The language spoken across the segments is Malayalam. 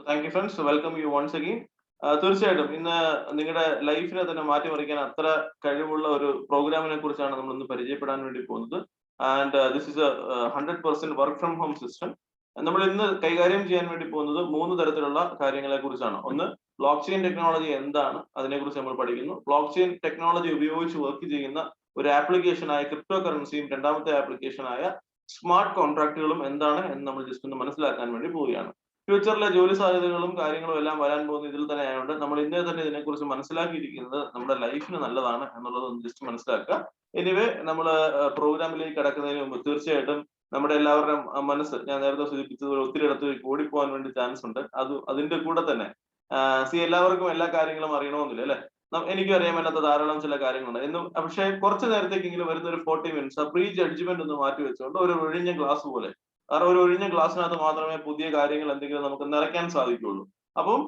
Thank you friends, welcome you once again. തീർച്ചയായിട്ടും ഇന്ന് നിങ്ങളുടെ ലൈഫിനെ തന്നെ മാറ്റിമറിക്കാൻ അത്ര കഴിവുള്ള ഒരു പ്രോഗ്രാമിനെ കുറിച്ചാണ് നമ്മൾ ഇന്ന് പരിചയപ്പെടാൻ വേണ്ടി പോകുന്നത്. And this is A 100% work from home system. നമ്മൾ ഇന്ന് കൈകാര്യം ചെയ്യാൻ വേണ്ടി പോകുന്നത് മൂന്ന് തരത്തിലുള്ള കാര്യങ്ങളെ കുറിച്ചാണ്. ഒന്ന്, ബ്ലോക്ക് ചെയിൻ ടെക്നോളജി എന്താണ്, അതിനെക്കുറിച്ച് നമ്മൾ പഠിക്കുന്നു. ബ്ലോക്ക് ചെയിൻ ടെക്നോളജി ഉപയോഗിച്ച് വർക്ക് ചെയ്യുന്ന ഒരു ആപ്ലിക്കേഷനായ ക്രിപ്റ്റോ കറൻസിയും രണ്ടാമത്തെ ആപ്ലിക്കേഷനായ സ്മാർട്ട് കോൺട്രാക്റ്റുകളും എന്താണ് എന്ന് നമ്മൾ ജസ്റ്റ് ഒന്ന് മനസ്സിലാക്കാൻ വേണ്ടി പോവുകയാണ്. ഫ്യൂച്ചറിലെ ജോലി സാധ്യതകളും കാര്യങ്ങളും എല്ലാം വരാൻ പോകുന്ന ഇതിൽ തന്നെ ആയതുകൊണ്ട് നമ്മൾ ഇന്നേ തന്നെ ഇതിനെക്കുറിച്ച് മനസ്സിലാക്കിയിരിക്കുന്നത് നമ്മുടെ ലൈഫിന് നല്ലതാണ് എന്നുള്ളത് ഒന്ന് ജസ്റ്റ് മനസ്സിലാക്കുക. എനിവേ, നമ്മൾ പ്രോഗ്രാമിലേക്ക് കടക്കുന്നതിന് മുമ്പ് തീർച്ചയായിട്ടും നമ്മുടെ എല്ലാവരുടെയും മനസ്സ്, ഞാൻ നേരത്തെ സൂചിപ്പിച്ചതുപോലെ, ഒത്തിരി ഇടത്തേക്ക് ഓടിപ്പോകാൻ വേണ്ടി ചാൻസ് ഉണ്ട്. അതിന്റെ കൂടെ തന്നെ എല്ലാവർക്കും എല്ലാ കാര്യങ്ങളും അറിയണമെന്നില്ല, അല്ലെ? എനിക്കും അറിയാൻ മേലാത്ത ധാരാളം ചില കാര്യങ്ങളുണ്ട് എന്നും. പക്ഷേ കുറച്ചു നേരത്തേക്കെങ്കിലും വരുന്ന ഒരു 40 മിനിറ്റ്സ് പ്രീ ജഡ്ജ്മെന്റ് ഒന്ന് മാറ്റി വെച്ചുകൊണ്ട് ഒരു ഒഴിഞ്ഞ ഗ്ലാസ് പോലെ, കാരണം ഒരു ഒഴിഞ്ഞ ഗ്ലാസ്സിനകത്ത് മാത്രമേ പുതിയ കാര്യങ്ങൾ എന്തെങ്കിലും നമുക്ക് നിറയ്ക്കാൻ സാധിക്കുകയുള്ളൂ. അപ്പം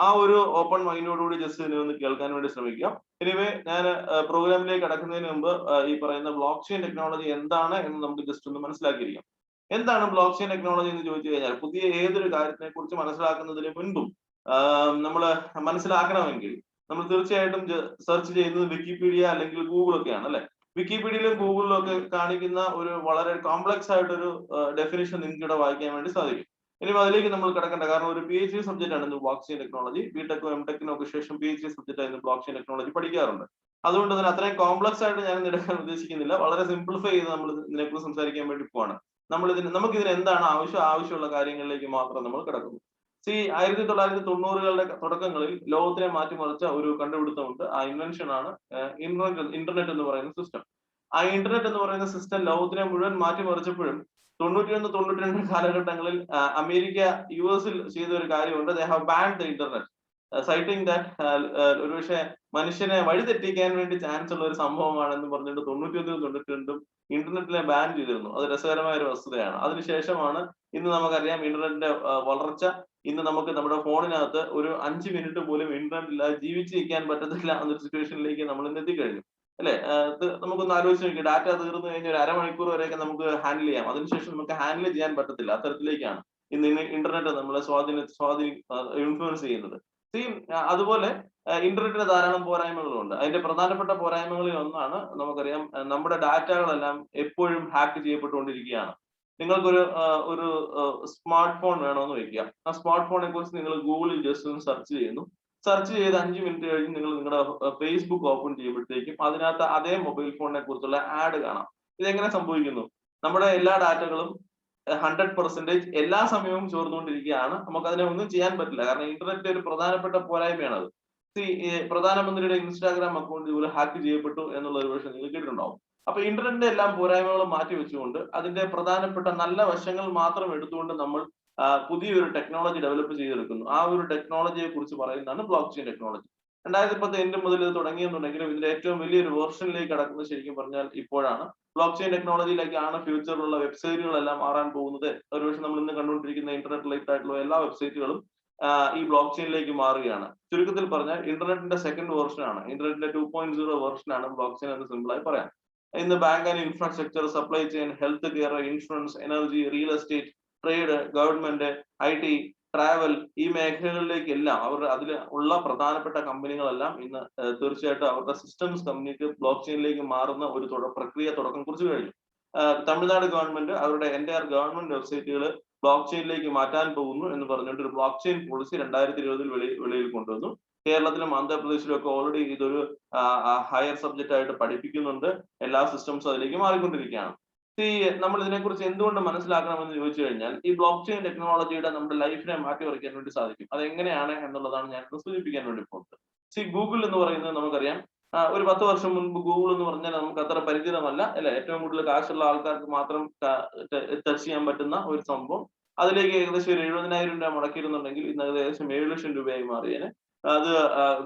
ആ ഒരു ഓപ്പൺ മൈൻഡോടുകൂടി ജസ്റ്റ് ഇതിനെ ഒന്ന് കേൾക്കാൻ വേണ്ടി ശ്രമിക്കുക. എനിവേ, ഞാൻ പ്രോഗ്രാമിലേക്ക് കടക്കുന്നതിന് മുമ്പ് ഈ പറയുന്ന ബ്ലോക്ക് ചെയിൻ ടെക്നോളജി എന്താണ് എന്ന് നമുക്ക് ജസ്റ്റ് ഒന്ന് മനസ്സിലാക്കിയിരിക്കാം. എന്താണ് ബ്ലോക്ക് ചെയിൻ ടെക്നോളജി എന്ന് ചോദിച്ചു കഴിഞ്ഞാൽ, പുതിയ ഏതൊരു കാര്യത്തിനെ കുറിച്ച് മനസ്സിലാക്കുന്നതിന് മുൻപും നമ്മൾ മനസ്സിലാക്കണമെങ്കിൽ നമ്മൾ തീർച്ചയായിട്ടും സെർച്ച് ചെയ്യുന്നത് വിക്കിപീഡിയ അല്ലെങ്കിൽ ഗൂഗിൾ ഒക്കെയാണ്, അല്ലെ? വിക്കിപീഡിയയിലും ഗൂഗിളിലും ഒക്കെ കാണിക്കുന്ന ഒരു വളരെ കോംപ്ലക്സ് ആയിട്ടൊരു ഡെഫിനിഷൻ നിങ്ങൾക്ക് ഇവിടെ വായിക്കാൻ വേണ്ടി സാധിക്കും. ഇനി അതിലേക്ക് നമ്മൾ കിടക്കണ്ട, കാരണം ഒരു PhD സബ്ജക്റ്റ് ആണ് ഇന്ന് ബ്ലോക്ക് ചെയിൻ ടെക്നോളജി. ബിടെക്കും എംടെക്കിനും ഒക്കെ ശേഷം PhD സബ്ജക്റ്റ് ആയിരുന്നു ബ്ലോക്ക് ചെയിൻ ടെക്നോളജി പഠിക്കാറുണ്ട്. അതുകൊണ്ട് തന്നെ അത്രയും കോംപ്ലക്സ് ആയിട്ട് ഞാൻ എടുക്കാൻ ഉദ്ദേശിക്കുന്നില്ല. വളരെ സിംപ്ലിഫൈ ചെയ്ത് നമ്മൾ ഇതിനെക്കുറിച്ച് സംസാരിക്കാൻ വേണ്ടി പോവാണ്. നമുക്കിതിന് എന്താണ് ആവശ്യമുള്ള കാര്യങ്ങളിലേക്ക് മാത്രം നമ്മൾ കിടക്കുന്നു. 1990-കളുടെ തുടക്കങ്ങളിൽ ലോകത്തിനെ മാറ്റിമറിച്ച ഒരു കണ്ടുപിടുത്തമുണ്ട്. ആ ഇൻവെൻഷൻ ആണ് ഇന്റർനെറ്റ് എന്ന് പറയുന്ന സിസ്റ്റം. ആ ഇന്റർനെറ്റ് എന്ന് പറയുന്ന സിസ്റ്റം ലോകത്തിനെ മുഴുവൻ മാറ്റിമറിച്ചപ്പോഴും 91, 92 കാലഘട്ടങ്ങളിൽ അമേരിക്ക US-ൽ ചെയ്ത ഒരു കാര്യമുണ്ട്. They have band the internet, citing that ഒരുപക്ഷെ മനുഷ്യനെ വഴിതെറ്റിക്കാൻ വേണ്ടി ചാൻസ് ഉള്ള ഒരു സംഭവമാണെന്ന് പറഞ്ഞിട്ട് 91, 92 ഇന്റർനെറ്റിനെ ബാൻ ചെയ്തിരുന്നു. അത് രസകരമായ ഒരു വസ്തുതയാണ്. അതിനുശേഷമാണ് ഇന്ന് നമുക്കറിയാം ഇന്റർനെറ്റിന്റെ വളർച്ച. ഇന്ന് നമുക്ക് നമ്മുടെ ഫോണിനകത്ത് ഒരു 5 മിനിറ്റ് പോലും ഇന്റർനെറ്റ് ഇല്ലാതെ ജീവിച്ചിരിക്കാൻ പറ്റത്തില്ല എന്നൊരു സിറ്റുവേഷനിലേക്ക് നമ്മൾ ഇന്ന് എത്തിക്കഴിഞ്ഞു, അല്ലെ? നമുക്കൊന്ന് ആലോചിച്ച് നോക്കി, ഡാറ്റ തീർന്നു കഴിഞ്ഞ ഒരു അരമണിക്കൂർ വരെയൊക്കെ നമുക്ക് ഹാൻഡിൽ ചെയ്യാം. അതിനുശേഷം നമുക്ക് ഹാൻഡിൽ ചെയ്യാൻ പറ്റത്തില്ല. അത്തരത്തിലേക്കാണ് ഇന്ന് ഇന്റർനെറ്റ് നമ്മളെ ഇൻഫ്ലുവൻസ് ചെയ്യുന്നത്. അതുപോലെ ഇന്റർനെറ്റിന് ധാരാളം പോരായ്മകളുണ്ട്. അതിന്റെ പ്രധാനപ്പെട്ട പോരായ്മകളിൽ ഒന്നാണ്, നമുക്കറിയാം, നമ്മുടെ ഡാറ്റകളെല്ലാം എപ്പോഴും ഹാക്ക് ചെയ്യപ്പെട്ടുകൊണ്ടിരിക്കുകയാണ്. നിങ്ങൾക്കൊരു ഒരു സ്മാർട്ട് ഫോൺ വേണമെന്ന് വെക്കുക. ആ സ്മാർട്ട് ഫോണിനെ കുറിച്ച് നിങ്ങൾ ഗൂഗിളിൽ ജസ്റ്റ് ഒന്ന് സെർച്ച് ചെയ്യുന്നു. സെർച്ച് ചെയ്ത് 5 മിനിറ്റ് കഴിഞ്ഞ് നിങ്ങൾ നിങ്ങളുടെ ഫേസ്ബുക്ക് ഓപ്പൺ ചെയ്യുമ്പോഴത്തേക്കും അതിനകത്ത് അതേ മൊബൈൽ ഫോണിനെ കുറിച്ചുള്ള ആഡ് കാണാം. ഇതെങ്ങനെ സംഭവിക്കുന്നു? നമ്മുടെ എല്ലാ ഡാറ്റകളും 100% എല്ലാ സമയവും ചോർന്നുകൊണ്ടിരിക്കുകയാണ്. നമുക്ക് അതിനെ ഒന്നും ചെയ്യാൻ പറ്റില്ല, കാരണം ഇന്റർനെറ്റ് ഒരു പ്രധാനപ്പെട്ട പോരായ്മയാണ് അത്. പ്രധാനമന്ത്രിയുടെ ഇൻസ്റ്റാഗ്രാം അക്കൗണ്ട് ഇതുപോലെ ഹാക്ക് ചെയ്യപ്പെട്ടു എന്നുള്ള ഒരു പക്ഷേ നിങ്ങൾ കേട്ടിട്ടുണ്ടാവും. അപ്പൊ ഇന്റർനെറ്റിന്റെ എല്ലാം പോരായ്മകളും മാറ്റി വെച്ചുകൊണ്ട് അതിന്റെ പ്രധാനപ്പെട്ട നല്ല വശങ്ങൾ മാത്രം എടുത്തുകൊണ്ട് നമ്മൾ പുതിയൊരു ടെക്നോളജി ഡെവലപ്പ് ചെയ്തെടുക്കുന്നു. ആ ഒരു ടെക്നോളജിയെ കുറിച്ച് പറയുന്നതാണ് ബ്ലോക്ക് ചെയിൻ ടെക്നോളജി. 2010 മുതൽ ഇത് തുടങ്ങിയെന്നുണ്ടെങ്കിലും ഇതിന്റെ ഏറ്റവും വലിയൊരു വേർഷനിലേക്ക് കടക്കുന്നത് ശരിക്കും പറഞ്ഞാൽ ഇപ്പോഴാണ്. ബ്ലോക്ക് ചെയിൻ ടെക്നോളജിയിലേക്കാണ് ഫ്യൂച്ചറിലുള്ള വെബ്സൈറ്റുകളെല്ലാം മാറാൻ പോകുന്നത്. ഒരുപക്ഷെ നമ്മൾ ഇന്ന് കണ്ടുകൊണ്ടിരിക്കുന്ന ഇന്റർനെറ്റ് റിലേറ്റഡ് ആയിട്ടുള്ള എല്ലാ വെബ്സൈറ്റുകളും ഈ ബ്ലോക്ക് ചെയിനിലേക്ക് മാറുകയാണ്. ചുരുക്കത്തിൽ പറഞ്ഞാൽ ഇന്റർനെറ്റിന്റെ സെക്കൻഡ് വേർഷൻ ആണ്, ഇന്റർനെറ്റിന്റെ 2.0 വേർഷൻ ആണ് ബ്ലോക്ക് ചെയിൻ എന്ന് സിമ്പിളായി പറയാം. ഇന്ന് bank and infrastructure, supply chain, health care, insurance, energy, real estate, trade, government, IT, travel, ഈ മേഖലകളിലേക്കെല്ലാം അതിൽ ഉള്ള പ്രധാനപ്പെട്ട കമ്പനികളെല്ലാം ഇന്ന് തീർച്ചയായിട്ടും അവരുടെ സിസ്റ്റംസ് കമ്പനിക്ക് ബ്ലോക്ക് ചെയിനിലേക്ക് മാറുന്ന ഒരു പ്രക്രിയ തുടക്കം കുറിച്ച് കഴിഞ്ഞു. തമിഴ്നാട് ഗവൺമെന്റ് അവരുടെ എൻറ്റയർ ഗവൺമെന്റ് വെബ്സൈറ്റുകൾ ബ്ലോക്ക് ചെയിനിലേക്ക് മാറ്റാൻ പോകുന്നു എന്ന് പറഞ്ഞിട്ട് ഒരു ബ്ലോക്ക് ചെയിൻ പോളിസി 2020-ൽ വെളിയിൽ കൊണ്ടുവന്നു. കേരളത്തിലും ആന്ധ്രാപ്രദേശിലും ഒക്കെ ഓൾറെഡി ഇതൊരു ഹയർ സബ്ജക്റ്റ് ആയിട്ട് പഠിപ്പിക്കുന്നുണ്ട്. എല്ലാ സിസ്റ്റംസും അതിലേക്ക് മാറിക്കൊണ്ടിരിക്കുകയാണ്. നമ്മൾ ഇതിനെക്കുറിച്ച് എന്തുകൊണ്ട് മനസ്സിലാക്കണമെന്ന് ചോദിച്ചു കഴിഞ്ഞാൽ, ഈ ബ്ലോക്ക് ചെയിൻ ടെക്നോളജിയുടെ നമ്മുടെ ലൈഫിനെ മാറ്റിമറിക്കാൻ വേണ്ടി സാധിക്കും. അതെങ്ങനെയാണ് എന്നുള്ളതാണ് ഞാൻ സൂചിപ്പിക്കാൻ വേണ്ടി പോകുന്നത്. ഗൂഗിൾ എന്ന് പറയുന്നത് നമുക്കറിയാം, ഒരു 10 വർഷം മുൻപ് ഗൂഗിൾ എന്ന് പറഞ്ഞാൽ നമുക്ക് അത്ര പരിചിതമല്ല, അല്ലെ? ഏറ്റവും കൂടുതൽ കാശുള്ള ആൾക്കാർക്ക് മാത്രം ടച്ച് ചെയ്യാൻ പറ്റുന്ന ഒരു സംഭവം. അതിലേക്ക് ഏകദേശം ഒരു 70,000 രൂപ മുടക്കിയിരുന്നുണ്ടെങ്കിൽ ഇന്ന് ഏകദേശം 7 ലക്ഷം രൂപയായി മാറിയേനെ. അത്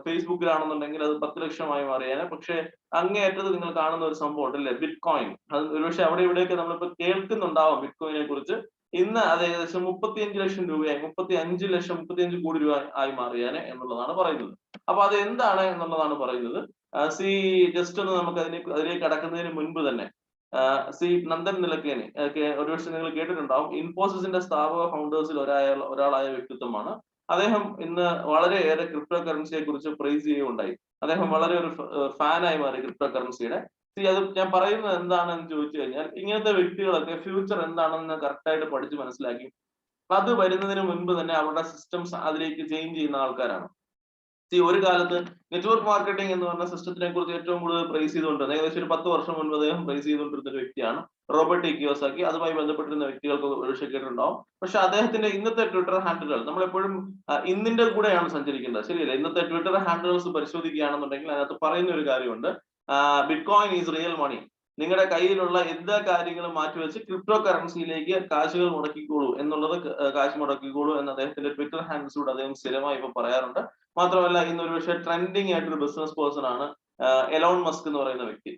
ഫേസ്ബുക്കിലാണെന്നുണ്ടെങ്കിൽ അത് 10 ലക്ഷമായി മാറിയേനെ. പക്ഷേ അങ്ങേയറ്റത്ത് നിങ്ങൾ കാണുന്ന ഒരു സംഭവം ഉണ്ടല്ലേ, ബിറ്റ് കോയിൻ. അത് ഒരുപക്ഷെ അവിടെ ഇവിടെയൊക്കെ നമ്മളിപ്പോ കേൾക്കുന്നുണ്ടാവാം ബിറ്റ് കോയിനെ കുറിച്ച്. ഇന്ന് അത് ഏകദേശം 35 ലക്ഷം രൂപയായി, 35 കോടി രൂപ ആയി മാറിയേനെ എന്നുള്ളതാണ് പറയുന്നത്. അപ്പൊ അത് എന്താണ് എന്നുള്ളതാണ് പറയുന്നത്. ജസ്റ്റ് ഒന്ന് നമുക്ക് അതിലേക്ക് കടക്കുന്നതിന് മുൻപ് തന്നെ നന്ദൻ നിലക്കേനി ഒരുപക്ഷെ നിങ്ങൾ കേട്ടിട്ടുണ്ടാവും. ഇൻഫോസിസിന്റെ സ്ഥാപക ഫൗണ്ടേഴ്സിൽ ഒരാളായ വ്യക്തിത്വമാണ്. അദ്ദേഹം ഇന്ന് വളരെയേറെ ക്രിപ്റ്റോ കറൻസിയെ കുറിച്ച് പ്രൈസ് ചെയ്യുകയുണ്ടായി. അദ്ദേഹം വളരെ ഒരു ഫാനായി മാറി ക്രിപ്റ്റോ കറൻസിയുടെ. അത് ഞാൻ പറയുന്നത് എന്താണെന്ന് ചോദിച്ചു കഴിഞ്ഞാൽ, ഇങ്ങനത്തെ വ്യക്തികളൊക്കെ ഫ്യൂച്ചർ എന്താണെന്ന് കറക്റ്റായിട്ട് പഠിച്ച് മനസ്സിലാക്കി അത് വരുന്നതിന് മുൻപ് തന്നെ അവരുടെ സിസ്റ്റംസ് അതിലേക്ക് ചേഞ്ച് ചെയ്യുന്ന ആൾക്കാരാണ്. ഒരു കാലത്ത് നെറ്റ്വർക്ക് മാർക്കറ്റിംഗ് എന്ന് പറഞ്ഞ സിസ്റ്റത്തിനെ കുറിച്ച് ഏറ്റവും കൂടുതൽ പ്രൈസ് ചെയ്തുകൊണ്ടിരുന്നത് ഏകദേശം ഒരു 10 വർഷം മുൻപ് അദ്ദേഹം പ്രൈസ് ചെയ്തുകൊണ്ടിരുന്ന ഒരു വ്യക്തിയാണ് റോബർട്ട് ടി കിയോസാക്കി. അതുമായി ബന്ധപ്പെട്ടിരുന്ന വ്യക്തികൾക്ക് ഒരു കേട്ടിട്ടുണ്ടാവും. പക്ഷെ അദ്ദേഹത്തിന്റെ ഇന്നത്തെ ട്വിറ്റർ ഹാൻഡിലുകൾ നമ്മളെപ്പോഴും ഇന്നിന്റെ കൂടെയാണ് സഞ്ചരിക്കേണ്ടത്, ശരിയല്ല? ഇന്നത്തെ ട്വിറ്റർ ഹാൻഡിൽസ് പരിശോധിക്കുകയാണെന്നുണ്ടെങ്കിൽ അതിനകത്ത് പറയുന്ന ഒരു കാര്യമുണ്ട്, ബിറ്റ്കോയിൻ ഈസ് റിയൽ മണി. നിങ്ങളുടെ കയ്യിലുള്ള എല്ലാ കാര്യങ്ങളും മാറ്റിവെച്ച് ക്രിപ്റ്റോ കറൻസിയിലേക്ക് കാശുകൾ മുടക്കിക്കോളൂ എന്നുള്ളത്, കാശ് മുടക്കിക്കോളൂ എന്ന് അദ്ദേഹത്തിന്റെ ട്വിറ്റർ ഹാൻഡിൽസിലൂടെ അദ്ദേഹം സ്ഥിരമായി ഇപ്പൊ പറയാറുണ്ട്. മാത്രമല്ല ഇന്ന് ഒരു പക്ഷേ ട്രെൻഡിങ് ആയിട്ടൊരു ബിസിനസ് പേഴ്സൺ ആണ് എലോൺ മസ്ക് എന്ന് പറയുന്ന വ്യക്തി.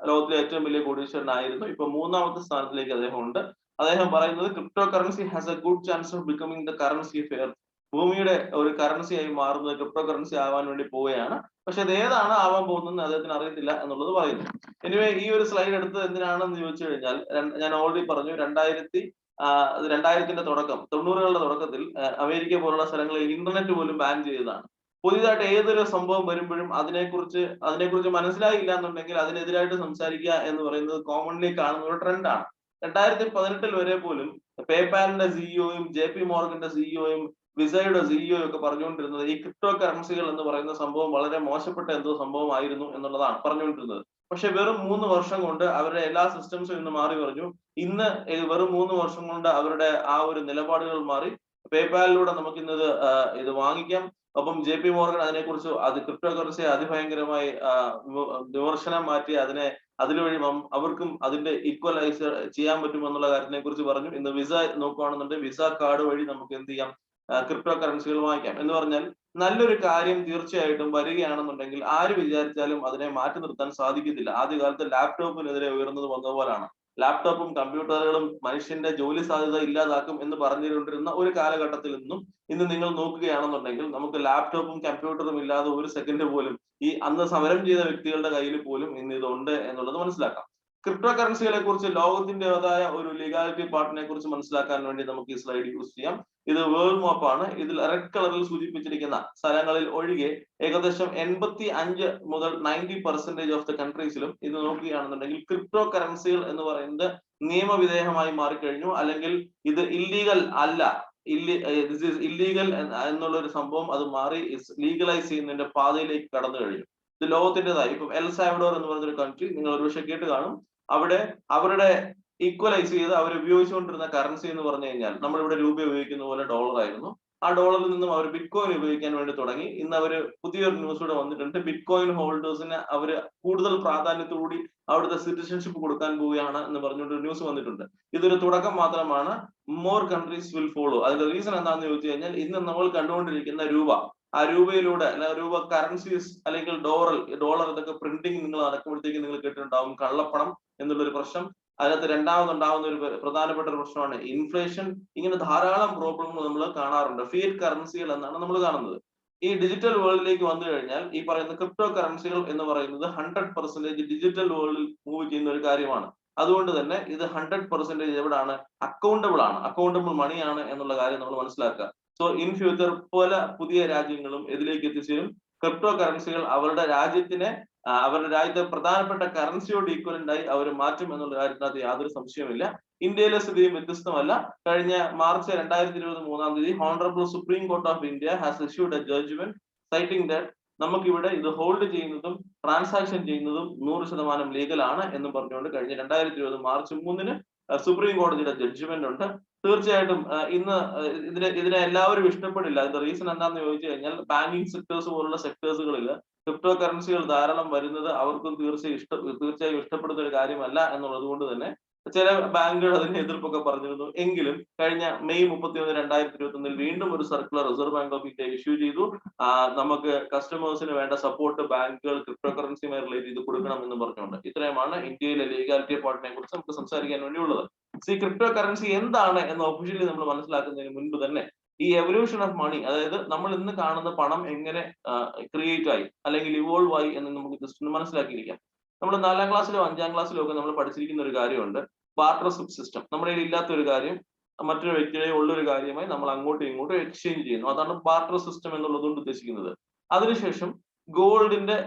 ലോകത്തിലെ ഏറ്റവും വലിയ കോടീശ്വരനായിരുന്നു. ഇപ്പൊ 3ാമത്തെ സ്ഥാനത്തിലേക്ക് അദ്ദേഹം ഉണ്ട്. അദ്ദേഹം പറയുന്നത് crypto currency has A good chance of becoming the currency of earth. ഭൂമിയുടെ ഒരു കറൻസിയായി മാറുന്നത് ക്രിപ്റ്റോ കറൻസി ആവാൻ വേണ്ടി പോവുകയാണ്. പക്ഷെ അത് ഏതാണ് ആവാൻ പോകുന്നത് അദ്ദേഹത്തിന് അറിയത്തില്ല എന്നുള്ളത് പറയുന്നു. എനിവേ ഈ ഒരു സ്ലൈഡ് എടുത്തത് എന്തിനാണെന്ന് ചോദിച്ചു കഴിഞ്ഞാൽ, ഞാൻ ഓൾറെഡി പറഞ്ഞു 2000ത്തിന്റെ തുടക്കം, 90കളുടെ തുടക്കത്തിൽ അമേരിക്ക പോലുള്ള സ്ഥലങ്ങളിൽ ഇന്റർനെറ്റ് പോലും ബാൻ ചെയ്തതാണ്. പുതിയതായിട്ട് ഏതൊരു സംഭവം വരുമ്പോഴും അതിനെക്കുറിച്ച് മനസ്സിലായില്ല എന്നുണ്ടെങ്കിൽ അതിനെതിരായിട്ട് സംസാരിക്കുക എന്ന് പറയുന്നത് കോമൺലി കാണുന്ന ഒരു ട്രെൻഡാണ്. 2018 വരെ പോലും പേപാലിന്റെ സിഇഒയും JP മോർഗന്റെ സിഇഒയും വിസയുടെ സിഇഒ ഒക്കെ പറഞ്ഞുകൊണ്ടിരുന്നത് ഈ ക്രിപ്റ്റോ കറൻസികൾ എന്ന് പറയുന്ന സംഭവം വളരെ മോശപ്പെട്ട എന്തോ സംഭവമായിരുന്നു എന്നുള്ളതാണ് പറഞ്ഞുകൊണ്ടിരുന്നത്. പക്ഷെ വെറും 3 വർഷം കൊണ്ട് അവരുടെ എല്ലാ സിസ്റ്റംസും ഇന്ന് മാറി പറഞ്ഞു. ഇന്ന് വെറും 3 വർഷം കൊണ്ട് അവരുടെ ആ ഒരു നിലപാടുകൾ മാറി. പേപാലിലൂടെ നമുക്ക് ഇന്നത് ഇത് വാങ്ങിക്കാം. ഒപ്പം JP മോർഗൻ അതിനെക്കുറിച്ച് ക്രിപ്റ്റോ കറൻസിയെ അതിഭയങ്കരമായി വിമർശനം മാറ്റി അതിലുവഴി അവർക്കും അതിന്റെ ഈക്വലൈസ് ചെയ്യാൻ പറ്റും എന്നുള്ള കാര്യത്തിനെ കുറിച്ച് പറഞ്ഞു. ഇന്ന് വിസ നോക്കുകയാണെന്നുണ്ടെങ്കിൽ വിസ കാർഡ് വഴി നമുക്ക് എന്ത് ചെയ്യാം, ക്രിപ്റ്റോ കറൻസികൾ വാങ്ങിക്കാം. എന്ന് പറഞ്ഞാൽ നല്ലൊരു കാര്യം തീർച്ചയായിട്ടും വരികയാണെന്നുണ്ടെങ്കിൽ ആര് വിചാരിച്ചാലും അതിനെ മാറ്റി നിർത്താൻ സാധിക്കത്തില്ല. ആദ്യകാലത്ത് ലാപ്ടോപ്പിനെതിരെ ഉയർന്നത് വന്നതുപോലാണ്. ലാപ്ടോപ്പും കമ്പ്യൂട്ടറുകളും മനുഷ്യന്റെ ജോലി സാധ്യത ഇല്ലാതാക്കും എന്ന് പറഞ്ഞുകൊണ്ടിരുന്ന ഒരു കാലഘട്ടത്തിൽ നിന്നും ഇന്ന് നിങ്ങൾ നോക്കുകയാണെന്നുണ്ടെങ്കിൽ നമുക്ക് ലാപ്ടോപ്പും കമ്പ്യൂട്ടറും ഇല്ലാതെ ഒരു സെക്കൻഡ് പോലും ഈ അന്ന് സമരം ചെയ്ത വ്യക്തികളുടെ കയ്യിൽ പോലും ഇന്ന് ഇതുണ്ട് എന്നുള്ളത് മനസ്സിലാക്കാം. ക്രിപ്റ്റോ കറൻസികളെ കുറിച്ച് ലോകത്തിൻ്റെതായ ഒരു ലീഗാലിറ്റി പാർട്ടിനെ കുറിച്ച് മനസ്സിലാക്കാൻ വേണ്ടി നമുക്ക് ഈ സ്ലൈഡ് യൂസ് ചെയ്യാം. ഇത് വേൾഡ് മാപ്പാണ്. ഇതിൽ റെഡ് കളറിൽ സൂചിപ്പിച്ചിരിക്കുന്ന സ്ഥലങ്ങളിൽ ഒഴികെ ഏകദേശം 85 മുതൽ 90% ഓഫ് ദ കൺട്രീസിലും ഇത് നോക്കുകയാണെന്നുണ്ടെങ്കിൽ ക്രിപ്റ്റോ കറൻസികൾ എന്ന് പറയുന്നത് നിയമവിധേയമായി മാറിക്കഴിഞ്ഞു. അല്ലെങ്കിൽ ഇത് ഇല്ലീഗൽ അല്ല, ഇല്ലീഗൽ എന്നുള്ള ഒരു സംഭവം അത് മാറി ലീഗലൈസ് ചെയ്യുന്നതിന്റെ പാതയിലേക്ക് കടന്നു കഴിഞ്ഞു. ഇത് ലോകത്തിൻ്റെതായി ഇപ്പം എൽ സാൽവഡോർ എന്ന് പറയുന്ന ഒരു കൺട്രി നിങ്ങൾ ഒരു പക്ഷേ കേട്ട് കാണും. അവിടെ അവരുടെ ഈക്വലൈസ് ചെയ്ത് അവർ ഉപയോഗിച്ചുകൊണ്ടിരുന്ന കറൻസി എന്ന് പറഞ്ഞു കഴിഞ്ഞാൽ നമ്മളിവിടെ രൂപ ഉപയോഗിക്കുന്ന പോലെ ഡോളർ ആയിരുന്നു. ആ ഡോളറിൽ നിന്നും അവർ ബിറ്റ്കോയിൻ ഉപയോഗിക്കാൻ വേണ്ടി തുടങ്ങി. ഇന്ന് അവർ പുതിയൊരു ന്യൂസ് കൂടെ വന്നിട്ടുണ്ട്. ബിറ്റ്കോയിൻ ഹോൾഡേഴ്സിന് അവർ കൂടുതൽ പ്രാധാന്യത്തോടുകൂടി അവിടുത്തെ സിറ്റിസൺഷിപ്പ് കൊടുക്കാൻ പോവുകയാണ് എന്ന് പറഞ്ഞുകൊണ്ട് ഒരു ന്യൂസ് വന്നിട്ടുണ്ട്. ഇതൊരു തുടക്കം മാത്രമാണ്. More countries will follow. അതിന്റെ റീസൺ എന്താണെന്ന് ചോദിച്ചു കഴിഞ്ഞാൽ ഇന്ന് നമ്മൾ കണ്ടുകൊണ്ടിരിക്കുന്ന രൂപ, ആ രൂപയിലൂടെ രൂപ കറൻസീസ് അല്ലെങ്കിൽ ഡോളർ ഇതൊക്കെ പ്രിന്റിങ് നിങ്ങൾ നടക്കുമ്പോഴത്തേക്ക് നിങ്ങൾ കേട്ടിട്ടുണ്ടാവും കള്ളപ്പണം എന്നുള്ളൊരു പ്രശ്നം. അതിനകത്ത് രണ്ടാമതുണ്ടാവുന്ന ഒരു പ്രധാനപ്പെട്ട ഒരു പ്രശ്നമാണ് ഇൻഫ്ലേഷൻ. ഇങ്ങനെ ധാരാളം പ്രോബ്ലങ്ങൾ നമ്മൾ കാണാറുണ്ട്. ഫിയറ്റ് കറൻസികൾ എന്നാണ് നമ്മൾ കാണുന്നത്. ഈ ഡിജിറ്റൽ വേൾഡിലേക്ക് വന്നു കഴിഞ്ഞാൽ ഈ പറയുന്ന ക്രിപ്റ്റോ കറൻസികൾ എന്ന് പറയുന്നത് 100% ഡിജിറ്റൽ വേൾഡിൽ മൂവ് ചെയ്യുന്ന ഒരു കാര്യമാണ്. അതുകൊണ്ട് തന്നെ ഇത് 100% എവിടാണ് അക്കൗണ്ടബിൾ മണിയാണ് എന്നുള്ള കാര്യം നമ്മൾ മനസ്സിലാക്കുക. സോ ഇൻ ഫ്യൂച്ചർ പല പുതിയ രാജ്യങ്ങളും ഇതിലേക്ക് എത്തിച്ചേരും. ക്രിപ്റ്റോ കറൻസികൾ അവരുടെ രാജ്യത്തെ പ്രധാനപ്പെട്ട കറൻസിയോട് ഈക്വലന്റ് ആയി അവർ മാറ്റും എന്നുള്ള കാര്യത്തിനകത്ത് യാതൊരു സംശയവുമില്ല. ഇന്ത്യയിലെ സ്ഥിതിയും വ്യത്യസ്തമല്ല. കഴിഞ്ഞ March 2023 honourable supreme court of India has issued a judgment citing that നമുക്കിവിടെ ഇത് ഹോൾഡ് ചെയ്യുന്നതും ട്രാൻസാക്ഷൻ ചെയ്യുന്നതും 100% ലീഗലാണ് എന്ന് പറഞ്ഞുകൊണ്ട് കഴിഞ്ഞ 2020 മാർച്ച് 3 സുപ്രീം കോടതിയുടെ ജഡ്ജ്മെന്റ് ഉണ്ട്. തീർച്ചയായിട്ടും ഇന്ന് ഇതിനെ എല്ലാവരും ഇഷ്ടപ്പെടില്ല. അതിന്റെ റീസൺ എന്താണെന്ന് ചോദിച്ചു കഴിഞ്ഞാൽ ബാങ്കിങ് സെക്ടേഴ്സ് പോലുള്ള സെക്ടേഴ്സുകളിൽ ക്രിപ്റ്റോ കറൻസികൾ ധാരാളം വരുന്നത് അവർക്കും തീർച്ചയായും ഇഷ്ടപ്പെടുന്ന ഒരു കാര്യമല്ല എന്നുള്ളത് കൊണ്ട് തന്നെ ചില ബാങ്കുകൾ അതിന് എതിർപ്പൊക്കെ പറഞ്ഞിരുന്നു. എങ്കിലും കഴിഞ്ഞ മെയ് 31, 2021 വീണ്ടും ഒരു circular reserve bank of India issue ചെയ്തു. നമുക്ക് കസ്റ്റമേഴ്സിന് വേണ്ട സപ്പോർട്ട് ബാങ്കുകൾ ക്രിപ്റ്റോ കറൻസിയുമായി റിലേറ്റ് ചെയ്ത് കൊടുക്കണം എന്ന് പറഞ്ഞുകൊണ്ട്. ഇത്രയുമാണ് ഇന്ത്യയിലെ ലീഗാലിറ്റി പാർട്ടിനെ കുറിച്ച് നമുക്ക് സംസാരിക്കാൻ വേണ്ടിയുള്ളത്. ക്രിപ്റ്റോ കറൻസി എന്താണ് എന്ന് ഒഫീഷ്യലി നമ്മൾ മനസ്സിലാക്കുന്നതിന് മുൻപ് തന്നെ ഈ എവല്യൂഷൻ ഓഫ് മണി, അതായത് നമ്മൾ ഇന്ന് കാണുന്ന പണം എങ്ങനെ ക്രിയേറ്റ് ആയി അല്ലെങ്കിൽ ഇവോൾവ് ആയി എന്ന് നമുക്ക് ജസ്റ്റ് ഒന്ന് മനസ്സിലാക്കിയിരിക്കാം. നമ്മൾ 4ാം ക്ലാസ്സിലോ 5ാം ക്ലാസ്സിലോ ഒക്കെ നമ്മൾ പഠിച്ചിരിക്കുന്ന ഒരു കാര്യമുണ്ട്, ബാർട്ടർ സിസ്റ്റം. നമ്മുടെ കയ്യിൽ ഇല്ലാത്ത ഒരു കാര്യം മറ്റൊരു വ്യക്തിയുടെയോ ഉള്ളൊരു കാര്യമായി നമ്മൾ അങ്ങോട്ടും ഇങ്ങോട്ടും എക്സ്ചേഞ്ച് ചെയ്യുന്നു. അതാണ് ബാർട്ടർ സിസ്റ്റം എന്നുള്ളതുകൊണ്ട് ഉദ്ദേശിക്കുന്നത്. അതിനുശേഷം ഗോൾഡിന്റെ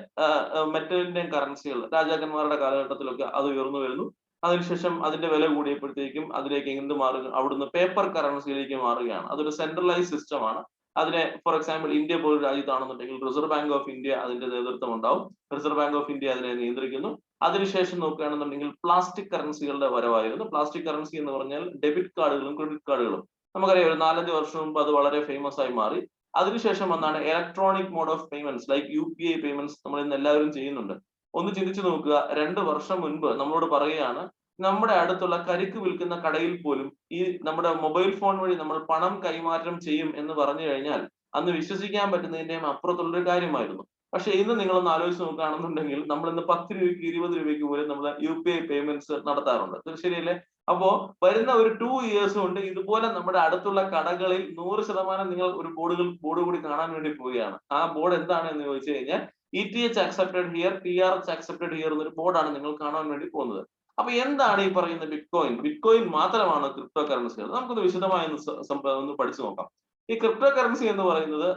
മെറ്റലിന്റെയും കറൻസികൾ രാജാക്കന്മാരുടെ കാലഘട്ടത്തിലൊക്കെ അത് ഉയർന്നു വരുന്നു. അതിനുശേഷം അതിന്റെ വില കൂടിയപ്പോഴത്തേക്കും അതിലേക്ക് എന്ത് മാറുക, അവിടുന്ന് പേപ്പർ കറൻസിയിലേക്ക് മാറുകയാണ്. അതൊരു സെൻട്രലൈസ് സിസ്റ്റമാണ്. അതിനെ ഫോർ എക്സാമ്പിൾ ഇന്ത്യ പോലൊരു രാജ്യത്താണെന്നുണ്ടെങ്കിൽ റിസർവ് ബാങ്ക് ഓഫ് ഇന്ത്യ അതിന്റെ നേതൃത്വം ഉണ്ടാവും. റിസർവ് ബാങ്ക് ഓഫ് ഇന്ത്യ അതിനെ നിയന്ത്രിക്കുന്നു. അതിനുശേഷം നോക്കുകയാണെന്നുണ്ടെങ്കിൽ പ്ലാസ്റ്റിക് കറൻസികളുടെ വരവായിരുന്നു. പ്ലാസ്റ്റിക് കറൻസി എന്ന് പറഞ്ഞാൽ ഡെബിറ്റ് കാർഡുകളും ക്രെഡിറ്റ് കാർഡുകളും. നമുക്കറിയാം ഒരു 4-5 വർഷം മുമ്പ് അത് വളരെ ഫേമസ് ആയി മാറി. അതിനുശേഷം വന്നാണ് electronic mode of payments like UPI payments നമ്മൾ ഇന്ന് എല്ലാവരും ചെയ്യുന്നുണ്ട്. ഒന്ന് ചിന്തിച്ചു നോക്കുക, 2 വർഷം മുൻപ് നമ്മളോട് പറയുകയാണ് നമ്മുടെ അടുത്തുള്ള കരിക്ക് വിൽക്കുന്ന കടയിൽ പോലും ഈ നമ്മുടെ മൊബൈൽ ഫോൺ വഴി നമ്മൾ പണം കൈമാറ്റം ചെയ്യും എന്ന് പറഞ്ഞു കഴിഞ്ഞാൽ അന്ന് വിശ്വസിക്കാൻ പറ്റുന്നതിന്റെയും അപ്പുറത്തുള്ളൊരു കാര്യമായിരുന്നു. പക്ഷെ ഇന്ന് നിങ്ങളൊന്ന് ആലോചിച്ച് നോക്കുകയാണെന്നുണ്ടെങ്കിൽ നമ്മൾ ഇന്ന് 10 രൂപയ്ക്ക് 20 രൂപയ്ക്ക് പോലും നമ്മൾ UPI പേയ്മെന്റ്സ് നടത്താറുണ്ട്. ഇത് ശരിയല്ലേ? അപ്പോ വരുന്ന ഒരു 2 ഇയേഴ്സ് കൊണ്ട് ഇതുപോലെ നമ്മുടെ അടുത്തുള്ള കടകളിൽ 100% നിങ്ങൾ ഒരു ബോർഡ് കൂടി കാണാൻ വേണ്ടി പോവുകയാണ്. ആ ബോർഡ് എന്താണ് എന്ന് ചോദിച്ചു കഴിഞ്ഞാൽ ETH accepted here, TRH accepted here എന്നൊരു ബോർഡാണ് നിങ്ങൾ കാണാൻ വേണ്ടി പോകുന്നത്. അപ്പൊ എന്താണ് ഈ പറയുന്ന ബിറ്റ്കോയിൻ? ബിറ്റ്കോയിൻ മാത്രമാണ് ക്രിപ്റ്റോ കറൻസികൾ. നമുക്കൊന്ന് വിശദമായി ഒന്ന് പഠിച്ചു നോക്കാം. ഈ ക്രിപ്റ്റോ കറൻസി എന്ന് പറയുന്നത്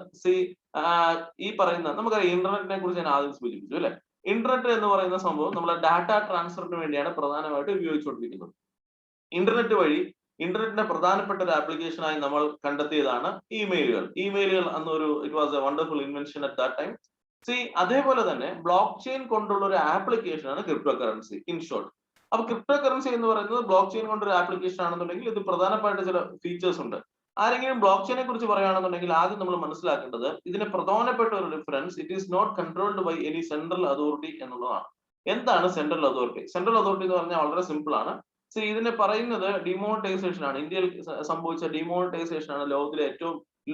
ഈ പറയുന്ന നമുക്കറിയാം ഇന്റർനെറ്റിനെ കുറിച്ച് ഞാൻ ആദ്യം സൂചിപ്പിച്ചു അല്ലെ. ഇന്റർനെറ്റ് എന്ന് പറയുന്ന സംഭവം നമ്മളെ ഡാറ്റ ട്രാൻസ്ഫറിന് വേണ്ടിയാണ് പ്രധാനമായിട്ട് ഉപയോഗിച്ചുകൊണ്ടിരിക്കുന്നത്. ഇന്റർനെറ്റിന്റെ പ്രധാനപ്പെട്ട ഒരു ആപ്ലിക്കേഷനായി നമ്മൾ കണ്ടെത്തിയതാണ് ഇമെയിലുകൾ. അന്നൊരു it was A wonderful invention at that time. അതേപോലെ തന്നെ ബ്ലോക്ക് ചെയിൻ കൊണ്ടുള്ള ഒരു ആപ്ലിക്കേഷനാണ് ക്രിപ്റ്റോ കറൻസി ഇൻ ഷോർട്ട്. അപ്പൊ ക്രിപ്റ്റോ കറൻസി എന്ന് പറയുന്നത് ബ്ലോക്ക് ചെയിൻ കൊണ്ടൊരു ആപ്ലിക്കേഷൻ ആണെന്നുണ്ടെങ്കിൽ ഇത് പ്രധാനമായിട്ട് ചില ഫീച്ചേഴ്സ് ഉണ്ട്. ആരെങ്കിലും ബ്ലോക്ക് ചെയിനെ കുറിച്ച് പറയുകയാണെന്നുണ്ടെങ്കിൽ ആദ്യം നമ്മൾ മനസ്സിലാക്കേണ്ടത് ഇതിന് പ്രധാനപ്പെട്ട ഒരു difference, it is not controlled by any central authority എന്നുള്ളതാണ്. എന്താണ് സെൻട്രൽ അതോറിറ്റി? സെൻട്രൽ അതോറിറ്റി എന്ന് പറഞ്ഞാൽ വളരെ സിമ്പിൾ ആണ്. ഇതിനെ പറയുന്നത് ഡിമോണിറ്റൈസേഷൻ ആണ്. ഇന്ത്യയിൽ സംഭവിച്ച ഡിമോണിറ്റൈസേഷൻ ആണ്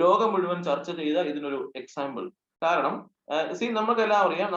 ലോകം മുഴുവൻ ചർച്ച ചെയ്ത ഇതിനൊരു എക്സാമ്പിൾ. കാരണം നമുക്കെല്ലാം അറിയാം,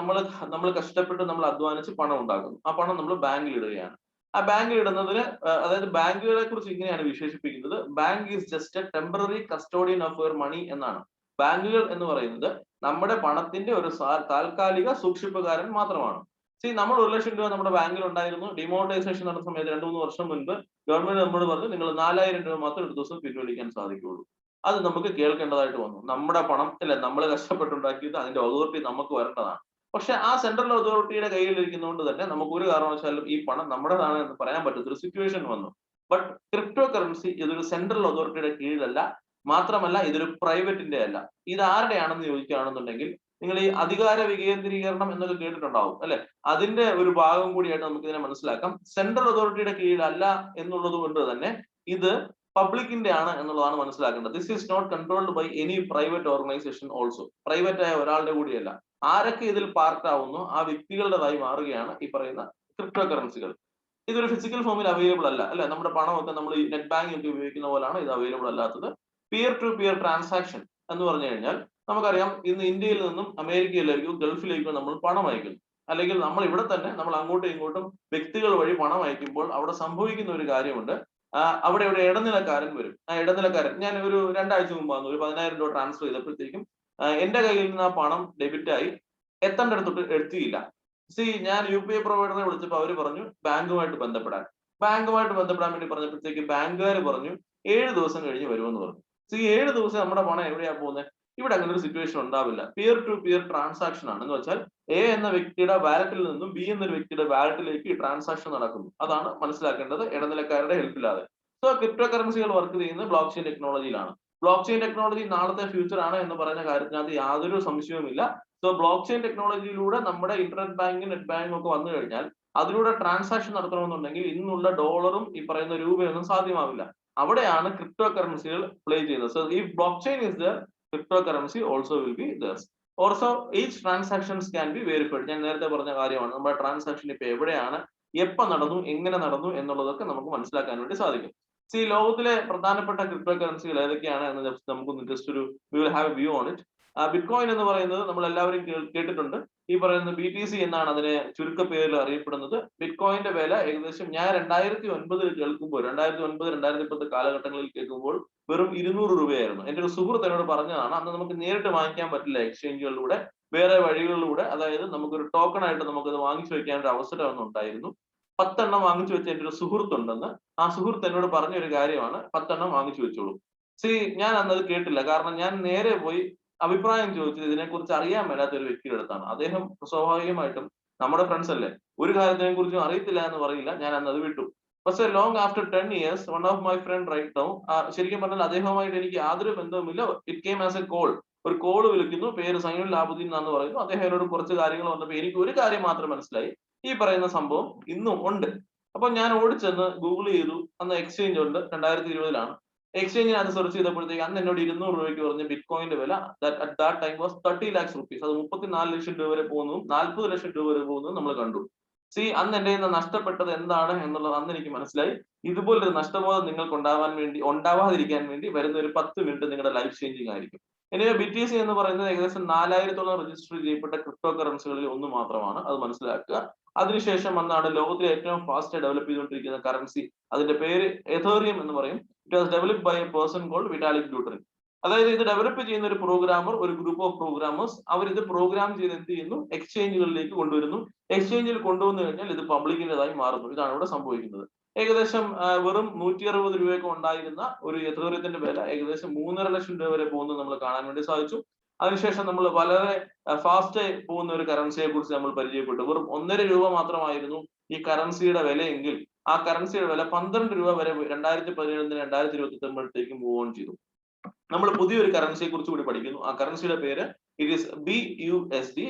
നമ്മൾ കഷ്ടപ്പെട്ട് നമ്മൾ അധ്വാനിച്ച് പണം ഉണ്ടാക്കുന്നു. ആ പണം നമ്മൾ ബാങ്കിൽ ഇടുകയാണ്. ആ ബാങ്കിൽ ഇടുന്നതിന് അതായത് ബാങ്കുകളെ കുറിച്ച് ഇങ്ങനെയാണ് വിശേഷിപ്പിക്കുന്നത്, bank is just a temporary custodian of your money എന്നാണ്. ബാങ്കുകൾ എന്ന് പറയുന്നത് നമ്മുടെ പണത്തിന്റെ ഒരു താൽക്കാലിക സൂക്ഷിപ്പുകാരൻ മാത്രമാണ്. നമ്മൾ 1 ലക്ഷം രൂപ നമ്മുടെ ബാങ്കിൽ ഉണ്ടായിരുന്നു. ഡിമോണിറ്റൈസേഷൻ നടന്ന സമയത്ത് 2-3 വർഷം മുൻപ് ഗവൺമെന്റ് നമ്മോട് പറഞ്ഞു നിങ്ങൾ 4000 രൂപ മാത്രം ഒരു ദിവസം പിൻവലിക്കാൻ സാധിക്കുകയുള്ളൂ. അത് നമുക്ക് കേൾക്കേണ്ടതായിട്ട് വന്നു. നമ്മുടെ പണം അല്ലെ, നമ്മൾ കഷ്ടപ്പെട്ടുണ്ടാക്കിയത്, അതിന്റെ അതോറിറ്റി നമുക്ക് വരേണ്ടതാണ്. പക്ഷെ ആ സെൻട്രൽ അതോറിറ്റിയുടെ കയ്യിൽ ഇരിക്കുന്നതുകൊണ്ട് തന്നെ നമുക്ക് ഒരു കാരണവശാലും ഈ പണം നമ്മുടേതാണ് എന്ന് പറയാൻ പറ്റാത്തൊരു സിറ്റുവേഷൻ വന്നു. ബട്ട് ക്രിപ്റ്റോ കറൻസി ഇതൊരു സെൻട്രൽ അതോറിറ്റിയുടെ കീഴിലല്ല, മാത്രമല്ല ഇതൊരു പ്രൈവറ്റിന്റെ അല്ല. ഇത് ആരുടെയാണെന്ന് ചോദിക്കുകയാണെന്നുണ്ടെങ്കിൽ നിങ്ങൾ ഈ അധികാര വികേന്ദ്രീകരണം എന്നൊക്കെ കേട്ടിട്ടുണ്ടാവും അല്ലെ. അതിന്റെ ഒരു ഭാഗം കൂടിയായിട്ട് നമുക്ക് ഇതിനെ മനസ്സിലാക്കാം. സെൻട്രൽ അതോറിറ്റിയുടെ കീഴിലല്ല എന്നുള്ളത് കൊണ്ട് തന്നെ ഇത് പബ്ലിക്കിന്റെ ആണ് എന്നുള്ളതാണ് മനസ്സിലാക്കേണ്ടത്. This is not controlled by any private organisation also. Private ആയ ഒരാളുടെ കൂടിയല്ല. ആരൊക്കെ ഇതിൽ പാർട്ട് ആവുന്നു ആ വ്യക്തികളുടേതായി മാറുകയാണ് ഈ പറയുന്ന ക്രിപ്റ്റോ കറൻസികൾ. ഇതൊരു ഫിസിക്കൽ ഫോമിൽ അവൈലബിൾ അല്ല അല്ലെ. നമ്മുടെ പണമൊക്കെ നമ്മൾ ഈ നെറ്റ് ബാങ്കിങ് ഒക്കെ ഉപയോഗിക്കുന്ന പോലാണ് ഇത് അവൈലബിൾ അല്ലാത്തത്. പിയർ ടു പിയർ ട്രാൻസാക്ഷൻ എന്ന് പറഞ്ഞു കഴിഞ്ഞാൽ നമുക്കറിയാം, ഇന്ന് ഇന്ത്യയിൽ നിന്നും അമേരിക്കയിലേക്കോ ഗൾഫിലേക്കോ നമ്മൾ പണം അയക്കുന്നു. അല്ലെങ്കിൽ നമ്മൾ ഇവിടെ തന്നെ നമ്മൾ അങ്ങോട്ടും ഇങ്ങോട്ടും വ്യക്തികൾ വഴി പണം അയക്കുമ്പോൾ അവിടെ സംഭവിക്കുന്ന ഒരു കാര്യമുണ്ട്. അവിടെ ഇടനിലക്കാരൻ വരും. ആ ഇടനിലക്കാരൻ, ഞാൻ ഒരു 2 ആഴ്ച മുമ്പാണ് ഒരു 10,000 രൂപ ട്രാൻസ്ഫർ ചെയ്തപ്പോഴത്തേക്കും എന്റെ കയ്യിൽ നിന്ന് ആ പണം ഡെബിറ്റ് ആയി എത്തേണ്ടടുത്തോട്ട് എത്തിയില്ല. ഞാൻ UPI പ്രൊവൈഡറെ വിളിച്ചപ്പോൾ അവര് പറഞ്ഞു ബാങ്കുമായിട്ട് ബന്ധപ്പെടാൻ വേണ്ടി പറഞ്ഞപ്പോഴത്തേക്ക് ബാങ്കുകാർ പറഞ്ഞു 7 ദിവസം കഴിഞ്ഞ് വരുമെന്ന് പറഞ്ഞു. 7 ദിവസം നമ്മുടെ പണം എവിടെയാ പോകുന്നത്? ഇവിടെ അങ്ങനെ ഒരു സിറ്റുവേഷൻ ഉണ്ടാവില്ല. പിയർ ടു പിയർ ട്രാൻസാക്ഷൻ ആണ്. എന്ന് വെച്ചാൽ A എന്ന വ്യക്തിയുടെ വാലറ്റിൽ നിന്നും B എന്നൊരു വ്യക്തിയുടെ വാലറ്റിലേക്ക് ഈ ട്രാൻസാക്ഷൻ നടക്കുന്നു. അതാണ് മനസ്സിലാക്കേണ്ടത്, ഇടനിലക്കാരുടെ ഹെൽപ്പ് ഇല്ലാതെ. ക്രിപ്റ്റോ കറൻസികൾ വർക്ക് ചെയ്യുന്നത് ബ്ലോക്ക് ചെയിൻ ടെക്നോളജിയിലാണ്. ബ്ലോക്ക് ചെയിൻ ടെക്നോളജി നാളത്തെ ഫ്യൂച്ചർ ആണ് എന്ന് പറയുന്ന കാര്യത്തിനകത്ത് യാതൊരു സംശയവുമില്ല. ബ്ലോക്ക് ചെയിൻ ടെക്നോളജിയിലൂടെ നമ്മുടെ ഇന്റർനെറ്റ് ബാങ്കിങ് നെറ്റ് ബാങ്കിങ് ഒക്കെ വന്നു കഴിഞ്ഞാൽ അതിലൂടെ ട്രാൻസാക്ഷൻ നടത്തണമെന്നുണ്ടെങ്കിൽ ഇന്നുള്ള ഡോളറും ഈ പറയുന്ന രൂപയൊന്നും സാധ്യമാവില്ല. അവിടെയാണ് ക്രിപ്റ്റോ കറൻസികൾ പ്ലേ ചെയ്യുന്നത്. ഈ block chain is there, cryptocurrency also will be there. Also each transactions can be verified. ഞാൻ നേരത്തെ പറഞ്ഞ കാര്യമാണ്, നമ്മുടെ ട്രാൻസാക്ഷൻ ഇപ്പൊ എവിടെയാണ്, എപ്പോ നടന്നു, എങ്ങനെ നടന്നു എന്നുള്ളതൊക്കെ നമുക്ക് മനസ്സിലാക്കാൻ വേണ്ടി സാധിക്കും. ലോകത്തിലെ പ്രധാനപ്പെട്ട ക്രിപ്റ്റോ കറൻസികൾ ഏതൊക്കെയാണ് എന്ന് നമുക്കൊന്ന് ജസ്റ്റ് ഒരു we will have A view on it. Bitcoin എന്ന് പറയുന്നത് നമ്മൾ എല്ലാവരും കേട്ടിട്ടുണ്ട്. ഈ പറയുന്ന BTC എന്നാണ് അതിനെ ചുരുക്കപ്പേരിൽ അറിയപ്പെടുന്നത്. ബിറ്റ്കോയിന്റെ വില ഏകദേശം ഞാൻ 2009 കേൾക്കുമ്പോൾ, 2009-2010 കാലഘട്ടങ്ങളിൽ കേൾക്കുമ്പോൾ വെറും 200 രൂപയായിരുന്നു. എന്റെ ഒരു സുഹൃത്ത് എന്നോട് പറഞ്ഞതാണ്. അന്ന് നമുക്ക് നേരിട്ട് വാങ്ങിക്കാൻ പറ്റില്ല, എക്സ്ചേഞ്ചുകളിലൂടെ വേറെ വഴികളിലൂടെ, അതായത് നമുക്കൊരു ടോക്കൺ ആയിട്ട് നമുക്കത് വാങ്ങിച്ചു വെക്കാൻ ഒരു അവസരം ഒന്നും ഉണ്ടായിരുന്നു. 10 വാങ്ങിച്ചു വെച്ച എന്റെ ഒരു സുഹൃത്തുണ്ടെന്ന്. ആ സുഹൃത്ത് എന്നോട് പറഞ്ഞൊരു കാര്യമാണ്, 10 വാങ്ങിച്ചു വെച്ചോളൂ. ഞാൻ അന്നത് കേട്ടില്ല. കാരണം ഞാൻ നേരെ പോയി അഭിപ്രായം ചോദിച്ചത് ഇതിനെക്കുറിച്ച് അറിയാൻ മേലാത്ത ഒരു വ്യക്തിയുടെ അടുത്താണ്. അദ്ദേഹം സ്വാഭാവികമായിട്ടും നമ്മുടെ ഫ്രണ്ട്സ് അല്ലേ, ഒരു കാര്യത്തിനെ കുറിച്ചും അറിയത്തില്ല എന്ന് പറയില്ല. ഞാൻ അന്നത് വിട്ടു. പക്ഷേ long after 10 years one of my friend right now, ശരിക്കും പറഞ്ഞാൽ അദ്ദേഹവുമായിട്ട് എനിക്ക് യാതൊരു ബന്ധവുമില്ല. It came as a call. ഒരു കോള് വിളിക്കുന്നു, പേര് സൈനുൽ ലാബുദ്ദീൻ എന്നാന്ന് പറയുന്നു. അദ്ദേഹം എന്നോട് കുറച്ച് കാര്യങ്ങൾ വന്നപ്പോൾ എനിക്ക് ഒരു കാര്യം മാത്രം മനസ്സിലായി, ഈ പറയുന്ന സംഭവം ഇന്നും ഉണ്ട്. അപ്പൊ ഞാൻ ഓടിച്ചെന്ന് ഗൂഗിൾ ചെയ്തു. അന്ന് എക്സ്ചേഞ്ച് ഉണ്ട്, 2020 എക്സ്ചേഞ്ചിന് അത് സെർച്ച് ചെയ്തപ്പോഴത്തേക്ക് അന്ന് എന്നോട് 200 രൂപയ്ക്ക് പറഞ്ഞ ബിറ്റ് കോയിന്റെ വില at that time was 30 lakhs rupees. അത് 34 ലക്ഷം രൂപ വരെ പോകുന്നതും 40 ലക്ഷം രൂപ വരെ പോകുന്നതും നമ്മൾ കണ്ടു. അന്ന് എന്റെ കയ്യിൽ നിന്ന് നഷ്ടപ്പെട്ടത് എന്താണ് എന്നുള്ളത് അന്ന് എനിക്ക് മനസ്സിലായി. ഇതുപോലൊരു നഷ്ടബോധം നിങ്ങൾക്ക് ഉണ്ടാവാതിരിക്കാൻ വേണ്ടി വരുന്ന ഒരു 10 മിനിറ്റ് നിങ്ങളുടെ ലൈഫ് ചേഞ്ചിങ് ആയിരിക്കും. എനിവേ BTC എന്ന് പറയുന്നത് ഏകദേശം 4000-ഓളം രജിസ്റ്റർ ചെയ്യപ്പെട്ട ക്രിപ്റ്റോ കറൻസികളിൽ ഒന്ന് മാത്രമാണ്, അത് മനസ്സിലാക്കുക. അതിനുശേഷം വന്നാണ് ലോകത്തിലെ ഏറ്റവും ഫാസ്റ്റ് ഡെവലപ്പ് ചെയ്തുകൊണ്ടിരിക്കുന്ന കറൻസി. അതിന്റെ പേര് എഥേറിയം എന്ന് പറയും. It was developed by a person called Vitalik Buterin. അതായത് ഇത് ഡെവലപ്പ് ചെയ്യുന്ന ഒരു പ്രോഗ്രാമർ, ഒരു ഗ്രൂപ്പ് ഓഫ് പ്രോഗ്രാമേഴ്സ്, അവർ ഇത് പ്രോഗ്രാം ചെയ്ത് എന്ത് ചെയ്യുന്നു, എക്സ്ചേഞ്ചുകളിലേക്ക് കൊണ്ടുവരുന്നു. എക്സ്ചേഞ്ചിൽ കൊണ്ടുവന്നു കഴിഞ്ഞാൽ ഇത് പബ്ലിക്കിന്റേതായി മാറുന്നു. ഇതാണ് ഇവിടെ സംഭവിക്കുന്നത്. ഏകദേശം വെറും 160 രൂപയൊക്കെ ഉണ്ടായിരുന്ന ഒരു എഥേറിയത്തിന്റെ വില ഏകദേശം 3.5 ലക്ഷം രൂപ വരെ പോകുന്നത് നമ്മൾ കാണാൻ വേണ്ടി സാധിച്ചു. അതിനുശേഷം നമ്മൾ വളരെ ഫാസ്റ്റ് പോകുന്ന ഒരു കറൻസിയെ കുറിച്ച് നമ്മൾ പരിചയപ്പെട്ടു. വെറും 1.5 രൂപ മാത്രമായിരുന്നു ഈ കറൻസിയുടെ വിലയെങ്കിൽ ആ കറൻസിയുടെ വില 12 രൂപ വരെ 2017 2029 മൂവ് ഓൺ ചെയ്തു. നമ്മൾ പുതിയൊരു കറൻസിയെ കുറിച്ച് കൂടി പഠിക്കുന്നു. ആ കറൻസിയുടെ പേര് ഇറ്റ് ഈസ് BUSD.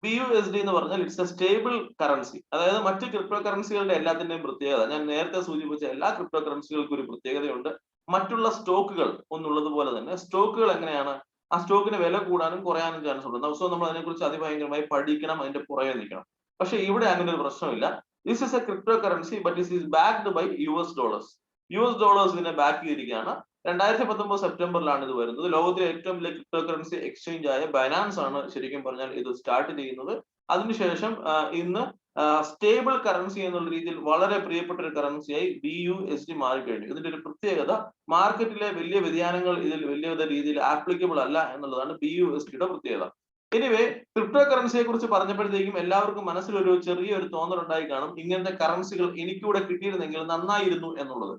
BUSD എന്ന് പറഞ്ഞാൽ ഇറ്റ്സ് എ സ്റ്റേബിൾ കറൻസി. അതായത് മറ്റ് ക്രിപ്റ്റോ കറൻസികളുടെ എല്ലാത്തിന്റെയും പ്രത്യേകത, ഞാൻ നേരത്തെ സൂചിപ്പിച്ച എല്ലാ ക്രിപ്റ്റോ കറൻസികൾക്കും ഒരു പ്രത്യേകതയുണ്ട്. മറ്റുള്ള സ്റ്റോക്കുകൾ ഒന്നുള്ളതുപോലെ തന്നെ സ്റ്റോക്കുകൾ എങ്ങനെയാണ്, ആ സ്റ്റോക്കിന് വില കൂടാനും കുറയാനും ചാൻസ് ഉണ്ട്. സോ നമ്മൾ അതിനെക്കുറിച്ച് അതിഭയങ്കരമായി പഠിക്കണം, അതിന്റെ പുറകെ നിൽക്കണം. പക്ഷെ ഇവിടെ അങ്ങനെ ഒരു പ്രശ്നമില്ല. This is a crypto currency but this is backed by US dollars. US dollars ഇതിനെ ബാക്ക് ചെയ്തിരിക്കുകയാണ്. 2019 സെപ്റ്റംബറിലാണ് ഇത് വരുന്നത്. ലോകത്തിലെ ഏറ്റവും വലിയ ക്രിപ്റ്റോ കറൻസി എക്സ്ചേഞ്ച് ആയ ബൈനാൻസ് ആണ് ശരിക്കും പറഞ്ഞാൽ ഇത് സ്റ്റാർട്ട് ചെയ്യുന്നത്. അതിനുശേഷം ഇന്ന് സ്റ്റേബിൾ കറൻസി എന്നുള്ള രീതിയിൽ വളരെ പ്രിയപ്പെട്ട ഒരു കറൻസിയായി BUSD മാറിക്കഴിഞ്ഞു. ഇതിന്റെ ഒരു പ്രത്യേകത, മാർക്കറ്റിലെ വലിയ വ്യതിയാനങ്ങൾ ഇതിൽ വലിയ രീതിയിൽ ആപ്ലിക്കബിൾ അല്ല എന്നുള്ളതാണ് BUSDയുടെ പ്രത്യേകത. എനിവേ, ക്രിപ്റ്റോ കറൻസിയെ കുറിച്ച് പറഞ്ഞപ്പോഴത്തേക്കും എല്ലാവർക്കും മനസ്സിലൊരു ചെറിയൊരു തോന്നലുണ്ടായി കാണും, ഇങ്ങനത്തെ കറൻസികൾ എനിക്കൂടെ കിട്ടിയിരുന്നെങ്കിൽ നന്നായിരുന്നു എന്നുള്ളത്.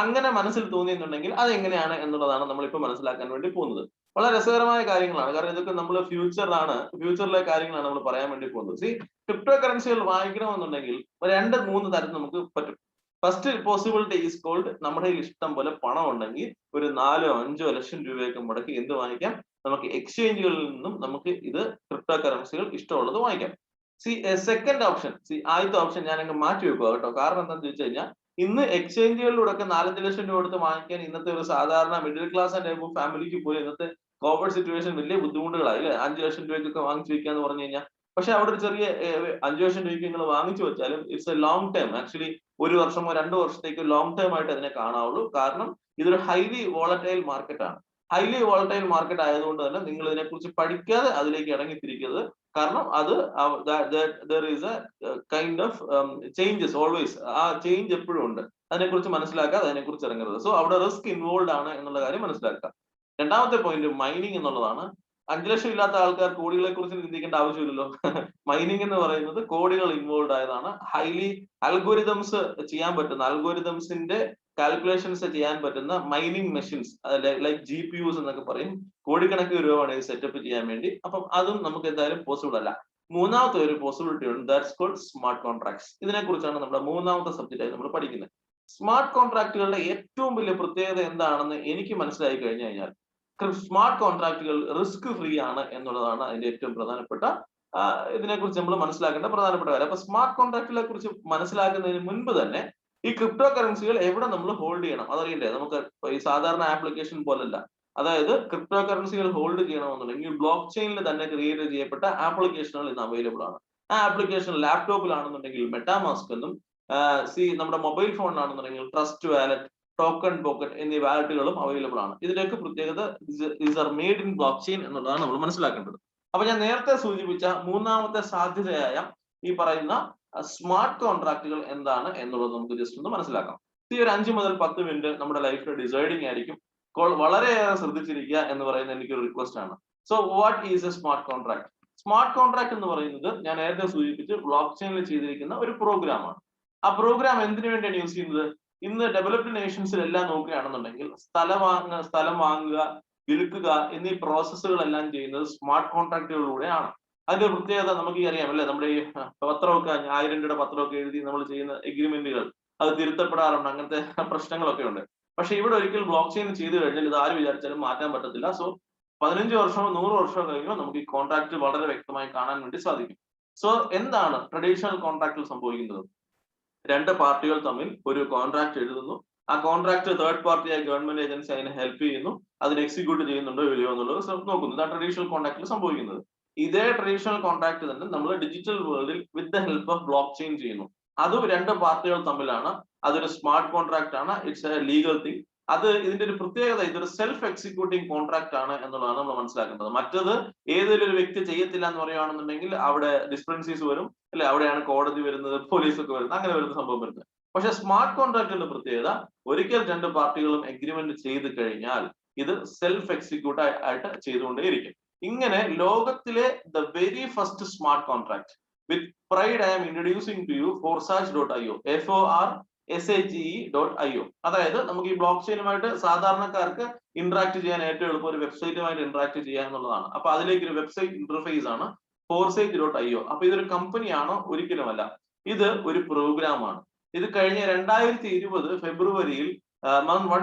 അങ്ങനെ മനസ്സിൽ തോന്നിയെന്നുണ്ടെങ്കിൽ അതെങ്ങനെയാണ് എന്നുള്ളതാണ് നമ്മളിപ്പോൾ മനസ്സിലാക്കാൻ വേണ്ടി പോകുന്നത്. വളരെ രസകരമായ കാര്യങ്ങളാണ്, കാരണം ഇതൊക്കെ നമ്മൾ ഫ്യൂച്ചറിലെ കാര്യങ്ങളാണ് നമ്മൾ പറയാൻ വേണ്ടി പോകുന്നത്. ക്രിപ്റ്റോ കറൻസികൾ വാങ്ങിക്കണമെന്നുണ്ടെങ്കിൽ 2-3 തരത്തിൽ നമുക്ക് പറ്റും. ഫസ്റ്റ് പോസിബിലിറ്റി ഈസ് കോൾഡ്, നമ്മുടെ കയ്യിൽ ഇഷ്ടം പോലെ പണം ഉണ്ടെങ്കിൽ ഒരു 4-5 ലക്ഷം രൂപയൊക്കെ മുടക്കി എന്ത് വാങ്ങിക്കാം, നമുക്ക് എക്സ്ചേഞ്ചുകളിൽ നിന്നും നമുക്ക് ഇത് ക്രിപ്റ്റോ കറൻസികൾ ഇഷ്ടമുള്ളത് വാങ്ങിക്കാം. സെക്കൻഡ് ഓപ്ഷൻ, ആദ്യത്തെ ഓപ്ഷൻ ഞാൻ അങ്ങ് മാറ്റി വെക്കുക കേട്ടോ. കാരണം എന്താണെന്ന് ചോദിച്ചു കഴിഞ്ഞാൽ ഇന്ന് എക്സ്ചേഞ്ചുകളിലൂടെ 4-5 ലക്ഷം രൂപ കൊടുത്ത് വാങ്ങിക്കാൻ ഇന്നത്തെ ഒരു സാധാരണ മിഡിൽ ക്ലാസ് ആൻഡ് എബോവ് ഫാമിലിക്ക് പോലും ഇന്നത്തെ കോവിഡ് സിറ്റുവേഷൻ വലിയ ബുദ്ധിമുട്ടുകളായി അല്ലെ. 5 ലക്ഷം രൂപയ്ക്കൊക്കെ വാങ്ങിച്ചു വെക്കുക എന്ന് പറഞ്ഞു കഴിഞ്ഞാൽ, പക്ഷെ അവിടെ ഒരു ചെറിയ 5 ലക്ഷം രൂപയ്ക്ക് നിങ്ങൾ വാങ്ങിച്ചു വെച്ചാലും it's A long term. Actually 1 വർഷമോ 2 വർഷത്തേക്ക് ലോങ് ടേം ആയിട്ട് അതിനെ കാണാവുള്ളൂ. കാരണം ഇതൊരു ഹൈലി വോളറ്റൈൽ മാർക്കറ്റ് ആണ്. ഹൈലി വോളറ്റൈൽ മാർക്കറ്റ് ആയതുകൊണ്ട് തന്നെ നിങ്ങൾ ഇതിനെക്കുറിച്ച് പഠിക്കാതെ അതിലേക്ക് ഇറങ്ങിത്തിരിക്കരുത്. കാരണം അത് there is a kind of changes always. ആ ചേഞ്ച് എപ്പോഴും ഉണ്ട്. അതിനെക്കുറിച്ച് മനസ്സിലാക്കാതെ അതിനെക്കുറിച്ച് ഇറങ്ങരുത്. സോ അവിടെ റിസ്ക് ഇൻവോൾവ് ആണ് എന്നുള്ള കാര്യം മനസ്സിലാക്കുക. രണ്ടാമത്തെ പോയിന്റ് മൈനിങ് എന്നുള്ളതാണ്. 5 ലക്ഷം ഇല്ലാത്ത ആൾക്കാർ കോടികളെ കുറിച്ച് ചിന്തിക്കേണ്ട ആവശ്യമില്ലല്ലോ. മൈനിങ് എന്ന് പറയുന്നത് കോടികൾ ഇൻവോൾവ് ആയതാണ്. ഹൈലി അൽഗോരിതംസ് ചെയ്യാൻ പറ്റുന്ന, അൽഗോരിതംസിന്റെ കാൽക്കുലേഷൻസ് ചെയ്യാൻ പറ്റുന്ന മൈനിങ് മെഷീൻസ്, ലൈക്ക് GPUs എന്നൊക്കെ പറയും. കോടിക്കണക്കിന് രൂപയാണ് ഇത് സെറ്റപ്പ് ചെയ്യാൻ വേണ്ടി. അപ്പം അതും നമുക്ക് എന്തായാലും പോസിബിൾ അല്ല. മൂന്നാമത്തെ ഒരു പോസിബിലിറ്റി ഉണ്ട്, ദാറ്റ്സ് കോൾഡ് സ്മാർട്ട് കോൺട്രാക്ട്സ്. ഇതിനെക്കുറിച്ചാണ് നമ്മുടെ മൂന്നാമത്തെ സബ്ജക്റ്റായി നമ്മൾ പഠിക്കുന്നത്. സ്മാർട്ട് കോൺട്രാക്ടുകളുടെ ഏറ്റവും വലിയ പ്രത്യേകത എന്താണെന്ന് എനിക്ക് മനസ്സിലായി കഴിഞ്ഞു കഴിഞ്ഞാൽ, സ്മാർട്ട് കോൺട്രാക്ടുകൾ റിസ്ക് ഫ്രീ ആണ് എന്നുള്ളതാണ് അതിന്റെ ഏറ്റവും പ്രധാനപ്പെട്ട, ഇതിനെക്കുറിച്ച് നമ്മൾ മനസ്സിലാക്കേണ്ട പ്രധാനപ്പെട്ട കാര്യം. അപ്പൊ സ്മാർട്ട് കോൺട്രാക്ടുകളെ കുറിച്ച് മനസ്സിലാക്കുന്നതിന് മുൻപ് തന്നെ ഈ ക്രിപ്റ്റോ കറൻസികൾ എവിടെ നമ്മൾ ഹോൾഡ് ചെയ്യണം അതറിയണ്ടേ. നമുക്ക് ഈ സാധാരണ ആപ്ലിക്കേഷൻ പോലല്ല. അതായത് ക്രിപ്റ്റോ കറൻസികൾ ഹോൾഡ് ചെയ്യണമെന്നുണ്ടെങ്കിൽ ബ്ലോക്ക് ചെയിനിൽ തന്നെ ക്രിയേറ്റ് ചെയ്യപ്പെട്ട ആപ്ലിക്കേഷനുകൾ ഇന്ന് അവൈലബിൾ ആണ്. ആ ആപ്ലിക്കേഷൻ ലാപ്ടോപ്പിലാണെന്നുണ്ടെങ്കിൽ മെറ്റാമാസ്ക് എന്നും, നമ്മുടെ മൊബൈൽ ഫോണിലാണെന്നുണ്ടെങ്കിൽ ട്രസ്റ്റ് വാലറ്റ്, ടോക്കൺ പോക്കറ്റ് എന്നീ വാലറ്റുകളും അവൈലബിൾ ആണ്. ഇതിന്റെയൊക്കെ പ്രത്യേകത these are made in block chain എന്നുള്ളതാണ് നമ്മൾ മനസ്സിലാക്കേണ്ടത്. അപ്പൊ ഞാൻ നേരത്തെ സൂചിപ്പിച്ച മൂന്നാമത്തെ സാധ്യതയായ ഈ പറയുന്ന സ്മാർട്ട് കോൺട്രാക്ടുകൾ എന്താണ് എന്നുള്ളത് നമുക്ക് ജസ്റ്റ് ഒന്ന് മനസ്സിലാക്കാം. ഒരു 5 മുതൽ 10 മിനിറ്റ് നമ്മുടെ ലൈഫിൽ ഡിസൈഡിങ് ആയിരിക്കും. വളരെയേറെ ശ്രദ്ധിച്ചിരിക്കുക എന്ന് പറയുന്ന എനിക്കൊരു റിക്വസ്റ്റ് ആണ്. So what is A smart contract? Smart contract എന്ന് പറയുന്നത് ഞാൻ നേരത്തെ സൂചിപ്പിച്ച് ബ്ലോക്ക് ചെയിനിൽ ചെയ്തിരിക്കുന്ന ഒരു പ്രോഗ്രാമാണ്. ആ പ്രോഗ്രാം എന്തിനു വേണ്ടിയാണ് യൂസ് ചെയ്യുന്നത്? ഇന്ന് ഡെവലപ്ഡ് നേഷൻസിൽ എല്ലാം നോക്കുകയാണെന്നുണ്ടെങ്കിൽ സ്ഥലം വാങ്ങുക, വിൽക്കുക എന്നീ പ്രോസസ്സുകളെല്ലാം ചെയ്യുന്നത് സ്മാർട്ട് കോൺട്രാക്റ്റുകളിലൂടെയാണ്. അതിന്റെ പ്രത്യേകത നമുക്ക് അറിയാം അല്ലെ, നമ്മുടെ ഈ പത്രമൊക്കെ 1000 രൂപയുടെ പത്രമൊക്കെ എഴുതി നമ്മൾ ചെയ്യുന്ന എഗ്രിമെന്റുകൾ അത് തിരുത്തപ്പെടാറുണ്ട്, അങ്ങനത്തെ പ്രശ്നങ്ങളൊക്കെ ഉണ്ട്. പക്ഷെ ഇവിടെ ഒരിക്കൽ ബ്ലോക്ക് ചെയിൻ ചെയ്തു കഴിഞ്ഞാൽ ഇത് ആര് വിചാരിച്ചാലും മാറ്റാൻ പറ്റത്തില്ല. സോ 15 വർഷമോ 100 വർഷമോ കഴിയുമ്പോൾ നമുക്ക് ഈ കോൺട്രാക്ട് വളരെ വ്യക്തമായി കാണാൻ വേണ്ടി സാധിക്കും. സോ എന്താണ് ട്രഡീഷണൽ കോൺട്രാക്റ്റിൽ സംഭവിക്കുന്നത്? രണ്ട് പാർട്ടികൾ തമ്മിൽ ഒരു കോൺട്രാക്ട് എഴുതുന്നു. ആ കോൺട്രാക്ട് തേർഡ് പാർട്ടിയായ ഗവൺമെന്റ് ഏജൻസി അതിനെ ഹെൽപ്പ് ചെയ്യുന്നു, അതിനെ എക്സിക്യൂട്ട് ചെയ്യുന്നുണ്ടോ ഇല്ലയോ എന്നുള്ളത് നോക്കുന്നു. ഇതാണ് ട്രഡീഷണൽ കോൺട്രാക്റ്റിൽ സംഭവിക്കുന്നത്. ഇതേ ട്രഡീഷണൽ കോൺട്രാക്ട് തന്നെ നമ്മൾ ഡിജിറ്റൽ വേൾഡിൽ with the help of block chain ചെയ്യുന്നു. അതും രണ്ട് പാർട്ടികൾ തമ്മിലാണ്. അതൊരു സ്മാർട്ട് കോൺട്രാക്ട് ആണ്. It's A legal thing. ഇതിന്റെ ഒരു പ്രത്യേകത, ഇതൊരു സെൽഫ് എക്സിക്യൂട്ടിംഗ് കോൺട്രാക്ട് ആണ് എന്നുള്ളതാണ് നമ്മൾ മനസ്സിലാക്കേണ്ടത്. മറ്റത് ഏതൊരു ഒരു വ്യക്തി ചെയ്യത്തില്ല എന്ന് പറയുകയാണെന്നുണ്ടെങ്കിൽ അവിടെ ഡിസ്പ്രിൻസീസ് വരും അല്ലെ, അവിടെയാണ് കോടതി വരുന്നത്, പോലീസ് ഒക്കെ വരുന്നത്, അങ്ങനെ വരുന്ന സംഭവം വരുന്നത്. പക്ഷെ സ്മാർട്ട് കോൺട്രാക്ടിന്റെ പ്രത്യേകത, ഒരിക്കൽ രണ്ട് പാർട്ടികളും എഗ്രിമെന്റ് ചെയ്ത് കഴിഞ്ഞാൽ ഇത് സെൽഫ് എക്സിക്യൂട്ട് ആയിട്ട് ചെയ്തുകൊണ്ടേയിരിക്കും. ഇങ്ങനെ ലോകത്തിലെ the very first smart contract with pride I am introducing to you forsage.io, forsage.io. അതായത് നമുക്ക് ഈ ബ്ലോക്ക് ചെയിനുമായിട്ട് സാധാരണക്കാർക്ക് ഇന്ററാക്ട് ചെയ്യാൻ ഏറ്റവും എളുപ്പം ഒരു വെബ്സൈറ്റുമായിട്ട് ഇന്ററാക്ട് ചെയ്യുക എന്നുള്ളതാണ്. അപ്പൊ അതിലേക്ക് ഒരു വെബ്സൈറ്റ് ഇന്റർഫേസ് ആണ് forsage.io. അപ്പൊ ഇതൊരു കമ്പനിയാണോ? ഒരിക്കലുമല്ല, ഇത് ഒരു പ്രോഗ്രാമാണ്. ഇത് കഴിഞ്ഞ 2020 ഫെബ്രുവരിയിൽ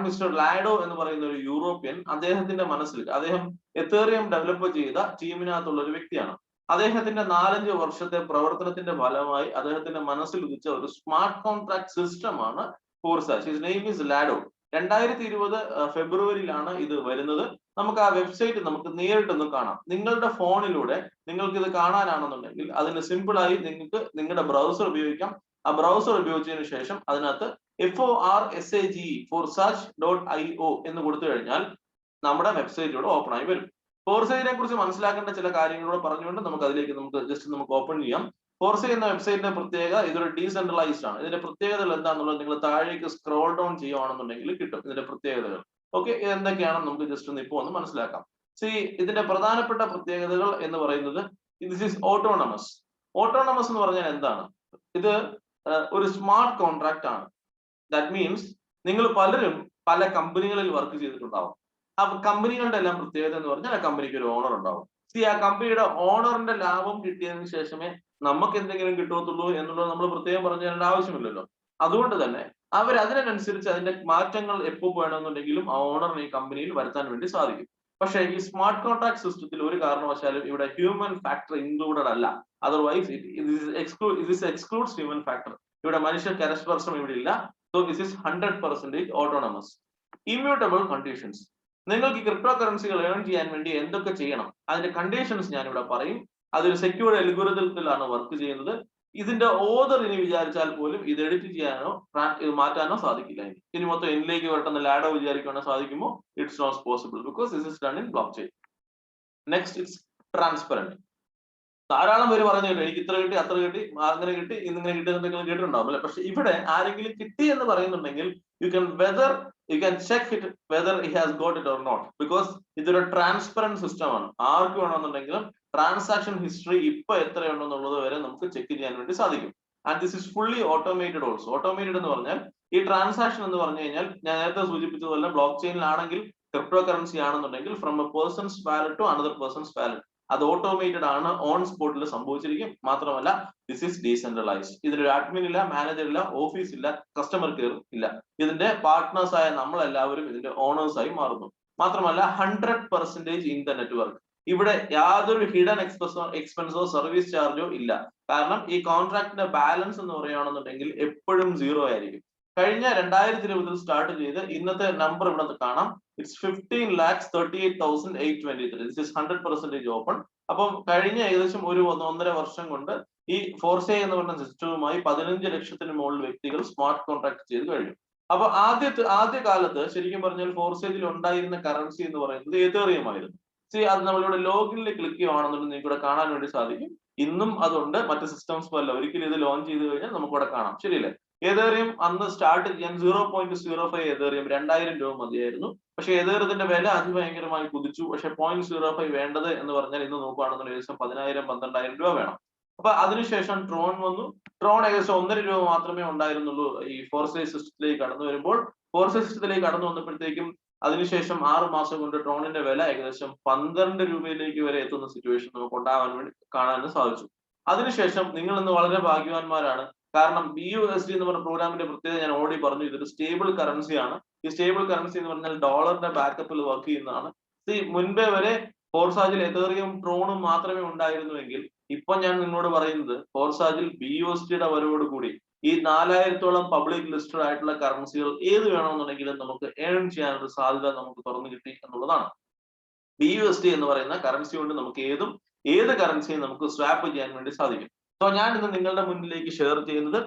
മിസ്റ്റർ ലാഡോ എന്ന് പറയുന്ന ഒരു യൂറോപ്യൻ, അദ്ദേഹത്തിന്റെ മനസ്സിൽ, അദ്ദേഹം എത്തേറിയം ഡെവലപ്പ് ചെയ്ത ടീമിനകത്തുള്ള ഒരു വ്യക്തിയാണ്. അദ്ദേഹത്തിന്റെ 4-5 വർഷത്തെ പ്രവർത്തനത്തിന്റെ ഫലമായി അദ്ദേഹത്തിന്റെ മനസ്സിൽ ഉദിച്ച ഒരു സ്മാർട്ട് കോൺട്രാക്ട് സിസ്റ്റം ആണ് ഫോർസാജ്. ഹിസ് നെയിം ഈസ് ലാഡോ. 2020 ഫെബ്രുവരിയിലാണ് ഇത് വരുന്നത്. നമുക്ക് ആ വെബ്സൈറ്റ് നമുക്ക് നേരിട്ടൊന്ന് കാണാം. നിങ്ങളുടെ ഫോണിലൂടെ നിങ്ങൾക്ക് ഇത് കാണാനാണെന്നുണ്ടെങ്കിൽ അതിന് സിമ്പിളായി നിങ്ങൾക്ക് നിങ്ങളുടെ ബ്രൗസർ ഉപയോഗിക്കാം. ആ ബ്രൗസർ ഉപയോഗിച്ചതിന് ശേഷം അതിനകത്ത് forsage.io എന്ന് കൊടുത്തു കഴിഞ്ഞാൽ നമ്മുടെ വെബ്സൈറ്റിലൂടെ ഓപ്പൺ ആയി വരും. ഫോർസേജിനെ കുറിച്ച് മനസ്സിലാക്കേണ്ട ചില കാര്യങ്ങളോട് പറഞ്ഞുകൊണ്ട് നമുക്ക് ജസ്റ്റ് ഓപ്പൺ ചെയ്യാം. ഫോർസേജ് എന്ന വെബ്സൈറ്റിന്റെ പ്രത്യേകത, ഇതൊരു ഡീസെൻട്രലൈസ്ഡ് ആണ്. ഇതിന്റെ പ്രത്യേകതകൾ എന്താണെന്നുള്ളത് നിങ്ങൾ താഴേക്ക് സ്ക്രോൾ ഡൗൺ ചെയ്യുകയാണെന്നുണ്ടെങ്കിൽ കിട്ടും ഇതിന്റെ പ്രത്യേകതകൾ. ഓക്കെ, എന്തൊക്കെയാണെന്ന് നമുക്ക് ജസ്റ്റ് ഇപ്പോൾ ഒന്ന് മനസ്സിലാക്കാം. ഇതിന്റെ പ്രധാനപ്പെട്ട പ്രത്യേകതകൾ എന്ന് പറയുന്നത്, ദിസ് ഈസ് ഓട്ടോണമസ്. ഓട്ടോണമസ് എന്ന് പറഞ്ഞാൽ എന്താണ്? ഇത് ഒരു സ്മാർട്ട് കോൺട്രാക്ട് ആണ്. ദാറ്റ് മീൻസ് നിങ്ങൾ പലരും പല കമ്പനികളിൽ വർക്ക് ചെയ്തിട്ടുണ്ടാവും. ആ കമ്പനികളുടെ എല്ലാം പ്രത്യേകത എന്ന് പറഞ്ഞാൽ ആ കമ്പനിക്ക് ഒരു ഓണർ ഉണ്ടാവും. ആ കമ്പനിയുടെ ഓണറിന്റെ ലാഭം കിട്ടിയതിന് ശേഷമേ നമുക്ക് എന്തെങ്കിലും കിട്ടത്തുള്ളൂ എന്നുള്ളത് നമ്മൾ പ്രത്യേകം പറഞ്ഞു തരേണ്ട ആവശ്യമില്ലല്ലോ. അതുകൊണ്ട് തന്നെ അവർ അതിനനുസരിച്ച് അതിന്റെ മാറ്റങ്ങൾ എപ്പോൾ വേണമെന്നുണ്ടെങ്കിലും ആ ഓണറിന് ഈ കമ്പനിയിൽ വരുത്താൻ വേണ്ടി സാധിക്കും. പക്ഷേ ഈ സ്മാർട്ട് കോൺട്രാക്ട് സിസ്റ്റത്തിൽ ഒരു കാരണവശാലും ഇവിടെ ഹ്യൂമൻ ഫാക്ടർ ഇൻക്ലൂഡഡ് അല്ല. Otherwise excludes human factor. ഇവിടെ മനുഷ്യ കരസ്പർശം ഇവിടെ ഇല്ല. So this is 100% autonomous. Immutable conditions. നിങ്ങൾക്ക് ഈ ക്രിപ്റ്റോ കറൻസികൾ ഏൺ ചെയ്യാൻ വേണ്ടി എന്തൊക്കെ ചെയ്യണം, അതിന്റെ കണ്ടീഷൻസ് ഞാൻ ഇവിടെ പറയും. അതൊരു സെക്യൂർഡ് അൽഗോരിതത്തിലാണ് വർക്ക് ചെയ്യുന്നത്. ഇതിന്റെ ഓതർ ഇനി വിചാരിച്ചാൽ പോലും ഇത് എഡിറ്റ് ചെയ്യാനോ ഇത് മാറ്റാനോ സാധിക്കില്ല. ഇനി മൊത്തം എന്നിലേക്ക് വരട്ടെന്ന് ലാഡോ വിചാരിക്കാനോ സാധിക്കുമോ? It's not possible because this is done in block chain. Next, it's transparent. ധാരാളം പേര് പറഞ്ഞു കേട്ടോ, എനിക്ക് ഇത്ര കിട്ടി, അത്ര കിട്ടി, അങ്ങനെ കിട്ടി, ഇന്നിങ്ങനെ കിട്ടി എന്തെങ്കിലും കേട്ടിട്ടുണ്ടാവും അല്ലെ. പക്ഷെ ഇവിടെ ആരെങ്കിലും കിട്ടി എന്ന് പറയുന്നുണ്ടെങ്കിൽ you can check it whether he has got it or not, because ഇതൊരു ട്രാൻസ്പെറന്റ് സിസ്റ്റം ആണ്. ആർക്ക് വേണമെന്നുണ്ടെങ്കിലും ട്രാൻസാക്ഷൻ ഹിസ്റ്ററി ഇപ്പൊ എത്രയുണ്ടെന്നുള്ളത് വരെ നമുക്ക് ചെക്ക് ചെയ്യാൻ വേണ്ടി സാധിക്കും. And this is fully automated also. Automated എന്ന് പറഞ്ഞാൽ ഈ ട്രാൻസാക്ഷൻ എന്ന് പറഞ്ഞു കഴിഞ്ഞാൽ ഞാൻ നേരത്തെ സൂചിപ്പിച്ചതുപോലെ ബ്ലോക്ക് ചെയിനിലാണെങ്കിൽ ക്രിപ്റ്റോ കറൻസി ആണെന്നുണ്ടെങ്കിൽ from a person's wallet to another person's wallet, അത് ഓട്ടോമേറ്റഡ് ആണ്, ഓൺ സ്പോട്ടിൽ സംഭവിച്ചിരിക്കും. മാത്രമല്ല ദിസ് ഈസ് ഡീസെൻട്രലൈസ്ഡ്. ഇതിലൊരു അഡ്മിൻ ഇല്ല, മാനേജർ ഇല്ല, ഓഫീസ് ഇല്ല, കസ്റ്റമർ കെയർ ഇല്ല. ഇതിന്റെ പാർട്ട്നേഴ്സ് ആയ നമ്മളെല്ലാവരും ഇതിന്റെ ഓണേഴ്സ് ആയി മാറുന്നു. മാത്രമല്ല 100% ഇൻ ദ നെറ്റ്വർക്ക്. ഇവിടെ യാതൊരു ഹിഡൻ എക്സ്പെൻസോ സർവീസ് ചാർജോ ഇല്ല. കാരണം ഈ കോൺട്രാക്ടിന്റെ ബാലൻസ് എന്ന് പറയുകയാണെന്നുണ്ടെങ്കിൽ എപ്പോഴും 0 ആയിരിക്കും. കഴിഞ്ഞ 2020 സ്റ്റാർട്ട് ചെയ്ത് ഇന്നത്തെ നമ്പർ ഇവിടെ കാണാം. ഇറ്റ്സ് 15,38,823. This is 100% open. അപ്പം കഴിഞ്ഞ ഏകദേശം ഒരു 1.5 വർഷം കൊണ്ട് ഈ ഫോർസേ എന്ന് പറഞ്ഞ സിസ്റ്റവുമായി 15 ലക്ഷത്തിന് മുകളിൽ വ്യക്തികൾ സ്മാർട്ട് കോൺട്രാക്ട് ചെയ്ത് കഴിഞ്ഞു. അപ്പൊ ആദ്യ കാലത്ത് ശരിക്കും പറഞ്ഞാൽ ഫോർസേജിൽ ഉണ്ടായിരുന്ന കറൻസി എന്ന് പറയുന്നത് എതേറിയം ആയിരുന്നു. അത് നമ്മളിവിടെ ലോഗിനിൽ ക്ലിക്ക് ചെയ്യുവാണെന്നുണ്ടെങ്കിൽ നിങ്ങൾക്ക് ഇവിടെ കാണാൻ വേണ്ടി സാധിക്കും. ഇന്നും അതുണ്ട്, മറ്റ് സിസ്റ്റംസ് പോലെ. ഒരിക്കലും ഇത് ലോഞ്ച് ചെയ്ത് കഴിഞ്ഞാൽ നമുക്ക് ഇവിടെ കാണാം. ശരിയല്ലേ? എതേറിയം അന്ന് സ്റ്റാർട്ട് ചെയ്യാൻ 0.05 എതേറിയം 2000 രൂപ മതിയായിരുന്നു. പക്ഷെ എതേറിയത്തിന്റെ വില അതിഭയങ്കരമായി കുതിച്ചു. പക്ഷെ 0.05 വേണ്ടത് എന്ന് പറഞ്ഞാൽ ഇന്ന് നോക്കുകയാണെന്നുണ്ടെങ്കിൽ ഏകദേശം 10,000-12,000 രൂപ വേണം. അപ്പൊ അതിനുശേഷം ട്രോൺ വന്നു. ട്രോൺ ഏകദേശം 1.5 രൂപ മാത്രമേ ഉണ്ടായിരുന്നുള്ളൂ ഈ ഫോർസൈ സിസ്റ്റത്തിലേക്ക് കടന്നു വരുമ്പോൾ. ഫോർസൈ സിസ്റ്റത്തിലേക്ക് കടന്നു വന്നപ്പോഴത്തേക്കും അതിനുശേഷം 6 മാസം കൊണ്ട് ട്രോണിന്റെ വില ഏകദേശം 12 രൂപയിലേക്ക് വരെ എത്തുന്ന സിറ്റുവേഷൻ നമുക്ക് ഉണ്ടാകാൻ വേണ്ടി കാണാൻ സാധിച്ചു. അതിനുശേഷം നിങ്ങൾ ഇന്ന് വളരെ ഭാഗ്യവാന്മാരാണ്. കാരണം BUSD എന്ന് പറഞ്ഞ പ്രോഗ്രാമിന്റെ പ്രത്യേകത ഞാൻ ഓൾറെഡി പറഞ്ഞു. ഇതൊരു സ്റ്റേബിൾ കറൻസിയാണ്. ഈ സ്റ്റേബിൾ കറൻസി എന്ന് പറഞ്ഞാൽ ഡോളറിന്റെ ബാക്കപ്പിൽ വർക്ക് ചെയ്യുന്നതാണ്. മുൻപേ വരെ ഫോർസാജിൽ എതേറിയം ട്രോണും മാത്രമേ ഉണ്ടായിരുന്നുവെങ്കിൽ ഇപ്പൊ ഞാൻ നിങ്ങളോട് പറയുന്നത് ഫോർസാജിൽ BUSDയുടെ വരവോടുകൂടി ഈ 4000-ഓളം പബ്ലിക് ലിസ്റ്റഡ് ആയിട്ടുള്ള കറൻസികൾ ഏത് വേണമെന്നുണ്ടെങ്കിലും നമുക്ക് ഏൺ ചെയ്യാനുള്ള സാധ്യത നമുക്ക് തുറന്നു കിട്ടി എന്നുള്ളതാണ്. BUSD എന്ന് പറയുന്ന കറൻസി കൊണ്ട് നമുക്ക് ഏത് കറൻസിയും നമുക്ക് സ്വാപ്പ് ചെയ്യാൻ വേണ്ടി സാധിക്കും. സോ ഞാൻ ഇന്ന് നിങ്ങളുടെ മുന്നിലേക്ക് ഷെയർ ചെയ്യുന്നത്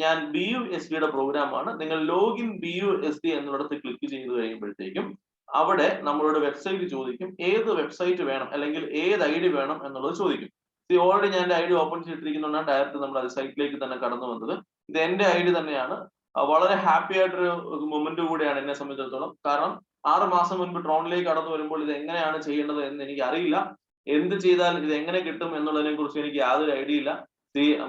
ഞാൻ BUSDയുടെ പ്രോഗ്രാമാണ്. നിങ്ങൾ ലോഗിൻ BUSD എന്നിടത്ത് ക്ലിക്ക് ചെയ്ത് കഴിയുമ്പോഴത്തേക്കും അവിടെ നമ്മളോട് വെബ്സൈറ്റ് ചോദിക്കും. ഏത് വെബ്സൈറ്റ് വേണം അല്ലെങ്കിൽ ഏത് ID വേണം എന്നുള്ളത് ചോദിക്കും. ഓൾറെഡി ഞാൻ എന്റെ ID ഓപ്പൺ ചെയ്തിരിക്കുന്നതുകൊണ്ടാണ് ഡയറക്റ്റ് നമ്മൾ അത് സൈറ്റിലേക്ക് തന്നെ കടന്നു വന്നത്. ഇത് എന്റെ ID തന്നെയാണ്. വളരെ ഹാപ്പി ആയിട്ടൊരു മൊമെന്റ് കൂടിയാണ് എന്നെ സംബന്ധിച്ചിടത്തോളം. കാരണം 6 മാസം മുൻപ് ട്രോണിലേക്ക് കടന്നു വരുമ്പോൾ ഇത് എങ്ങനെയാണ് ചെയ്യേണ്ടത് എന്ന് എനിക്ക് അറിയില്ല. എന്ത് ചെയ്താൽ ഇത് എങ്ങനെ കിട്ടും എന്നുള്ളതിനെ കുറിച്ച് എനിക്ക് യാതൊരു ഐഡിയ ഇല്ല.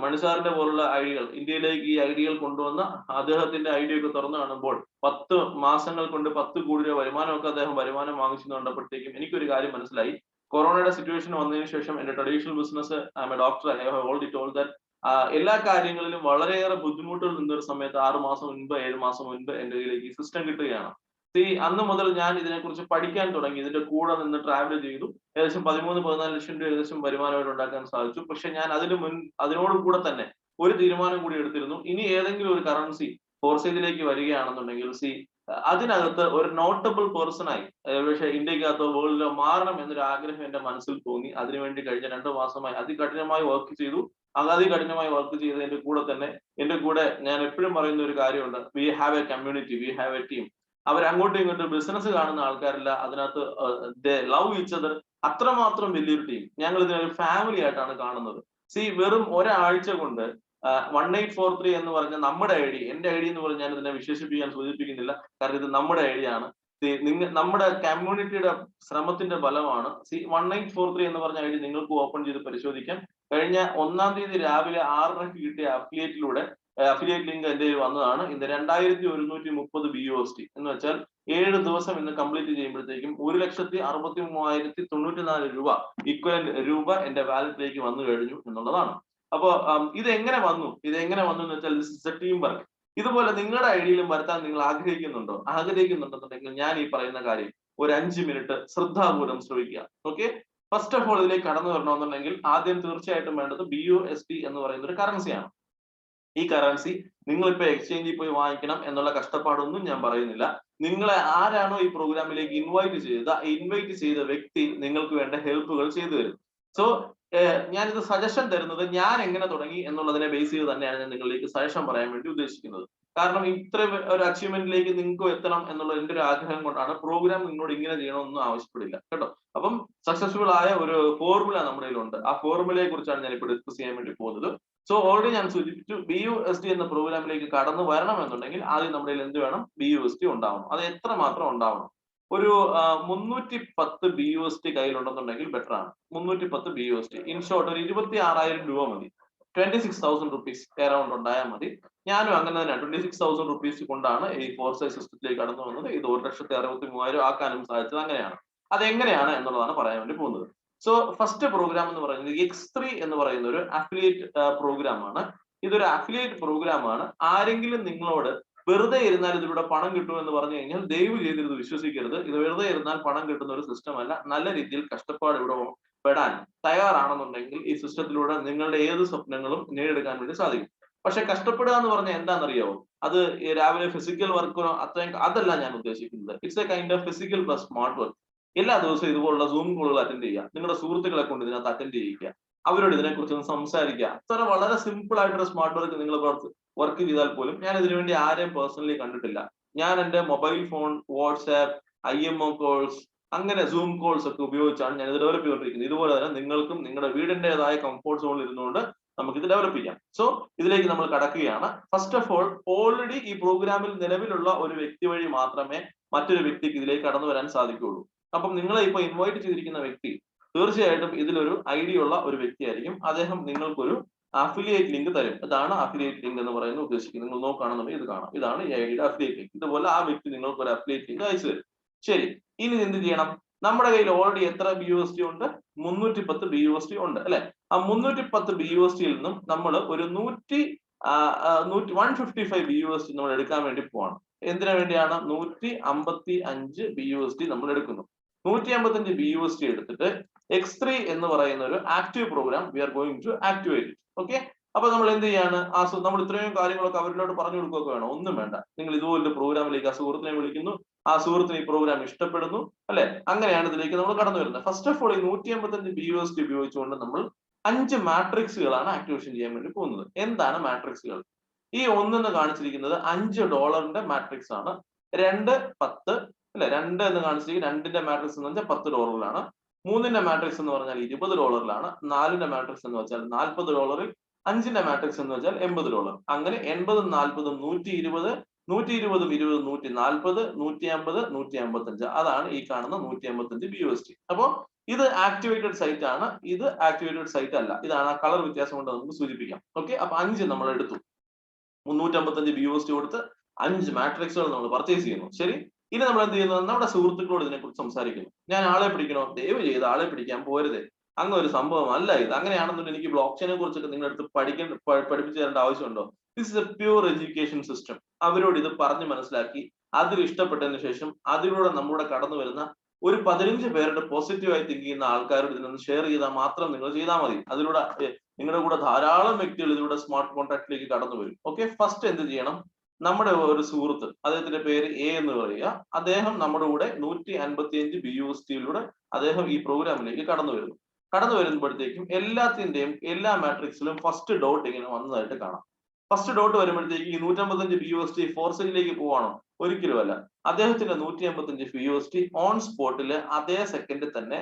മണിസാറിന്റെ പോലുള്ള ഐഡിയകൾ ഇന്ത്യയിലേക്ക് ഈ ഐഡിയകൾ കൊണ്ടുവന്ന അദ്ദേഹത്തിന്റെ ഐഡിയ ഒക്കെ തുറന്നു കാണുമ്പോൾ 10 മാസങ്ങൾ കൊണ്ട് 10 കോടി രൂപ വരുമാനമൊക്കെ അദ്ദേഹം വരുമാനം വാങ്ങിച്ചു കണ്ടപ്പോഴത്തേക്കും എനിക്കൊരു കാര്യം മനസ്സിലായി. കൊറോണയുടെ സിറ്റുവേഷൻ വന്നതിന് ശേഷം എന്റെ traditional business I M A doctor, I have already told that എല്ലാ കാര്യങ്ങളിലും വളരെയേറെ ബുദ്ധിമുട്ടുകൾ നിന്നൊരു സമയത്ത് 6 മാസം മുൻപ് 7 മാസം മുൻപ് എന്റെ കയ്യിലേക്ക് ഈ സിസ്റ്റം കിട്ടുകയാണ്. അന്ന് മുതൽ ഞാൻ ഇതിനെക്കുറിച്ച് പഠിക്കാൻ തുടങ്ങി. ഇതിന്റെ കൂടെ നിന്ന് ട്രാവൽ ചെയ്തു. ഏകദേശം 13-14 ലക്ഷം രൂപ ഏകദേശം വരുമാനമായിട്ട് ഉണ്ടാക്കാൻ സാധിച്ചു. പക്ഷെ ഞാൻ അതിനോട് കൂടെ തന്നെ ഒരു തീരുമാനം കൂടി എടുത്തിരുന്നു. ഇനി ഏതെങ്കിലും ഒരു കറൻസി ഫോർസൈറ്റിലേക്ക് വരികയാണെന്നുണ്ടെങ്കിൽ അതിനകത്ത് ഒരു നോട്ടബിൾ പേഴ്സണായി പക്ഷേ ഇന്ത്യക്കകത്തോ വേൾഡിലോ മാറണം എന്നൊരു ആഗ്രഹം എന്റെ മനസ്സിൽ തോന്നി. അതിനുവേണ്ടി കഴിഞ്ഞ 2 മാസമായി അതികഠിനമായി വർക്ക് ചെയ്തു. അതികഠിനമായി വർക്ക് ചെയ്തതിന്റെ കൂടെ തന്നെ എന്റെ കൂടെ ഞാൻ എപ്പോഴും പറയുന്ന ഒരു കാര്യമുണ്ട്. We have a community, we have a team. അവർ അങ്ങോട്ടും ഇങ്ങോട്ടും ബിസിനസ് കാണുന്ന ആൾക്കാരില്ല. അതിനകത്ത് ലവ് ഈച്ച് അതർ. അത്രമാത്രം വലിയൊരു ടീം. ഞങ്ങൾ ഇതിനൊരു ഫാമിലി ആയിട്ടാണ് കാണുന്നത്. വെറും ഒരാഴ്ച കൊണ്ട് 1843 എന്ന് പറഞ്ഞ നമ്മുടെ ID, എന്റെ ID എന്ന് പറഞ്ഞ് ഞാൻ ഇതിനെ വിശേഷിപ്പിക്കാൻ സൂചിപ്പിക്കുന്നില്ല. കാരണം ഇത് നമ്മുടെ ID ആണ്. നമ്മുടെ കമ്മ്യൂണിറ്റിയുടെ ശ്രമത്തിന്റെ ഫലമാണ്. 1843 എന്ന് പറഞ്ഞ ID നിങ്ങൾക്ക് ഓപ്പൺ ചെയ്ത് പരിശോധിക്കാം. കഴിഞ്ഞ 1-ാം തീയതി രാവിലെ 6:30 കിട്ടിയ അഫിലിയേറ്റ് ലിങ്ക് എന്റെ വന്നതാണ്. ഇത് 2130 BUSD എന്ന് വെച്ചാൽ 7 ദിവസം ഇന്ന് കംപ്ലീറ്റ് ചെയ്യുമ്പോഴത്തേക്കും 1,63,094 രൂപ ഇക്വലന്റ് രൂപ എന്റെ വാലറ്റിലേക്ക് വന്നു കഴിഞ്ഞു എന്നുള്ളതാണ്. അപ്പൊ ഇതെങ്ങനെ വന്നു എന്ന് വെച്ചാൽ this is A team work. ഇതുപോലെ നിങ്ങളുടെ ഐഡിയയിലും വരുത്താൻ നിങ്ങൾ ആഗ്രഹിക്കുന്നുണ്ടെന്നുണ്ടെങ്കിൽ ഞാൻ ഈ പറയുന്ന കാര്യം ഒരു 5 മിനിറ്റ് ശ്രദ്ധാപൂർവ്വം ശ്രമിക്കുക. ഓക്കെ, ഫസ്റ്റ് ഓഫ് ഓൾ ഇതിലേക്ക് കടന്നു വരണമെന്നുണ്ടെങ്കിൽ ആദ്യം തീർച്ചയായിട്ടും വേണ്ടത് BUSD എന്ന് പറയുന്ന ഒരു കറൻസിയാണ്. ഈ കറൻസി നിങ്ങളിപ്പോ എക്സ്ചേഞ്ചിൽ പോയി വാങ്ങിക്കണം എന്നുള്ള കഷ്ടപ്പാടൊന്നും ഞാൻ പറയുന്നില്ല. നിങ്ങളെ ആരാണോ ഈ പ്രോഗ്രാമിലേക്ക് ഇൻവൈറ്റ് ചെയ്ത വ്യക്തി നിങ്ങൾക്ക് വേണ്ട ഹെൽപ്പുകൾ ചെയ്തു തരും. സോ ഞാനിത് സജഷൻ തരുന്നത് ഞാൻ എങ്ങനെ തുടങ്ങി എന്നുള്ളതിനെ ബേസ് ചെയ്ത് തന്നെയാണ് ഞാൻ നിങ്ങളിലേക്ക് സജഷൻ പറയാൻ വേണ്ടി ഉദ്ദേശിക്കുന്നത്. കാരണം ഇത്ര ഒരു അച്ചീവ്മെന്റിലേക്ക് നിങ്ങൾക്ക് എത്തണം എന്നുള്ള എന്റെ ഒരു ആഗ്രഹം കൊണ്ടാണ്. പ്രോഗ്രാം നിങ്ങളോട് ഇങ്ങനെ ചെയ്യണമെന്നൊന്നും ആവശ്യപ്പെടില്ല കേട്ടോ. അപ്പം സക്സസ്ഫുൾ ആയ ഒരു ഫോർമുല നമ്മുടെ കയ്യിലുണ്ട്. ആ ഫോർമുലയെ കുറിച്ചാണ് ഞാൻ ഇപ്പോൾ ഡിസ്കസ് ചെയ്യാൻ വേണ്ടി പോകുന്നത്. സോ ഓൾറെഡി ഞാൻ സൂചിപ്പിച്ചു, BUSD എന്ന പ്രോഗ്രാമിലേക്ക് കടന്നു വരണമെന്നുണ്ടെങ്കിൽ ആദ്യം നമ്മുടെ കയ്യിൽ എന്ത് വേണം? BUSD ഉണ്ടാവണം. അത് എത്ര മാത്രം ഉണ്ടാവണം? ഒരു 310 BUSD കയ്യിലുണ്ടെന്നുണ്ടെങ്കിൽ ബെറ്റർ ആണ്. 310 BUSD ഇൻ ഷോർട്ട് ഒരു 26,000 രൂപ മതി. 26,000 റുപ്പീസ് അറൗണ്ട് ഉണ്ടായാൽ മതി. ഞാനും അങ്ങനെ തന്നെ 26,000 റുപ്പീസ് കൊണ്ടാണ് ഈ ഫോർസൈ സിസ്റ്റത്തിലേക്ക് കടന്നു വന്നത്. ഇത് 1,63,000 ആക്കാനും സാധിച്ചത് അങ്ങനെയാണ്. അതെങ്ങനെയാണ് എന്നുള്ളതാണ് പറയാൻ വേണ്ടി പോകുന്നത്. സോ ഫസ്റ്റ് പ്രോഗ്രാം എന്ന് പറയുന്നത് X3 എന്ന് പറയുന്ന ഒരു അഫിലിയേറ്റ് പ്രോഗ്രാം ആണ്. ഇതൊരു അഫിലിയേറ്റ് പ്രോഗ്രാം ആണ്. ആരെങ്കിലും നിങ്ങളോട് വെറുതെ ഇരുന്നാൽ ഇതിലൂടെ പണം കിട്ടുമെന്ന് പറഞ്ഞു കഴിഞ്ഞാൽ ദയവ് ചെയ്ത് ഇത് വിശ്വസിക്കരുത്. ഇത് വെറുതെ ഇരുന്നാൽ പണം കിട്ടുന്ന ഒരു സിസ്റ്റം അല്ല. നല്ല രീതിയിൽ കഷ്ടപ്പാട് ഇവിടെ പെടാൻ തയ്യാറാണെന്നുണ്ടെങ്കിൽ ഈ സിസ്റ്റത്തിലൂടെ നിങ്ങളുടെ ഏത് സ്വപ്നങ്ങളും നേടിയെടുക്കാൻ വേണ്ടി സാധിക്കും. പക്ഷെ കഷ്ടപ്പെടുക എന്ന് പറഞ്ഞാൽ എന്താണെന്നറിയാവോ? അത് രാവിലെ ഫിസിക്കൽ വർക്കിനോ അതല്ല ഞാൻ ഉദ്ദേശിക്കുന്നത്. It's A kind of physical plus smart work. എല്ലാ ദിവസവും ഇതുപോലുള്ള സൂം കോളുകൾ അറ്റൻഡ് ചെയ്യുക. നിങ്ങളുടെ സുഹൃത്തുക്കളെ കൊണ്ട് ഇതിനകത്ത് അറ്റൻഡ് ചെയ്യിക്കുക. അവരോട് ഇതിനെക്കുറിച്ച് ഒന്ന് സംസാരിക്കുക. അത്ര വളരെ സിമ്പിൾ ആയിട്ടൊരു സ്മാർട്ട് വർക്ക് നിങ്ങൾ വർക്ക് ചെയ്താൽ പോലും ഞാൻ ഇതിനുവേണ്ടി ആരെയും പേഴ്സണലി കണ്ടിട്ടില്ല. ഞാൻ എന്റെ mobile phone, WhatsApp, IMO calls, അങ്ങനെ സൂം കോൾസ് ഒക്കെ ഉപയോഗിച്ചാണ് ഞാൻ ഇത് ഡെവലപ്പ് ചെയ്തുകൊണ്ടിരിക്കുന്നത്. ഇതുപോലെ തന്നെ നിങ്ങൾക്കും നിങ്ങളുടെ വീടിന്റേതായ കംഫോർട്ട് സോണിൽ ഇരുന്നുകൊണ്ട് നമുക്ക് ഇത് ഡെവലപ്പ് ചെയ്യാം. സോ ഇതിലേക്ക് നമ്മൾ കടക്കുകയാണ്. ഫസ്റ്റ് ഓഫ് ഓൾറെഡി ഈ പ്രോഗ്രാമിൽ നിലവിലുള്ള ഒരു വ്യക്തി വഴി മാത്രമേ മറ്റൊരു വ്യക്തിക്ക് ഇതിലേക്ക് കടന്നു വരാൻ സാധിക്കുകയുള്ളൂ. അപ്പം നിങ്ങളെ ഇപ്പൊ ഇൻവൈറ്റ് ചെയ്തിരിക്കുന്ന വ്യക്തി തീർച്ചയായിട്ടും ഇതിലൊരു ഐഡിയ ഉള്ള ഒരു വ്യക്തിയായിരിക്കും. അദ്ദേഹം നിങ്ങൾക്കൊരു അഫിലിയേറ്റ് ലിങ്ക് തരും. ഇതാണ് അഫിലിയേറ്റ് ലിങ്ക് എന്ന് പറയുന്നത് ഉദ്ദേശിക്കുന്നത്. നിങ്ങൾ നോക്കുകയാണെന്നുണ്ടെങ്കിൽ ഇത് കാണാം. ഇതാണ് ഈ ഐഡിയുടെ അഫിലിയേറ്റ് ലിങ്ക്. ഇതുപോലെ ആ വ്യക്തി നിങ്ങൾക്ക് ഒരു അഫിലിയേറ്റ് ലിങ്ക് അയച്ചു തരും. ശരി, ഇനി എന്ത് ചെയ്യണം? നമ്മുടെ കയ്യിൽ ഓൾറെഡി എത്ര BUSD ഉണ്ട്? 310 BUSD ഉണ്ട് അല്ലെ? ആ 310 BUSD-യിൽ നിന്നും നമ്മൾ ഒരു 155 BUSD നമ്മൾ എടുക്കാൻ വേണ്ടി പോവാണ്. എന്തിനു വേണ്ടിയാണ്? 155 BUSD നമ്മൾ എടുക്കുന്നു. 155 BUSD എടുത്തിട്ട് X3 എന്ന് പറയുന്ന ഒരു active program we are going to activate. Okay, അപ്പൊ നമ്മൾ എന്ത് ചെയ്യാണ്? നമ്മൾ ഇത്രയും കാര്യങ്ങളൊക്കെ അവരിലോട്ട് പറഞ്ഞു കൊടുക്കുകയൊക്കെ വേണം? ഒന്നും വേണ്ട. നിങ്ങൾ ഇതുപോലൊരു പ്രോഗ്രാമിലേക്ക് ആ സുഹൃത്തിനെ വിളിക്കുന്നു, ആ സുഹൃത്തിന് ഈ പ്രോഗ്രാം ഇഷ്ടപ്പെടുന്നു അല്ലെ? അങ്ങനെയാണ് ഇതിലേക്ക് നമ്മൾ കടന്നു വരുന്നത്. ഫസ്റ്റ് ഓഫ് ഓൾ ഈ 155 BUSD ഉപയോഗിച്ചുകൊണ്ട് നമ്മൾ 5 മാട്രിക്സുകളാണ് ആക്ടിവേഷൻ ചെയ്യാൻ വേണ്ടി പോകുന്നത്. എന്താണ് മാട്രിക്സുകൾ? ഈ ഒന്നെന്ന് കാണിച്ചിരിക്കുന്നത് $5 മാട്രിക്സ് ആണ്. 2 10 അല്ലെ? 2 എന്ന് കാണിച്ചിരിക്കുന്നത് 2ന്റെ മാട്രിക്സ് എന്ന് വെച്ചാൽ $10-ലാണ്. 3ന്റെ മാട്രിക്സ് എന്ന് പറഞ്ഞാൽ $20-ലാണ്. 4ന്റെ മാട്രിക്സ് എന്ന് വെച്ചാൽ $40, 5ന്റെ മാട്രിക്സ് എന്ന് വെച്ചാൽ $80. അങ്ങനെ 80, 40, 120, 120, 20, 140, 150, 155. അതാണ് ഈ കാണുന്ന 155 BUSD. അപ്പോ ഇത് ആക്ടിവേറ്റഡ് സൈറ്റ് ആണ്, ഇത് ആക്ടിവേറ്റഡ് സൈറ്റ് അല്ല. ഇതാണ് ആ കളർ വ്യത്യാസം കൊണ്ട് നമുക്ക് സൂചിപ്പിക്കാം. ഓക്കെ, അപ്പൊ 5 നമ്മൾ എടുത്തു. 355 BUSD കൊടുത്ത് 5 മാട്രിക്സുകൾ നമ്മൾ പർച്ചേസ് ചെയ്യുന്നു. ശരി, ഇനി നമ്മൾ എന്ത് ചെയ്യുന്നത്? നമ്മുടെ സുഹൃത്തുക്കളോട് ഇതിനെക്കുറിച്ച് സംസാരിക്കുന്നു. ഞാൻ ആളെ പിടിക്കണോ? ദയവ് ചെയ്ത് ആളെ പിടിക്കാൻ പോരുത്, അങ്ങനെ ഒരു സംഭവം അല്ല ഇത്. അങ്ങനെയാണെന്നുണ്ടെങ്കിൽ എനിക്ക് ബ്ലോക്ക് ചെയിനെ കുറിച്ചൊക്കെ നിങ്ങളുടെ അടുത്ത് പഠിപ്പിച്ചു തരേണ്ട ആവശ്യമുണ്ടോ? This is A pure education system. അവരോട് ഇത് പറഞ്ഞ് മനസ്സിലാക്കി അതിൽ ഇഷ്ടപ്പെട്ടതിന് ശേഷം അതിലൂടെ നമ്മുടെ കടന്നു വരുന്ന ഒരു 15 പേരുടെ പോസിറ്റീവായി തിങ്ക് ചെയ്യുന്ന ആൾക്കാരോട് ഇതിനൊന്ന് ഷെയർ ചെയ്താൽ മാത്രം നിങ്ങൾ ചെയ്താൽ മതി. അതിലൂടെ നിങ്ങളുടെ കൂടെ ധാരാളം വ്യക്തികൾ ഇതിലൂടെ സ്മാർട്ട് കോൺട്രാക്റ്റിലേക്ക് കടന്നു വരും. ഓക്കെ, ഫസ്റ്റ് എന്ത് ചെയ്യണം? നമ്മുടെ ഒരു സുഹൃത്ത്, അദ്ദേഹത്തിന്റെ പേര് A എന്ന് പറയുക. അദ്ദേഹം നമ്മുടെ കൂടെ 155 BUSD-യിലൂടെ അദ്ദേഹം ഈ പ്രോഗ്രാമിലേക്ക് കടന്നു വരുന്നു. കടന്നു വരുമ്പോഴത്തേക്കും എല്ലാത്തിന്റെയും എല്ലാ മാട്രിക്സിലും ഫസ്റ്റ് ഡോട്ട് ഇങ്ങനെ വന്നതായിട്ട് കാണാം. ഫസ്റ്റ് ഡോട്ട് വരുമ്പോഴത്തേക്ക് ഈ 155 BUSD ഫോർസയിലേക്ക് പോവാണോ? ഒരിക്കലും അല്ല. അദ്ദേഹത്തിന്റെ 155 BUSD ഓൺ സ്പോട്ടില് അതേ സെക്കൻഡിൽ തന്നെ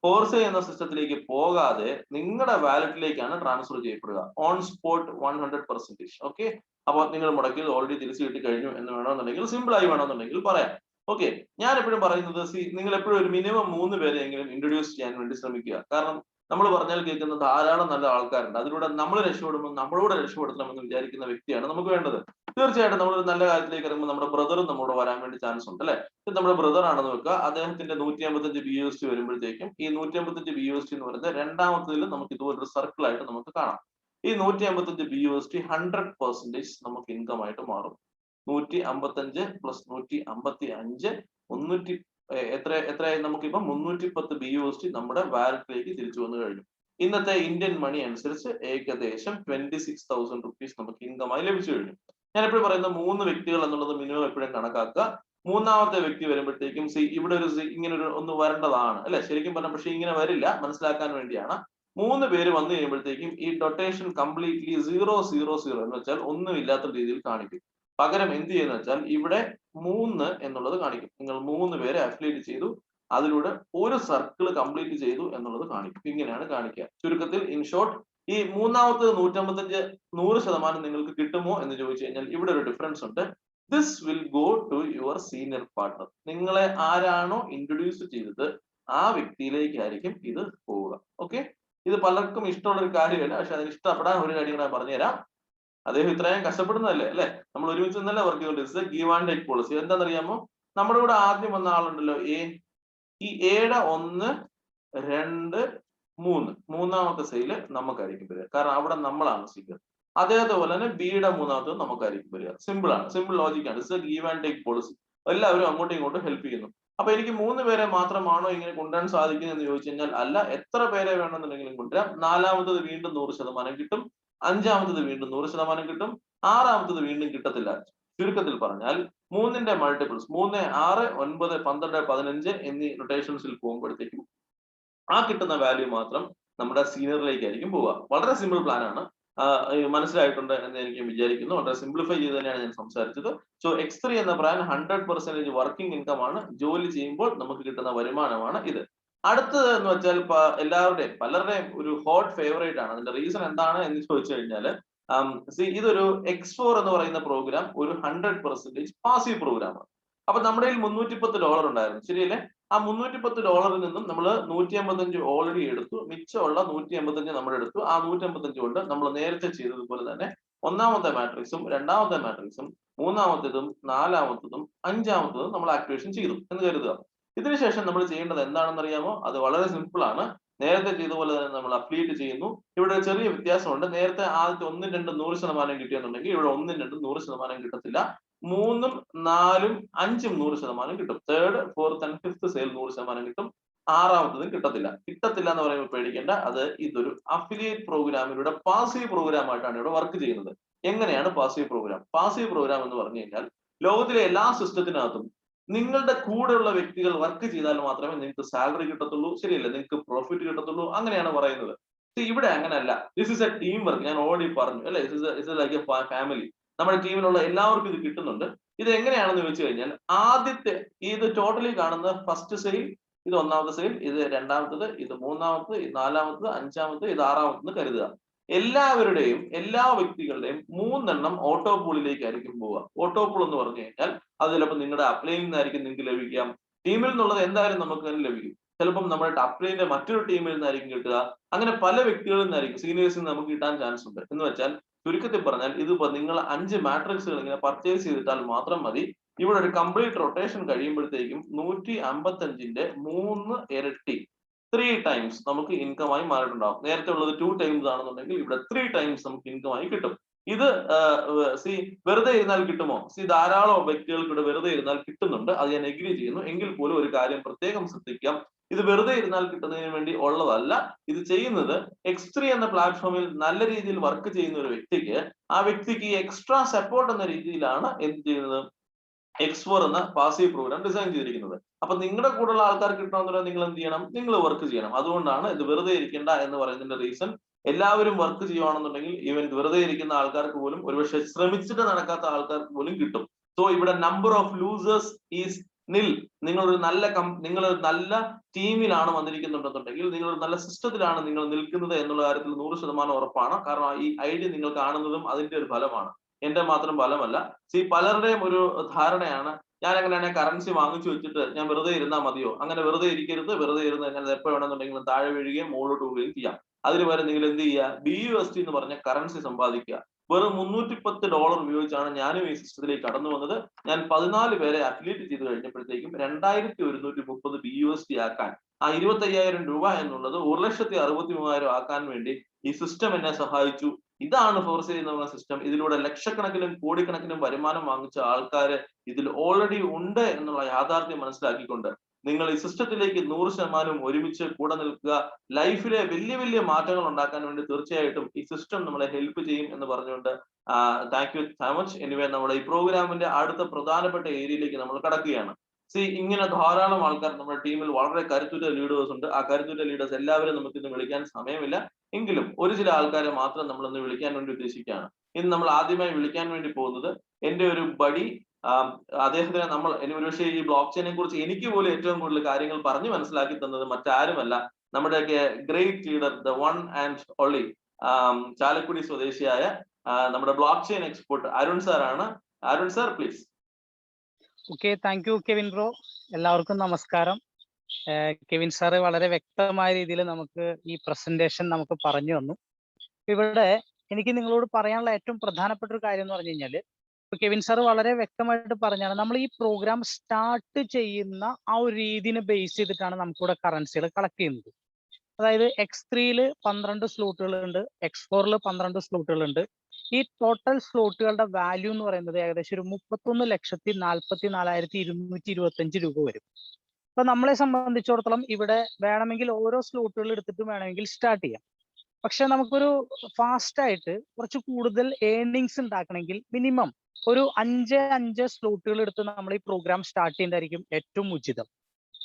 ഫോർസെ എന്ന സിസ്റ്റത്തിലേക്ക് പോകാതെ നിങ്ങളുടെ വാലറ്റിലേക്കാണ് ട്രാൻസ്ഫർ ചെയ്യപ്പെടുക. On spot 100%. ഓക്കെ, അപ്പോൾ നിങ്ങൾ മുടക്കിയത് ഓൾറെഡി തിരിച്ചു കിട്ടി കഴിഞ്ഞു എന്ന് വേണമെന്നുണ്ടെങ്കിൽ, സിമ്പിൾ ആയി വേണമെന്നുണ്ടെങ്കിൽ പറയാം. ഓക്കെ, ഞാൻ എപ്പോഴും പറയുന്നത്, നിങ്ങൾ എപ്പോഴും ഒരു മിനിമം 3 പേരെയെങ്കിലും ഇൻട്രൊഡ്യൂസ് ചെയ്യാൻ വേണ്ടി ശ്രമിക്കുക. കാരണം നമ്മൾ പറഞ്ഞാൽ കേൾക്കുന്ന ധാരാളം നല്ല ആൾക്കാരുണ്ട്. അതിലൂടെ നമ്മൾ രക്ഷപ്പെടുമ്പോൾ നമ്മളോട് രക്ഷപ്പെടുത്തണമെന്ന് വിചാരിക്കുന്ന വ്യക്തിയാണ് നമുക്ക് വേണ്ടത്. തീർച്ചയായിട്ടും നമ്മളൊരു നല്ല കാര്യത്തിലേക്ക് ഇറങ്ങുമ്പോൾ നമ്മുടെ ബ്രദറും നമ്മോട് വരാൻ വേണ്ടി ചാൻസ് ഉണ്ട് അല്ലെ? ഇത് നമ്മുടെ ബ്രദർ ആണെന്ന് വെക്കുക. അദ്ദേഹത്തിന്റെ 155 BUSD വരുമ്പോഴത്തേക്കും ഈ 155 BUSD എന്ന് പറയുന്നത് രണ്ടാമത്തേതിൽ നമുക്ക് ഇതുപോലൊരു സർക്കിൾ ആയിട്ട് നമുക്ക് കാണാം. ഈ 155 BUSD 100% നമുക്ക് ഇൻകം ആയിട്ട് മാറും. 155 പ്ലസ് 155 എത്രയായി? നമുക്കിപ്പോ 310 BUSD നമ്മുടെ വാലറ്റിലേക്ക് തിരിച്ചു വന്നു കഴിഞ്ഞു. ഇന്നത്തെ ഇന്ത്യൻ മണി അനുസരിച്ച് ഏകദേശം 26,000 rupees നമുക്ക് ഇൻകമായി ലഭിച്ചു കഴിഞ്ഞു. ഞാൻ എപ്പോഴും പറയുന്ന 3 വ്യക്തികൾ എന്നുള്ളത് മിനിമം എപ്പോഴും കണക്കാക്കുക. മൂന്നാമത്തെ വ്യക്തി വരുമ്പോഴത്തേക്കും ഇവിടെ ഒരു ഇങ്ങനെ ഒരു ഒന്ന് വരേണ്ടതാണ് അല്ലെ? ശരിക്കും പറഞ്ഞാൽ പക്ഷെ ഇങ്ങനെ വരില്ല, മനസ്സിലാക്കാൻ വേണ്ടിയാണ്. 3 പേര് വന്നു കഴിയുമ്പോഴത്തേക്കും ഈ ഡൊട്ടേഷൻ കംപ്ലീറ്റ്ലി 000 എന്ന് വെച്ചാൽ ഒന്നുമില്ലാത്ത രീതിയിൽ കാണിക്കും. പകരം എന്ത് ചെയ്യുന്ന വെച്ചാൽ ഇവിടെ 3 എന്നുള്ളത് കാണിക്കും. നിങ്ങൾ 3 പേരെ അഫിലിയേറ്റ് ചെയ്തു, അതിലൂടെ ഒരു സർക്കിൾ കംപ്ലീറ്റ് ചെയ്തു എന്നുള്ളത് കാണിക്കും. ഇങ്ങനെയാണ് കാണിക്കുക. ചുരുക്കത്തിൽ ഇൻ ഷോർട്ട്, ഈ മൂന്നാമത്തെ 155 100% നിങ്ങൾക്ക് കിട്ടുമോ എന്ന് ചോദിച്ചു കഴിഞ്ഞാൽ ഇവിടെ ഒരു ഡിഫറൻസ് ഉണ്ട്. This will go to your senior partner. നിങ്ങളെ ആരാണോ ഇൻട്രൊഡ്യൂസ് ചെയ്തത് ആ വ്യക്തിയിലേക്കായിരിക്കും ഇത് പോവുക. ഓക്കെ, ഇത് പലർക്കും ഇഷ്ടമുള്ള ഒരു കാര്യമല്ല, പക്ഷെ അതിന് ഇഷ്ടപ്പെടാൻ ഒരു കാര്യം ഞാൻ പറഞ്ഞുതരാം. അദ്ദേഹം ഇത്രയും കഷ്ടപ്പെടുന്നതല്ലേ അല്ലെ? നമ്മൾ ഒരുമിച്ച് നിന്നല്ലേ വർക്ക് ചെയ്തോണ്ടിരിക്കുന്നത്. ഗീവ് ആൻഡ് ടേക്ക് പോളിസി എന്താണെന്നറിയാമോ? നമ്മുടെ കൂടെ ആദ്യം വന്ന ആളുണ്ടല്ലോ A, ഈ Aയുടെ 1, 2, 3 മൂന്നാമത്തെ സെയില് നമുക്കായിരിക്കും വരിക. കാരണം അവിടെ നമ്മളാണ് സ്പീക്കർ. അതേപോലെ തന്നെ Bയുടെ മൂന്നാമത്തെ നമുക്കായിരിക്കും വരിക. സിമ്പിൾ ആണ്, സിമ്പിൾ ലോജിക് ആണ്. It's A give and take policy. എല്ലാവരും അങ്ങോട്ടും ഇങ്ങോട്ടും ഹെൽപ്പ് ചെയ്യുന്നു. അപ്പൊ എനിക്ക് 3 പേരെ മാത്രമാണോ ഇങ്ങനെ കൊണ്ടുവരാൻ സാധിക്കുന്നത് എന്ന് ചോദിച്ചു കഴിഞ്ഞാൽ അല്ല, എത്ര പേരെ വേണമെന്നുണ്ടെങ്കിലും കൊണ്ടുവരാം. 4-മത്തത് വീണ്ടും 100% കിട്ടും. 5-മത്തത് വീണ്ടും 100% കിട്ടും. 6-മത്തത് വീണ്ടും കിട്ടത്തില്ല. ചുരുക്കത്തിൽ പറഞ്ഞാൽ 3ന്റെ മൾട്ടിപ്പിൾസ് 3, 6, 9, 12, 15 എന്നീ നൊട്ടേഷൻസിൽ പോകുമ്പോഴത്തേക്കും ആ കിട്ടുന്ന വാല്യൂ മാത്രം നമ്മുടെ സീനിയറിലേക്കായിരിക്കും പോവുക. വളരെ സിമ്പിൾ പ്ലാൻ ആണ്. മനസ്സിലായിട്ടുണ്ട് എന്ന് എനിക്ക് വിചാരിക്കുന്നു. വളരെ സിംപ്ലിഫൈ ചെയ്ത് തന്നെയാണ് ഞാൻ സംസാരിച്ചത്. സോ X3 എന്ന ബ്രാൻഡ് 100% വർക്കിംഗ് ഇൻകം ആണ്. ജോലി ചെയ്യുമ്പോൾ നമുക്ക് കിട്ടുന്ന വരുമാനമാണ് ഇത്. അടുത്തത് എന്ന് വെച്ചാൽ പലരുടെയും ഒരു ഹോട്ട് ഫേവറേറ്റ് ആണ്. അതിന്റെ റീസൺ എന്താണ് എന്ന് ചോദിച്ചു കഴിഞ്ഞാല്, ഇതൊരു X4 എന്ന് പറയുന്ന പ്രോഗ്രാം ഒരു 100% പാസീവ് പ്രോഗ്രാമാണ്. അപ്പൊ നമ്മുടെ കയ്യിൽ $310 ഉണ്ടായിരുന്നു, ശരിയല്ലേ? ആ $310 നിന്നും നമ്മൾ 155 ഓൾറെഡി എടുത്തു, മിച്ചമുള്ള 185 നമ്മൾ എടുത്തു. ആ 185 കൊണ്ട് നമ്മൾ നേരത്തെ ചെയ്തതുപോലെ തന്നെ ഒന്നാമത്തെ മാട്രിക്സും രണ്ടാമത്തെ മാട്രിക്സും മൂന്നാമത്തേതും നാലാമത്തതും അഞ്ചാമത്തതും നമ്മൾ ആക്ടിവേഷൻ ചെയ്തു എന്ന് കരുതുക. ഇതിനുശേഷം നമ്മൾ ചെയ്യേണ്ടത് എന്താണെന്ന് അറിയാമോ? അത് വളരെ സിമ്പിൾ ആണ്. നേരത്തെ ചെയ്ത പോലെ തന്നെ നമ്മൾ അപ്ഡേറ്റ് ചെയ്യുന്നു. ഇവിടെ ചെറിയ വ്യത്യാസമുണ്ട്. നേരത്തെ ആദ്യത്തെ 1ഉം 2ഉം 100% കിട്ടിയെന്നുണ്ടെങ്കിൽ ഇവിടെ 1ഉം 2ഉം 100% കിട്ടത്തില്ല. 3ഉം 4ഉം 5ഉം 100% കിട്ടും. Third, fourth and fifth sale 100% കിട്ടും. ആറാമത്തതും കിട്ടത്തില്ല. കിട്ടത്തില്ല എന്ന് പറയുമ്പോൾ പേടിക്കേണ്ട. അത് ഇതൊരു അഫിലിയേറ്റ് പ്രോഗ്രാമിലൂടെ പാസീവ് പ്രോഗ്രാം ആയിട്ടാണ് ഇവിടെ വർക്ക് ചെയ്യുന്നത്. എങ്ങനെയാണ് പാസീവ് പ്രോഗ്രാം? പാസീവ് പ്രോഗ്രാം എന്ന് പറഞ്ഞു കഴിഞ്ഞാൽ ലോകത്തിലെ എല്ലാ സിസ്റ്റത്തിനകത്തും നിങ്ങളുടെ കൂടെയുള്ള വ്യക്തികൾ വർക്ക് ചെയ്താൽ മാത്രമേ നിങ്ങൾക്ക് സാലറി കിട്ടത്തുള്ളൂ, ശരിയല്ലേ? നിങ്ങൾക്ക് പ്രോഫിറ്റ് കിട്ടത്തുള്ളൂ, അങ്ങനെയാണ് പറയുന്നത്. ഇവിടെ അങ്ങനെയല്ല. This is A team work. ഞാൻ ഓൾറെഡി പറഞ്ഞു അല്ലെ, ഇസ് ലൈക്ക് എ ഫാമിലി. നമ്മുടെ ടീമിലുള്ള എല്ലാവർക്കും ഇത് കിട്ടുന്നുണ്ട്. ഇത് എങ്ങനെയാണെന്ന് ചോദിച്ചു കഴിഞ്ഞാൽ ആദ്യത്തെ ഇത് ടോട്ടലി കാണുന്ന ഫസ്റ്റ് സെയിൽ, ഇത് ഒന്നാമത്തെ സെയിൽ, ഇത് രണ്ടാമത്തത്, ഇത് മൂന്നാമത്തത്, ഇത് നാലാമത്തത്, അഞ്ചാമത്തത്, ഇത് ആറാമത്തത് കരുതുക. എല്ലാവരുടെയും എല്ലാ വ്യക്തികളുടെയും 3 ഓട്ടോ പൂളിലേക്കായിരിക്കും പോവുക. ഓട്ടോ പൂൾ എന്ന് പറഞ്ഞു കഴിഞ്ഞാൽ അത് ചിലപ്പോൾ നിങ്ങളുടെ അപ്ലൈനിൽ നിന്നായിരിക്കും നിങ്ങൾക്ക് ലഭിക്കാം. ടീമിൽ നിന്നുള്ളത് എന്തായാലും നമുക്ക് തന്നെ ലഭിക്കും. ചിലപ്പം നമ്മുടെ അപ്ലൈന്റെ മറ്റൊരു ടീമിൽ നിന്നായിരിക്കും കിട്ടുക. അങ്ങനെ പല വ്യക്തികളിൽ നിന്നായിരിക്കും, സീനിയേഴ്സിൽ നിന്ന് നമുക്ക് കിട്ടാൻ ചാൻസ് ഉണ്ട്. എന്ന് വെച്ചാൽ ചുരുക്കത്തിൽ പറഞ്ഞാൽ ഇതിപ്പോ നിങ്ങൾ 5 മാട്രിക്സുകൾ ഇങ്ങനെ പർച്ചേസ് ചെയ്തിട്ടാൽ മാത്രം മതി. ഇവിടെ ഒരു കംപ്ലീറ്റ് റൊട്ടേഷൻ കഴിയുമ്പോഴത്തേക്കും 155ന്റെ 3 ഇരട്ടി 3 ടൈംസ് നമുക്ക് ഇൻകം ആയി മാറിയിട്ടുണ്ടാവും. നേരത്തെ ഉള്ളത് 2 ടൈംസ് ആണെന്നുണ്ടെങ്കിൽ ഇവിടെ 3 ടൈംസ് നമുക്ക് ഇൻകം ആയി കിട്ടും. ഇത് വെറുതെ ഇരുന്നാൽ കിട്ടുമോ? ധാരാളം വ്യക്തികൾക്ക് ഇവിടെ വെറുതെ ഇരുന്നാൽ കിട്ടുന്നുണ്ട്. അത് ഞാൻ എഗ്രി ചെയ്യുന്നു. എങ്കിൽ പോലും ഒരു കാര്യം പ്രത്യേകം ശ്രദ്ധിക്കാം. ഇത് വെറുതെ ഇരുന്നാൽ കിട്ടുന്നതിന് വേണ്ടി ഉള്ളതല്ല. ഇത് ചെയ്യുന്നത് X3 എന്ന പ്ലാറ്റ്ഫോമിൽ നല്ല രീതിയിൽ വർക്ക് ചെയ്യുന്ന ഒരു വ്യക്തിക്ക്, ആ വ്യക്തിക്ക് എക്സ്ട്രാ സപ്പോർട്ട് എന്ന രീതിയിലാണ് എന്ത് ചെയ്യുന്നത്, X4 എന്ന പാസീവ് പ്രോഗ്രാം ഡിസൈൻ ചെയ്തിരിക്കുന്നത്. അപ്പൊ നിങ്ങളുടെ കൂടെയുള്ള ആൾക്കാർക്ക് കിട്ടണമെന്നുണ്ടെങ്കിൽ നിങ്ങൾ എന്ത് ചെയ്യണം? നിങ്ങൾ വർക്ക് ചെയ്യണം. അതുകൊണ്ടാണ് ഇത് വെറുതെ ഇരിക്കേണ്ട എന്ന് പറയുന്നതിന്റെ റീസൺ. എല്ലാവരും വർക്ക് ചെയ്യുകയാണെന്നുണ്ടെങ്കിൽ ഈവൻ വെറുതെ ഇരിക്കുന്ന ആൾക്കാർക്ക് പോലും, ഒരുപക്ഷെ ശ്രമിച്ചിട്ട് നടക്കാത്ത ആൾക്കാർക്ക് പോലും കിട്ടും. സോ ഇവിടെ നമ്പർ ഓഫ് ലൂസേഴ്സ് ഈസ് നിൽ. നിങ്ങളൊരു നല്ല ടീമിലാണ് വന്നിരിക്കുന്നുണ്ടെന്നുണ്ടെങ്കിൽ, നിങ്ങളൊരു നല്ല സിസ്റ്റത്തിലാണ് നിങ്ങൾ നിൽക്കുന്നത് എന്നുള്ള കാര്യത്തിൽ 100% ഉറപ്പാണ്. കാരണം ഈ ഐഡിയ നിങ്ങൾ കാണുന്നതും അതിന്റെ ഒരു ഫലമാണ്, എന്റെ മാത്രം ഫലമല്ല. പലരുടെയും ഒരു ധാരണയാണ്, ഞാൻ എങ്ങനെയാണെങ്കിൽ കറൻസി വാങ്ങിച്ചു വെച്ചിട്ട് ഞാൻ വെറുതെ ഇരുന്നാൽ മതിയോ? അങ്ങനെ വെറുതെ ഇരിക്കരുത്. വെറുതെ ഇരുന്ന് കഴിഞ്ഞാൽ എപ്പോൾ വേണമെന്നുണ്ടെങ്കിലും താഴെ വീഴുകയും മുകളിലോട്ട് പോവുകയും ചെയ്യാം. അതിന് പകരം നിങ്ങൾ എന്ത് ചെയ്യുക? BUSD എന്ന് പറഞ്ഞ കറൻസി സമ്പാദിക്കുക. വെറും $310 ഉപയോഗിച്ചാണ് ഞാനും ഈ സിസ്റ്റത്തിലേക്ക് കടന്നു വന്നത്. ഞാൻ 14 പേരെ അഫിലിയേറ്റ് ചെയ്ത് കഴിഞ്ഞപ്പോഴത്തേക്കും 2130 BUSD ആക്കാൻ, ആ 25,000 രൂപ എന്നുള്ളത് 1,63,000 ആക്കാൻ വേണ്ടി ഈ സിസ്റ്റം എന്നെ സഹായിച്ചു. ഇതാണ് ഫോർസ് ചെയ്യുന്ന സിസ്റ്റം. ഇതിലൂടെ ലക്ഷക്കണക്കിനും കോടിക്കണക്കിനും വരുമാനം വാങ്ങിച്ച ആൾക്കാര് ഇതിൽ ഓൾറെഡി ഉണ്ട് എന്നുള്ള യാഥാർത്ഥ്യം മനസ്സിലാക്കിക്കൊണ്ട് നിങ്ങൾ ഈ സിസ്റ്റത്തിലേക്ക് 100% ഒരുമിച്ച് കൂടെ നിൽക്കുക. ലൈഫിലെ വലിയ വലിയ മാറ്റങ്ങൾ ഉണ്ടാക്കാൻ വേണ്ടി തീർച്ചയായിട്ടും ഈ സിസ്റ്റം നമ്മളെ ഹെൽപ്പ് ചെയ്യും എന്ന് പറഞ്ഞുകൊണ്ട് thank you so much. Anyway, നമ്മുടെ ഈ പ്രോഗ്രാമിന്റെ അടുത്ത പ്രധാനപ്പെട്ട ഏരിയയിലേക്ക് നമ്മൾ കടക്കുകയാണ്. ഇങ്ങനെ ധാരാളം ആൾക്കാർ നമ്മുടെ ടീമിൽ വളരെ കരുത്തുറ്റ ലീഡേഴ്സ് ഉണ്ട്. ആ കരുത്തുറ്റ ലീഡേഴ്സ് എല്ലാവരും നമുക്ക് ഇന്ന് വിളിക്കാൻ സമയമില്ല. എങ്കിലും ഒരു ചില ആൾക്കാരെ മാത്രം നമ്മൾ ഇന്ന് വിളിക്കാൻ വേണ്ടി ഉദ്ദേശിക്കുകയാണ്. ഇന്ന് നമ്മൾ ആദ്യമായി വിളിക്കാൻ വേണ്ടി പോകുന്നത് എന്റെ ഒരു ബഡി. അദ്ദേഹത്തിന് ഒരുപക്ഷെ ഈ ബ്ലോക്ക് ചെയിനെ കുറിച്ച് എനിക്ക് പോലും ഏറ്റവും കൂടുതൽ കാര്യങ്ങൾ പറഞ്ഞു മനസ്സിലാക്കി തന്നത് മറ്റാരുമല്ല, നമ്മുടെയൊക്കെ great leader, the one and only, Chalakudy സ്വദേശിയായ നമ്മുടെ block chain expert Arun sir ആണ്. Arun sir, please. Okay, thank you Kevin bro. എല്ലാവർക്കും നമസ്കാരം. കെവിൻ സാറ് വളരെ വ്യക്തമായ രീതിയിൽ നമുക്ക് ഈ പ്രസന്റേഷൻ നമുക്ക് പറഞ്ഞു തന്നു. ഇവിടെ എനിക്ക് നിങ്ങളോട് പറയാനുള്ള ഏറ്റവും പ്രധാനപ്പെട്ട ഒരു കാര്യം എന്ന് പറഞ്ഞു കഴിഞ്ഞാൽ, കെവിൻ സാർ വളരെ വ്യക്തമായിട്ട് പറഞ്ഞാണ്, നമ്മൾ ഈ പ്രോഗ്രാം സ്റ്റാർട്ട് ചെയ്യുന്ന ആ ഒരു രീതിനെ ബേസ് ചെയ്തിട്ടാണ് നമുക്കിവിടെ കറൻസികൾ കളക്ട് ചെയ്യുന്നത്. അതായത് X3 12 സ്ലോട്ടുകളുണ്ട്, X4 12 സ്ലോട്ടുകളുണ്ട്. ഈ ടോട്ടൽ സ്ലോട്ടുകളുടെ വാല്യൂ എന്ന് പറയുന്നത് ഏകദേശം ഒരു 31,44,225 രൂപ വരും. അപ്പൊ നമ്മളെ സംബന്ധിച്ചിടത്തോളം ഇവിടെ വേണമെങ്കിൽ ഓരോ സ്ലോട്ടുകൾ എടുത്തിട്ട് വേണമെങ്കിൽ സ്റ്റാർട്ട് ചെയ്യാം. പക്ഷെ നമുക്കൊരു ഫാസ്റ്റ് ആയിട്ട് കുറച്ച് കൂടുതൽ ഏർണിങ്സ് ഉണ്ടാക്കണമെങ്കിൽ മിനിമം ഒരു 5 സ്ലോട്ടുകൾ എടുത്ത് നമ്മൾ ഈ പ്രോഗ്രാം സ്റ്റാർട്ട് ചെയ്യുന്നതായിരിക്കും ഏറ്റവും ഉചിതം.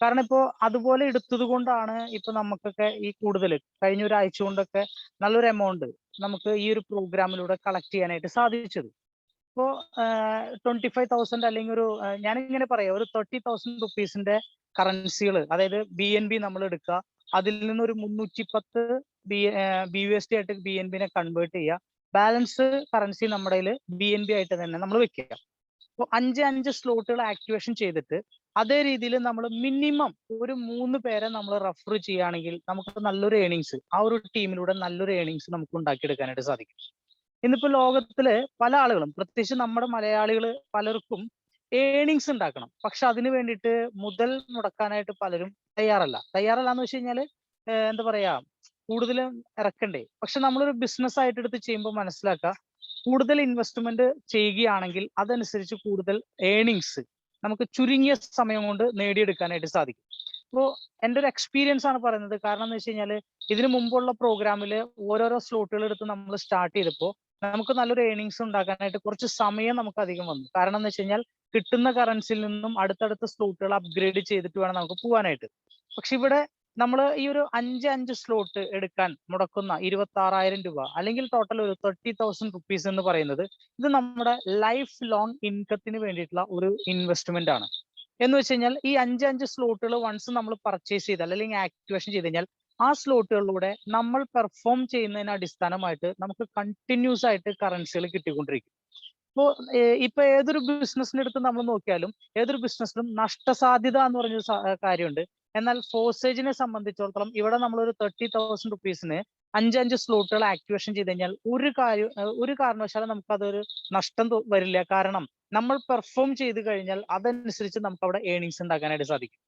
കാരണം ഇപ്പോ അതുപോലെ എടുത്തത് കൊണ്ടാണ് ഇപ്പൊ നമുക്കൊക്കെ ഈ കൂടുതൽ കഴിഞ്ഞ ഒരാഴ്ച കൊണ്ടൊക്കെ നല്ലൊരു എമൗണ്ട് നമുക്ക് ഈ ഒരു പ്രോഗ്രാമിലൂടെ കളക്ട് ചെയ്യാനായിട്ട് സാധിച്ചത്. ഇപ്പോ 25,000 അല്ലെങ്കിൽ ഒരു ഞാനിങ്ങനെ പറയാം, ഒരു 30,000 റുപ്പീസിന്റെ കറൻസികൾ, അതായത് BNB നമ്മൾ എടുക്കുക, അതിൽ നിന്നൊരു 310 BUSD ആയിട്ട് BNB കൺവേർട്ട് ചെയ്യുക, ബാലൻസ് കറൻസി നമ്മുടെ BNB ആയിട്ട് തന്നെ നമ്മൾ വെക്കുക. അപ്പോൾ 5 സ്ലോട്ടുകൾ ആക്ടിവേഷൻ ചെയ്തിട്ട് അതേ രീതിയിൽ നമ്മൾ മിനിമം ഒരു 3 പേരെ നമ്മൾ റെഫർ ചെയ്യുകയാണെങ്കിൽ നമുക്ക് നല്ലൊരു ഏണിങ്സ്, ആ ഒരു ടീമിലൂടെ നല്ലൊരു ഏണിങ്സ് നമുക്ക് ഉണ്ടാക്കിയെടുക്കാനായിട്ട് സാധിക്കും. ഇന്നിപ്പോ ലോകത്തില് പല ആളുകളും, പ്രത്യേകിച്ച് നമ്മുടെ മലയാളികൾ പലർക്കും ഏണിങ്സ് ഉണ്ടാക്കണം. പക്ഷെ അതിന് വേണ്ടിയിട്ട് മുതൽ മുടക്കാനായിട്ട് പലരും തയ്യാറല്ല എന്ന് വെച്ച് കഴിഞ്ഞാല് എന്താ പറയാ, കൂടുതലും ഇറക്കണ്ടേ. പക്ഷെ നമ്മളൊരു ബിസിനസ് ആയിട്ട് എടുത്ത് ചെയ്യുമ്പോൾ മനസ്സിലാക്കുക, കൂടുതൽ ഇൻവെസ്റ്റ്മെന്റ് ചെയ്യുകയാണെങ്കിൽ അതനുസരിച്ച് കൂടുതൽ ഏണിങ്സ് നമുക്ക് ചുരുങ്ങിയ സമയം കൊണ്ട് നേടിയെടുക്കാനായിട്ട് സാധിക്കും. അപ്പോൾ എൻ്റെ ഒരു എക്സ്പീരിയൻസ് ആണ് പറയുന്നത്. കാരണം എന്ന് വെച്ച് കഴിഞ്ഞാല് ഇതിനു മുമ്പുള്ള പ്രോഗ്രാമില് ഓരോരോ സ്ലോട്ടുകൾ എടുത്ത് നമ്മൾ സ്റ്റാർട്ട് ചെയ്തപ്പോൾ നമുക്ക് നല്ലൊരു ഏണിങ്സ് ഉണ്ടാക്കാനായിട്ട് കുറച്ച് സമയം നമുക്ക് അധികം വന്നു. കാരണം എന്ന് വെച്ച് കഴിഞ്ഞാൽ കിട്ടുന്ന കറൻസിയിൽ നിന്നും അടുത്തടുത്ത സ്ലോട്ടുകൾ അപ്ഗ്രേഡ് ചെയ്തിട്ട് വേണം നമുക്ക് പോകാനായിട്ട്. പക്ഷെ ഇവിടെ നമ്മൾ ഈ ഒരു 5 സ്ലോട്ട് എടുക്കാൻ മുടക്കുന്ന 26,000 രൂപ അല്ലെങ്കിൽ ടോട്ടൽ ഒരു 30,000 റുപ്പീസ് എന്ന് പറയുന്നത്, ഇത് നമ്മുടെ ലൈഫ് ലോങ് ഇൻകത്തിന് വേണ്ടിയിട്ടുള്ള ഒരു ഇൻവെസ്റ്റ്മെന്റ് ആണ്. എന്ന് വെച്ച് കഴിഞ്ഞാൽ ഈ 5 സ്ലോട്ടുകൾ വൺസ് നമ്മൾ പർച്ചേസ് ചെയ്താൽ അല്ലെങ്കിൽ ആക്ടിവേഷൻ ചെയ്ത് കഴിഞ്ഞാൽ ആ സ്ലോട്ടുകളിലൂടെ നമ്മൾ പെർഫോം ചെയ്യുന്നതിന് അടിസ്ഥാനമായിട്ട് നമുക്ക് കണ്ടിന്യൂസ് ആയിട്ട് കറൻസികൾ കിട്ടിക്കൊണ്ടിരിക്കും. ഇപ്പോ ഇപ്പൊ ഏതൊരു ബിസിനസിന്റെ അടുത്ത് നമ്മൾ നോക്കിയാലും ഏതൊരു ബിസിനസ്സിലും നഷ്ടസാധ്യത എന്ന് പറഞ്ഞൊരു കാര്യമുണ്ട്. എന്നാൽ ഫോസേജിനെ സംബന്ധിച്ചിടത്തോളം ഇവിടെ നമ്മൾ ഒരു 30,000 റുപ്പീസിന് 5 സ്ലോട്ടുകൾ ആക്ടിവേഷൻ ചെയ്ത് കഴിഞ്ഞാൽ ഒരു കാരണവശാലും നമുക്ക് അതൊരു നഷ്ടം വരില്ല. കാരണം നമ്മൾ പെർഫോം ചെയ്ത് കഴിഞ്ഞാൽ അതനുസരിച്ച് നമുക്ക് അവിടെ ഏണിങ്സ് ഉണ്ടാക്കാനായിട്ട് സാധിക്കും.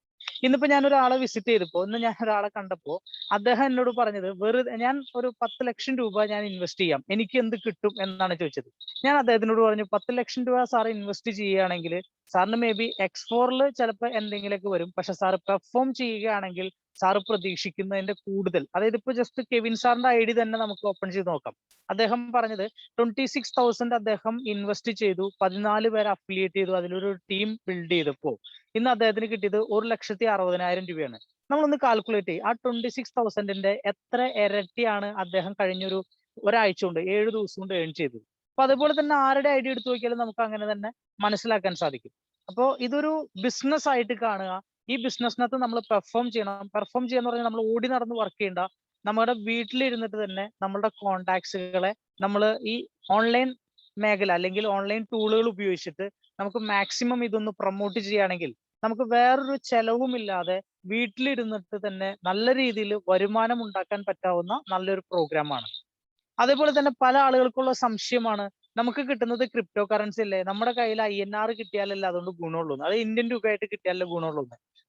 ഇന്നിപ്പോ ഞാൻ ഒരാളെ വിസിറ്റ് ചെയ്തപ്പോ, ഇന്ന് ഞാൻ ഒരാളെ കണ്ടപ്പോ അദ്ദേഹം എന്നോട് പറഞ്ഞത്, വെറുതെ ഞാൻ ഒരു 10 ലക്ഷം രൂപ ഞാൻ ഇൻവെസ്റ്റ് ചെയ്യാം, എനിക്ക് എന്ത് കിട്ടും എന്നാണ് ചോദിച്ചത്. ഞാൻ അദ്ദേഹത്തിനോട് പറഞ്ഞു, 10 ലക്ഷം രൂപ സാർ ഇൻവെസ്റ്റ് ചെയ്യുകയാണെങ്കിൽ സാറിന് മേ ബി എക്സ്പോറിൽ ചിലപ്പോൾ എന്തെങ്കിലുമൊക്കെ വരും. പക്ഷെ സാർ പെർഫോം ചെയ്യുകയാണെങ്കിൽ സാറ് പ്രതീക്ഷിക്കുന്നതിന്റെ കൂടുതൽ, അതായത് ഇപ്പൊ ജസ്റ്റ് കെവിൻ സാറിന്റെ ഐഡി തന്നെ നമുക്ക് ഓപ്പൺ ചെയ്ത് നോക്കാം. അദ്ദേഹം പറഞ്ഞത് 26,000 അദ്ദേഹം ഇൻവെസ്റ്റ് ചെയ്തു, 14 പേരെ അഫിലിയേറ്റ് ചെയ്തു, അതിലൊരു ടീം ബിൽഡ് ചെയ്തപ്പോ ഇന്ന് അദ്ദേഹത്തിന് കിട്ടിയത് 1,60,000 രൂപയാണ്. നമ്മളൊന്ന് കാൽക്കുലേറ്റ് ചെയ്യും, ആ 26,000ന്റെ എത്ര ഇരട്ടിയാണ് അദ്ദേഹം കഴിഞ്ഞൊരു ഒരാഴ്ച കൊണ്ട് 7 ദിവസം കൊണ്ട് ഏൺ ചെയ്തത്. അപ്പൊ അതുപോലെ തന്നെ ആരുടെ ഐഡിയ എടുത്തു നോക്കിയാലും നമുക്ക് അങ്ങനെ തന്നെ മനസ്സിലാക്കാൻ സാധിക്കും. അപ്പോ ഇതൊരു ബിസിനസ് ആയിട്ട് കാണുക. ഈ ബിസിനസ്സിനകത്ത് നമ്മൾ പെർഫോം ചെയ്യണം. പെർഫോം ചെയ്യാന്ന് പറഞ്ഞാൽ നമ്മൾ ഓടി നടന്ന് വർക്ക് ചെയ്യേണ്ട. നമ്മുടെ വീട്ടിലിരുന്നിട്ട് തന്നെ നമ്മളുടെ കോണ്ടാക്ട്സുകളെ നമ്മൾ ഈ ഓൺലൈൻ മേഖല അല്ലെങ്കിൽ ഓൺലൈൻ ടൂളുകൾ ഉപയോഗിച്ചിട്ട് നമുക്ക് മാക്സിമം ഇതൊന്ന് പ്രൊമോട്ട് ചെയ്യുകയാണെങ്കിൽ നമുക്ക് വേറൊരു ചെലവുമില്ലാതെ വീട്ടിലിരുന്നിട്ട് തന്നെ നല്ല രീതിയിൽ വരുമാനം ഉണ്ടാക്കാൻ പറ്റാവുന്ന നല്ലൊരു പ്രോഗ്രാമാണ്. അതേപോലെ തന്നെ പല ആളുകൾക്കുള്ള സംശയമാണ്, നമുക്ക് കിട്ടുന്നത് ക്രിപ്റ്റോ കറൻസി അല്ലേ, നമ്മുടെ കയ്യിൽ INR കിട്ടിയാലല്ലേ അതുകൊണ്ട് ഗുണമുള്ളൂ, അത് ഇന്ത്യൻ രൂപയായിട്ട് കിട്ടിയാലല്ലേ ഗുണമുള്ളൂ.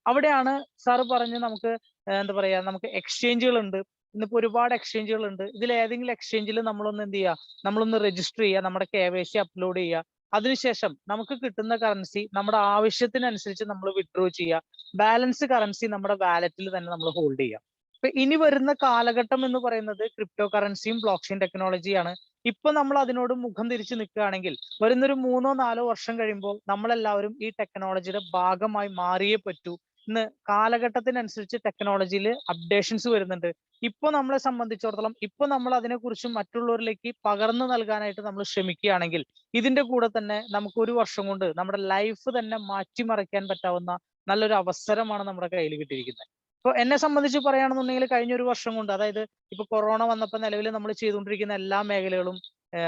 അവിടെയാണ് സാറ് പറഞ്ഞ് നമുക്ക് എന്താ പറയാ, നമുക്ക് എക്സ്ചേഞ്ചുകൾ ഉണ്ട്. ഇന്നിപ്പോ ഒരുപാട് എക്സ്ചേഞ്ചുകൾ ഉണ്ട്. ഇതിൽ ഏതെങ്കിലും എക്സ്ചേഞ്ചിൽ നമ്മളൊന്ന് എന്ത് ചെയ്യുക, നമ്മളൊന്ന് രജിസ്റ്റർ ചെയ്യുക, നമ്മുടെ KYC അപ്ലോഡ് ചെയ്യുക. അതിനുശേഷം നമുക്ക് കിട്ടുന്ന കറൻസി നമ്മുടെ ആവശ്യത്തിനനുസരിച്ച് നമ്മൾ വിഡ്രോ ചെയ്യുക. ബാലൻസ് കറൻസി നമ്മുടെ വാലറ്റിൽ തന്നെ നമ്മൾ ഹോൾഡ് ചെയ്യുക. ഇപ്പൊ ഇനി വരുന്ന കാലഘട്ടം എന്ന് പറയുന്നത് ക്രിപ്റ്റോ കറൻസിയും ബ്ലോക്ക് ചെയിൻ ടെക്നോളജിയാണ്. ഇപ്പൊ നമ്മൾ അതിനോട് മുഖം തിരിച്ചു നിൽക്കുകയാണെങ്കിൽ വരുന്നൊരു 3-4 വർഷം കഴിയുമ്പോൾ നമ്മളെല്ലാവരും ഈ ടെക്നോളജിയുടെ ഭാഗമായി മാറിയേ പറ്റൂ. ഇന്ന് കാലഘട്ടത്തിനനുസരിച്ച് ടെക്നോളജിയിൽ അപ്ഡേഷൻസ് വരുന്നുണ്ട്. ഇപ്പൊ നമ്മളെ സംബന്ധിച്ചിടത്തോളം ഇപ്പൊ നമ്മൾ അതിനെക്കുറിച്ച് മറ്റുള്ളവരിലേക്ക് പകർന്നു നൽകാനായിട്ട് നമ്മൾ ശ്രമിക്കുകയാണെങ്കിൽ ഇതിന്റെ കൂടെ തന്നെ നമുക്ക് ഒരു വർഷം കൊണ്ട് നമ്മുടെ ലൈഫ് തന്നെ മാറ്റിമറിക്കാൻ പറ്റാവുന്ന നല്ലൊരു അവസരമാണ് നമ്മുടെ കയ്യിൽ കിട്ടിയിരിക്കുന്നത്. ഇപ്പൊ എന്നെ സംബന്ധിച്ച് പറയുകയാണെന്നുണ്ടെങ്കിൽ കഴിഞ്ഞ ഒരു വർഷം കൊണ്ട്, അതായത് ഇപ്പൊ കൊറോണ വന്നപ്പോൾ നിലവിൽ നമ്മൾ ചെയ്തുകൊണ്ടിരിക്കുന്ന എല്ലാ മേഖലകളും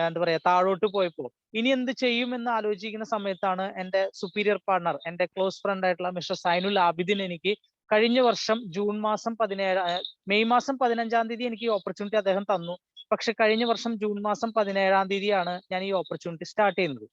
എന്താ പറയാ താഴോട്ട് പോയപ്പോ ഇനി എന്ത് ചെയ്യും എന്ന് ആലോചിക്കുന്ന സമയത്താണ് എന്റെ സുപ്പീരിയർ പാർട്ണർ, എന്റെ ക്ലോസ് ഫ്രണ്ട് ആയിട്ടുള്ള മിസ്റ്റർ സൈനുൽ ആബിദിൻ എനിക്ക് കഴിഞ്ഞ വർഷം മെയ് മാസം 15-ാം തീയതി എനിക്ക് ഈ ഓപ്പർച്യൂണിറ്റി അദ്ദേഹം തന്നു. പക്ഷെ കഴിഞ്ഞ വർഷം ജൂൺ മാസം 17-ാം തീയതിയാണ് ഞാൻ ഈ ഓപ്പർച്യൂണിറ്റി സ്റ്റാർട്ട് ചെയ്യുന്നത്.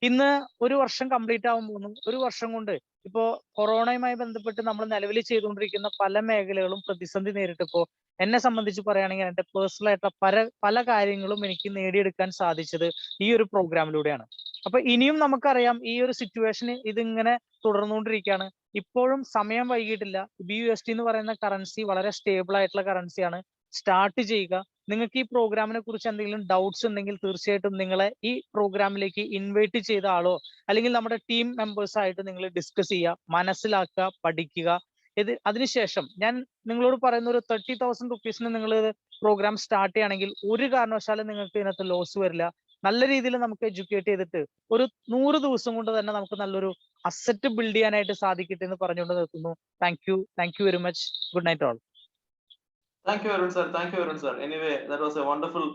ഇന്ന് ഒരു വർഷം കംപ്ലീറ്റ് ആവാൻ പോകുന്നു. ഒരു വർഷം കൊണ്ട് ഇപ്പോ കൊറോണയുമായി ബന്ധപ്പെട്ട് നമ്മൾ നിലവിൽ ചെയ്തുകൊണ്ടിരിക്കുന്ന പല മേഖലകളും പ്രതിസന്ധി നേരിട്ടപ്പോ എന്നെ സംബന്ധിച്ച് പറയുകയാണെങ്കിൽ എന്റെ പേഴ്സണൽ ആയിട്ടുള്ള പല കാര്യങ്ങളും എനിക്ക് നേടിയെടുക്കാൻ സാധിച്ചത് ഈ ഒരു പ്രോഗ്രാമിലൂടെയാണ്. അപ്പൊ ഇനിയും നമുക്കറിയാം ഈ ഒരു സിറ്റുവേഷൻ ഇതിങ്ങനെ തുടർന്നുകൊണ്ടിരിക്കുകയാണ്. ഇപ്പോഴും സമയം വൈകിട്ടില്ല. BUSD എന്ന് പറയുന്ന കറൻസി വളരെ സ്റ്റേബിൾ ആയിട്ടുള്ള കറൻസിയാണ്. സ്റ്റാർട്ട് ചെയ്യുക. നിങ്ങൾക്ക് ഈ പ്രോഗ്രാമിനെ കുറിച്ച് എന്തെങ്കിലും ഡൗട്ട്സ് ഉണ്ടെങ്കിൽ തീർച്ചയായിട്ടും നിങ്ങളെ ഈ പ്രോഗ്രാമിലേക്ക് ഇൻവൈറ്റ് ചെയ്ത ആളോ അല്ലെങ്കിൽ നമ്മുടെ ടീം മെമ്പേഴ്സ് ആയിട്ട് നിങ്ങൾ ഡിസ്കസ് ചെയ്യുക, മനസ്സിലാക്കുക, പഠിക്കുക. അതിനുശേഷം ഞാൻ നിങ്ങളോട് പറയുന്ന ഒരു 30,000 റുപ്പീസിന് നിങ്ങൾ പ്രോഗ്രാം സ്റ്റാർട്ട് ചെയ്യുകയാണെങ്കിൽ ഒരു കാരണവശാലും നിങ്ങൾക്ക് ഇതിനകത്ത് ലോസ് വരില്ല. നല്ല രീതിയിൽ നമുക്ക് എഡ്യൂക്കേറ്റ് ചെയ്തിട്ട് ഒരു 100 ദിവസം കൊണ്ട് തന്നെ നമുക്ക് നല്ലൊരു അസറ്റ് ബിൽഡ് ചെയ്യാനായിട്ട് സാധിക്കട്ടെ എന്ന് പറഞ്ഞുകൊണ്ട് നിർത്തുന്നു. Thank you very much. Good night all. Thank you, Arun sir. Thank you, Arun sir. Anyway, that was a wonderful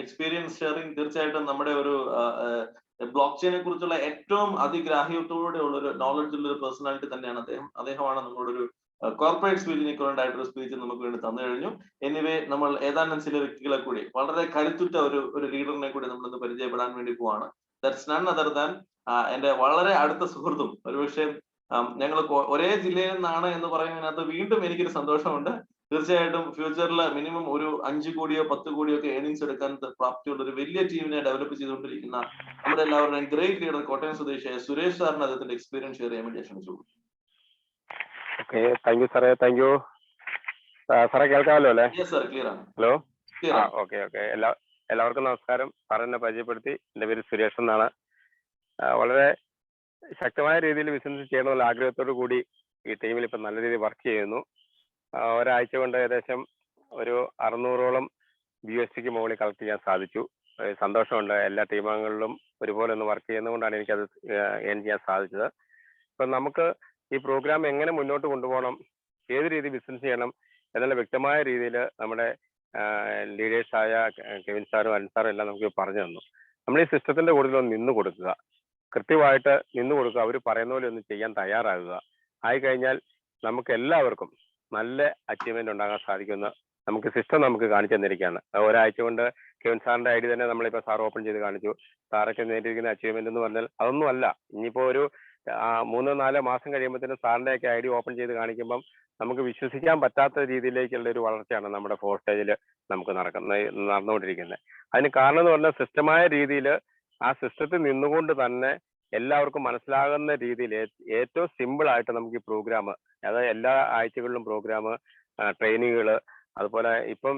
experience sharing. തീർച്ചയായിട്ടും നമ്മുടെ ഒരു ബ്ലോക്ക് ചെയിനെ കുറിച്ചുള്ള ഏറ്റവും അതിഗ്രാഹ്യത്തോടെ ഉള്ള ഒരു നോളജ് ഉള്ള ഒരു പേഴ്സണാലിറ്റി തന്നെയാണ് അദ്ദേഹമാണ് നമ്മളോട് ഒരു കോർപ്പറേറ്റ് സ്പീച്ചിന് ഇക്വലന്റ് ആയിട്ടൊരു സ്പീച്ച് നമുക്ക് വേണ്ടി തന്നു കഴിഞ്ഞു. എനിവേ നമ്മൾ ഏതാനും ചില വ്യക്തികളെ കൂടി വളരെ കരുത്തുറ്റ ഒരു ലീഡറിനെ കൂടി നമ്മൾ ഇന്ന് പരിചയപ്പെടാൻ വേണ്ടി പോവാണ്. ദാറ്റ്സ് നൺ അതർ ദാൻ എന്റെ വളരെ അടുത്ത സുഹൃത്തും ഒരുപക്ഷെ ഞങ്ങൾ ഒരേ ജില്ലയിൽ നിന്നാണ് എന്ന് പറയുന്നതിനകത്ത് വീണ്ടും എനിക്കൊരു സന്തോഷമുണ്ട്. തീർച്ചയായിട്ടും ഫ്യൂച്ചറിൽ മിനിമം ഒരു 5 കോടിയോ 10 കോടിയോ ഒക്കെ ഏർണിങ്സ് എടുക്കാൻ പ്രാപ്തിയുള്ള ഒരു വലിയ ടീമിനെ ഡെവലപ്പ് ചെയ്തുകൊണ്ടിരിക്കുന്ന നമ്മുടെ എല്ലാവരുടെയും ഗ്രേറ്റ് ലീഡർ കോട്ടയം സ്വദേശിയായ സുരേഷ് സാറിന് അദ്ദേഹത്തിന്റെ എക്സ്പീരിയൻസ് ഷെയർ ചെയ്യാൻ വേണ്ടി ക്ഷണിച്ചു. ഓക്കെ, താങ്ക് യു സാറേ. താങ്ക് യു സാറേ, കേൾക്കാമല്ലോ അല്ലേ? ക്ലിയർ ആണ്. ഹലോ. ഓക്കെ. എല്ലാവർക്കും നമസ്കാരം. സാറിനെ പരിചയപ്പെടുത്തി, എൻ്റെ പേര് സുരേഷ് എന്നാണ്. വളരെ ശക്തമായ രീതിയിൽ ബിസിനസ് ചെയ്യണമെന്നുള്ള ആഗ്രഹത്തോടു കൂടി ഈ ടീമിൽ ഇപ്പം നല്ല രീതിയിൽ വർക്ക് ചെയ്യുന്നു. ഒരാഴ്ച കൊണ്ട് ഏകദേശം ഒരു 600ഓളം USDക്ക് മുകളിൽ കളക്ട് ചെയ്യാൻ സാധിച്ചു. സന്തോഷമുണ്ട്. എല്ലാ ടീമംഗങ്ങളിലും ഒരുപോലെ ഒന്ന് വർക്ക് ചെയ്യുന്നതുകൊണ്ടാണ് എനിക്കത് ഏൺ ചെയ്യാൻ സാധിച്ചത്. അപ്പം നമുക്ക് ഈ പ്രോഗ്രാം എങ്ങനെ മുന്നോട്ട് കൊണ്ടുപോകണം, ഏത് രീതിയിൽ ബിസിനസ് ചെയ്യണം എന്നുള്ള വ്യക്തമായ രീതിയിൽ നമ്മുടെ ലീഡേഴ്സായ കെവിൻ സാറും അരുൺ സാറും എല്ലാം നമുക്ക് പറഞ്ഞു തന്നു. നമ്മൾ ഈ സിസ്റ്റത്തിന്റെ കൂടുതൽ ഒന്ന് നിന്ന് കൊടുക്കുക, കൃത്യമായിട്ട് നിന്ന് കൊടുക്കുക, അവർ പറയുന്ന പോലെ ഒന്ന് ചെയ്യാൻ തയ്യാറാകുക. ആയിക്കഴിഞ്ഞാൽ നമുക്ക് എല്ലാവർക്കും നല്ല അച്ചീവ്മെന്റ് ഉണ്ടാകാൻ സാധിക്കുന്ന നമുക്ക് സിസ്റ്റം നമുക്ക് കാണിച്ചു തന്നിരിക്കുകയാണ്. ഒരാഴ്ച കൊണ്ട് കെവിൻ സാറിന്റെ ഐഡി തന്നെ നമ്മളിപ്പോൾ സാർ ഓപ്പൺ ചെയ്ത് കാണിച്ചു. സാറൊക്കെ നേടിയിരിക്കുന്ന അച്ചീവ്മെന്റ് എന്ന് പറഞ്ഞാൽ അതൊന്നും അല്ല. ഇനിയിപ്പോൾ ഒരു 3-4 മാസം കഴിയുമ്പോഴത്തേനും സാറിന്റെ ഒക്കെ ഐഡി ഓപ്പൺ ചെയ്ത് കാണിക്കുമ്പം നമുക്ക് വിശ്വസിക്കാൻ പറ്റാത്ത രീതിയിലേക്കുള്ള ഒരു വളർച്ചയാണ് നമ്മുടെ ഫോർസ്റ്റേജിൽ നമുക്ക് നടന്നുകൊണ്ടിരിക്കുന്നത്. അതിന് കാരണം എന്ന് പറഞ്ഞാൽ സിസ്റ്റമായ രീതിയിൽ ആ സിസ്റ്റത്തിൽ നിന്നുകൊണ്ട് തന്നെ എല്ലാവർക്കും മനസ്സിലാകുന്ന രീതിയിൽ ഏറ്റവും സിമ്പിൾ ആയിട്ട് നമുക്ക് ഈ പ്രോഗ്രാം, അതായത് എല്ലാ ആഴ്ചകളിലും പ്രോഗ്രാം, ട്രെയിനിങ്ങുകൾ, അതുപോലെ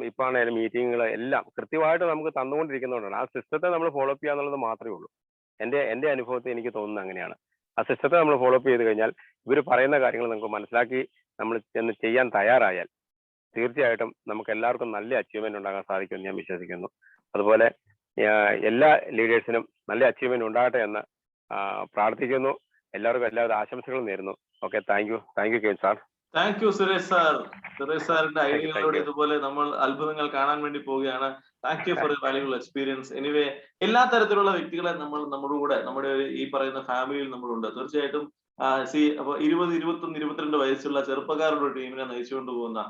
ഇപ്പാണെങ്കിലും മീറ്റിങ്ങുകൾ എല്ലാം കൃത്യമായിട്ട് നമുക്ക് തന്നുകൊണ്ടിരിക്കുന്നതുകൊണ്ടാണ്. ആ സിസ്റ്റത്തെ നമ്മൾ ഫോളോ അപ്പ് ചെയ്യുക എന്നുള്ളത് മാത്രമേ ഉള്ളൂ. എൻ്റെ അനുഭവത്തിൽ എനിക്ക് തോന്നുന്നത് അങ്ങനെയാണ്. ആ സിസ്റ്റത്തെ നമ്മൾ ഫോളോ അപ്പ് ചെയ്ത് കഴിഞ്ഞാൽ ഇവർ പറയുന്ന കാര്യങ്ങൾ നമുക്ക് മനസ്സിലാക്കി നമ്മൾ ചെന്ന് ചെയ്യാൻ തയ്യാറായാൽ തീർച്ചയായിട്ടും നമുക്ക് എല്ലാവർക്കും നല്ല അച്ചീവ്മെന്റ് ഉണ്ടാകാൻ സാധിക്കുമെന്ന് ഞാൻ വിശ്വസിക്കുന്നു. അതുപോലെ എല്ലാ ലീഡേഴ്സിനും നല്ല അച്ചീവ്മെന്റ് ഉണ്ടാകട്ടെ എന്ന് പ്രാർത്ഥിക്കുന്നു. എല്ലാവർക്കും എല്ലാവിധ ആശംസകളും നേരുന്നു. Okay, thank you Kevin sir. Thank you Suresh sir. Suresh സാറിന്റെ ഐഡിയകളിലൂടെ ഇതുപോലെ നമ്മൾ അത്ഭുതങ്ങൾ കാണാൻ വേണ്ടി പോവുകയാണ്. Thank you for your valuable experience. Anyway, എല്ലാ തരത്തിലുള്ള വ്യക്തികളെ നമ്മുടെ കൂടെ നമ്മുടെ ഈ പറയുന്ന ഫാമിലിയിൽ നമ്മളുണ്ട്. തീർച്ചയായിട്ടും അപ്പൊ 20, 21, 22 വയസ്സുള്ള ചെറുപ്പക്കാരുടെ ഒരു ടീമിനെ നയിച്ചുകൊണ്ട് പോകുന്ന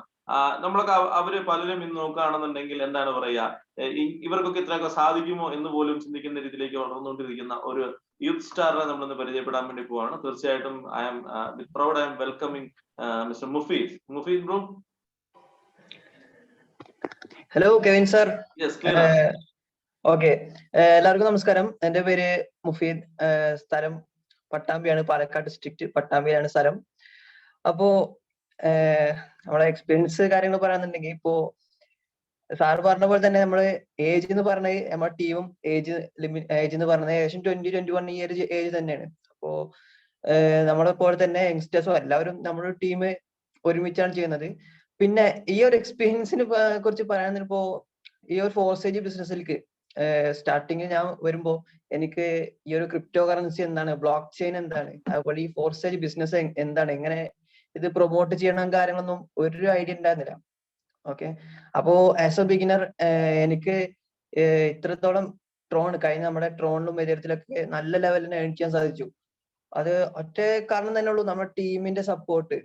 നമ്മളൊക്കെ അവര് പലരും ഇന്ന് നോക്കുകയാണെന്നുണ്ടെങ്കിൽ എന്താണ് പറയാ, ഇവർക്കൊക്കെ ഇത്രയൊക്കെ സാധിക്കുമോ എന്ന് പോലും ചിന്തിക്കുന്ന രീതിയിലേക്ക് വളർന്നുകൊണ്ടിരിക്കുന്ന ഒരു യൂത്ത് സ്റ്റാറിനെ നമ്മളിന്ന് പരിചയപ്പെടാൻ വേണ്ടി പോവാണ്. തീർച്ചയായിട്ടും I am proud, I am welcoming mister Mufeed bro. Hello Kevin sir. Okay, എല്ലാവർക്കും നമസ്കാരം. എൻ്റെ പേര് മുഫീദ്, സ്ഥലം പട്ടാമ്പിയാണ്, പാലക്കാട് ഡിസ്ട്രിക്ട് പട്ടാമ്പിയാണ് സ്ഥലം. അപ്പോ നമ്മളെ എക്സ്പീരിയൻസ് കാര്യങ്ങൾ പറയാന്നുണ്ടെങ്കിൽ, ഇപ്പോ സാറ് പറഞ്ഞ പോലെ തന്നെ നമ്മള് ഏജ് എന്ന് പറഞ്ഞ നമ്മുടെ ടീമും ഏജ് എന്ന് പറഞ്ഞത് ഏകദേശം 20-21 ഇയർ ഏജ് തന്നെയാണ്. അപ്പോ നമ്മളെ പോലെ തന്നെ യങ്സ്റ്റേഴ്സും എല്ലാവരും നമ്മുടെ ടീം ഒരുമിച്ചാണ് ചെയ്യുന്നത്. പിന്നെ ഈ ഒരു എക്സ്പീരിയൻസിനെ കുറിച്ച് പറയാനിപ്പോ ഈ ഒരു ഫോർസേജ് ബിസിനസ്സിലേക്ക് സ്റ്റാർട്ടിങ് ഞാൻ വരുമ്പോ എനിക്ക് ഈ ഒരു ക്രിപ്റ്റോ കറൻസി എന്താണ്, ബ്ലോക്ക് ചെയിൻ എന്താണ്, അതുപോലെ ഈ ഫോർസേജ് ബിസിനസ് എന്താണ്, എങ്ങനെ ഇത് പ്രൊമോട്ട് ചെയ്യണം കാര്യങ്ങളൊന്നും ഒരു ഐഡിയ ഉണ്ടായിരുന്നില്ല. ഓക്കെ, അപ്പോ ആസ് എ ബിഗിനർ എനിക്ക് ഇത്രത്തോളം കഴിഞ്ഞ നമ്മുടെ ട്രോണിലും എതിരത്തിലൊക്കെ നല്ല ലെവലിന് ഏൺ ചെയ്യാൻ സാധിച്ചു. അത് ഒറ്റ കാരണം തന്നെ ഉള്ളൂ, നമ്മുടെ ടീമിന്റെ സപ്പോർട്ട്.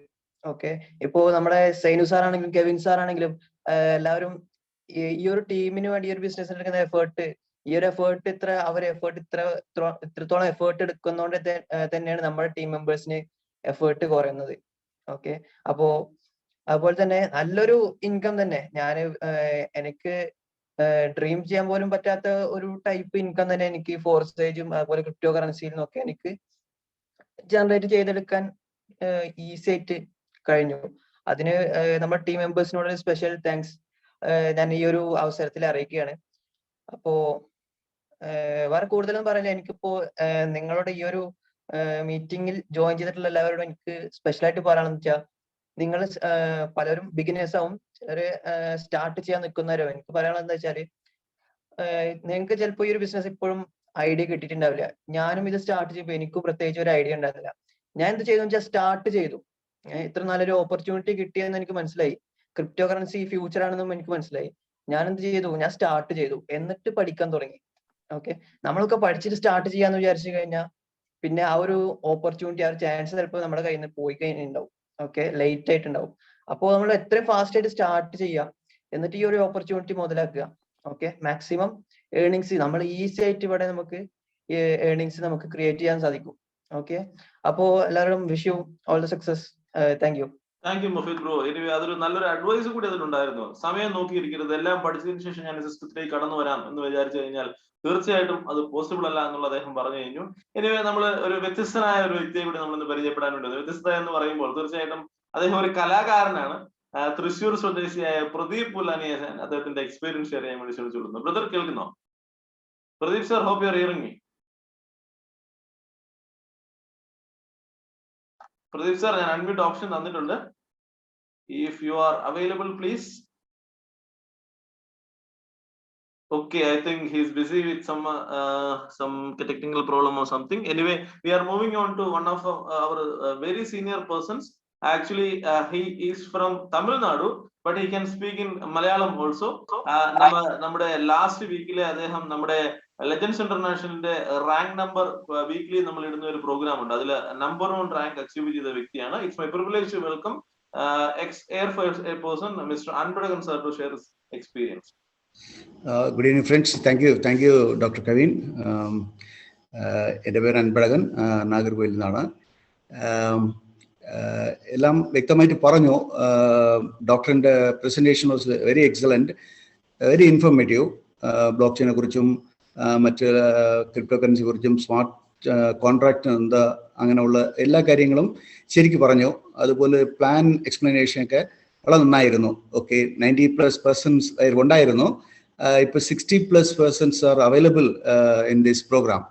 ഓക്കെ, ഇപ്പോ നമ്മുടെ സൈനു സാർ ആണെങ്കിലും കെവിൻ സാർ ആണെങ്കിലും എല്ലാവരും ഈ ഒരു ടീമിന് വേണ്ടി ഈ ഒരു ബിസിനസ് എടുക്കുന്ന എഫേർട്ട്, ഈ ഒരു എഫേർട്ട് ഇത്രത്തോളം എഫേർട്ട് എടുക്കുന്നതുകൊണ്ട് തന്നെയാണ് നമ്മുടെ ടീം മെമ്പേഴ്സിന് എഫേർട്ട് കുറയുന്നത്. ഓക്കെ, അപ്പോ അതുപോലെ തന്നെ നല്ലൊരു ഇൻകം തന്നെ എനിക്ക് ഡ്രീം ചെയ്യാൻ പോലും പറ്റാത്ത ഒരു ടൈപ്പ് ഇൻകം തന്നെ എനിക്ക് ഫോർസേജും അതുപോലെ ക്രിപ്റ്റോ കറൻസിയിൽ നിന്നൊക്കെ എനിക്ക് ജനറേറ്റ് ചെയ്തെടുക്കാൻ ഈസി ആയിട്ട് കഴിഞ്ഞു. അതിന് നമ്മുടെ ടീം മെമ്പേഴ്സിനോട് സ്പെഷ്യൽ താങ്ക്സ് ഞാൻ ഈ ഒരു അവസരത്തിൽ അറിയിക്കുകയാണ്. അപ്പോ വേറെ കൂടുതലൊന്നും പറയില്ല. എനിക്കിപ്പോ നിങ്ങളുടെ ഈ ഒരു മീറ്റിംഗിൽ ജോയിൻ ചെയ്തിട്ടുള്ള എല്ലാവരോടും എനിക്ക് സ്പെഷ്യലായിട്ട് പറയാണെന്ന് വെച്ചാൽ, നിങ്ങൾ പലരും ബിഗിനേഴ്സ് ആവും, ചിലര് സ്റ്റാർട്ട് ചെയ്യാൻ നിൽക്കുന്നവരോ. എനിക്ക് പറയാനുള്ളത് എന്താ വെച്ചാല്, നിങ്ങൾക്ക് ചിലപ്പോൾ ഈ ഒരു ബിസിനസ് ഇപ്പോഴും ഐഡിയ കിട്ടിയിട്ടുണ്ടാവില്ല. ഞാനും ഇത് സ്റ്റാർട്ട് ചെയ്യുമ്പോൾ എനിക്കും പ്രത്യേകിച്ച് ഒരു ഐഡിയ ഉണ്ടായിരുന്നില്ല. ഞാൻ എന്ത് ചെയ്തു വെച്ചാൽ സ്റ്റാർട്ട് ചെയ്തു. ഇത്ര നല്ലൊരു ഓപ്പർച്യൂണിറ്റി കിട്ടിയെന്ന് എനിക്ക് മനസ്സിലായി. ക്രിപ്റ്റോ കറൻസി ഫ്യൂച്ചർ ആണെന്നും എനിക്ക് മനസ്സിലായി. ഞാൻ എന്ത് ചെയ്തു, ഞാൻ സ്റ്റാർട്ട് ചെയ്തു, എന്നിട്ട് പഠിക്കാൻ തുടങ്ങി. ഓക്കെ, നമ്മളൊക്കെ പഠിച്ചിട്ട് സ്റ്റാർട്ട് ചെയ്യാന്ന് വിചാരിച്ചു കഴിഞ്ഞാൽ പിന്നെ ആ ഒരു ഓപ്പർച്യൂണിറ്റി, ആ ഒരു ചാൻസ് ചിലപ്പോൾ നമ്മുടെ കയ്യിൽ നിന്ന് പോയി കഴിഞ്ഞിട്ടുണ്ടാവും. ഓക്കെ, ലേറ്റ് ആയിട്ടുണ്ടാവും. അപ്പോൾ നമ്മൾ എത്രയും ഫാസ്റ്റ് ആയിട്ട് സ്റ്റാർട്ട് ചെയ്യാം, എന്നിട്ട് ഈ ഒരു ഓപ്പർച്യൂണിറ്റി മുതലാക്കുക. ഓക്കെ, മാക്സിമം ഏർണിങ്സ് നമ്മൾ ഈസി ആയിട്ട് ഇവിടെ നമുക്ക് ഏർണിങ്സ് നമുക്ക് ക്രിയേറ്റ് ചെയ്യാൻ സാധിക്കും. ഓക്കെ, അപ്പോ എല്ലാവരും wish you all the success. Thank U. Thank you Mufeed bro. Anyway അതൊരു നല്ലൊരു അഡ്വൈസ് കൂടി അതിലുണ്ടായിരുന്നു. സമയം നോക്കിയിരിക്കരുത്, എല്ലാം പഠിച്ചതിന് ശേഷം ഞാൻ സിസ്റ്റത്തിലേക്ക് കടന്നു വരാം എന്ന് വിചാരിച്ചു കഴിഞ്ഞാൽ തീർച്ചയായിട്ടും അത് പോസിബിൾ അല്ല എന്നുള്ള അദ്ദേഹം പറഞ്ഞു കഴിഞ്ഞു. എനിവേ നമ്മൾ ഒരു വ്യത്യസ്തനായ ഒരു വ്യക്തിയെ കൂടി നമ്മളിന്ന് പരിചയപ്പെടാൻ വേണ്ടി, വ്യത്യസ്തത എന്ന് പറയുമ്പോൾ തീർച്ചയായിട്ടും അദ്ദേഹം ഒരു കലാകാരനാണ്. തൃശ്ശൂർ സ്വദേശിയായ പ്രദീപ് പുല്ലാനിയെ അദ്ദേഹത്തിന്റെ എക്സ്പീരിയൻസ് ഷെയർ ചെയ്യാൻ വേണ്ടി ക്ഷണിച്ചുകൊള്ളുന്നു. ബ്രദർ കേൾക്കുന്നോ? Pradeep sir, hope you are hearing me. Pradeep sir, ഞാൻ അൺമ്യൂട്ട് ഓപ്ഷൻ തന്നിട്ടുണ്ട്. If you are available please. Okay, I think he's busy with some technical problem or something. Anyway, we are moving on to one of our very senior persons. Actually, he is from Tamil Nadu, but he can speak in Malayalam also. നമ്മുടെ ലാസ്റ്റ് വീക്കിലെ അദ്ദേഹം നമ്മുടെ ലെജൻഡ്സ് ഇന്റർനാഷണലിന്റെ റാങ്ക് നമ്പർ വീക്ക്ലി നമ്മൾ ഇടുന്ന ഒരു പ്രോഗ്രാം ഉണ്ട്, അതിൽ നമ്പർ 1 റാങ്ക് അച്ചീവ് ചെയ്ത വ്യക്തിയാണ്. It's my privilege to welcome ex air force person mister Anbazhagan sir to share his experience. Good evening friends. Thank you Dr. Kevin. എൻ്റെ പേര് അൻപഴകൻ, നാഗർകോവിലിൽ നിന്നാണ്. എല്ലാം വ്യക്തമായിട്ട് പറഞ്ഞു. ഡോക്ടറിൻ്റെ presentation was very excellent, very informative. Block ചെയിനെ കുറിച്ചും മറ്റ് ക്രിപ്റ്റോ കറൻസി കുറിച്ചും സ്മാർട്ട് കോൺട്രാക്ട് എന്താ അങ്ങനെയുള്ള എല്ലാ കാര്യങ്ങളും ശരിക്കും പറഞ്ഞു. അതുപോലെ പ്ലാൻ എക്സ്പ്ലനേഷനൊക്കെ വളരെ നന്നായിരുന്നു. ഓക്കെ, 90+% ഉണ്ടായിരുന്നു. ഇപ്പോൾ 60+% are available in this program.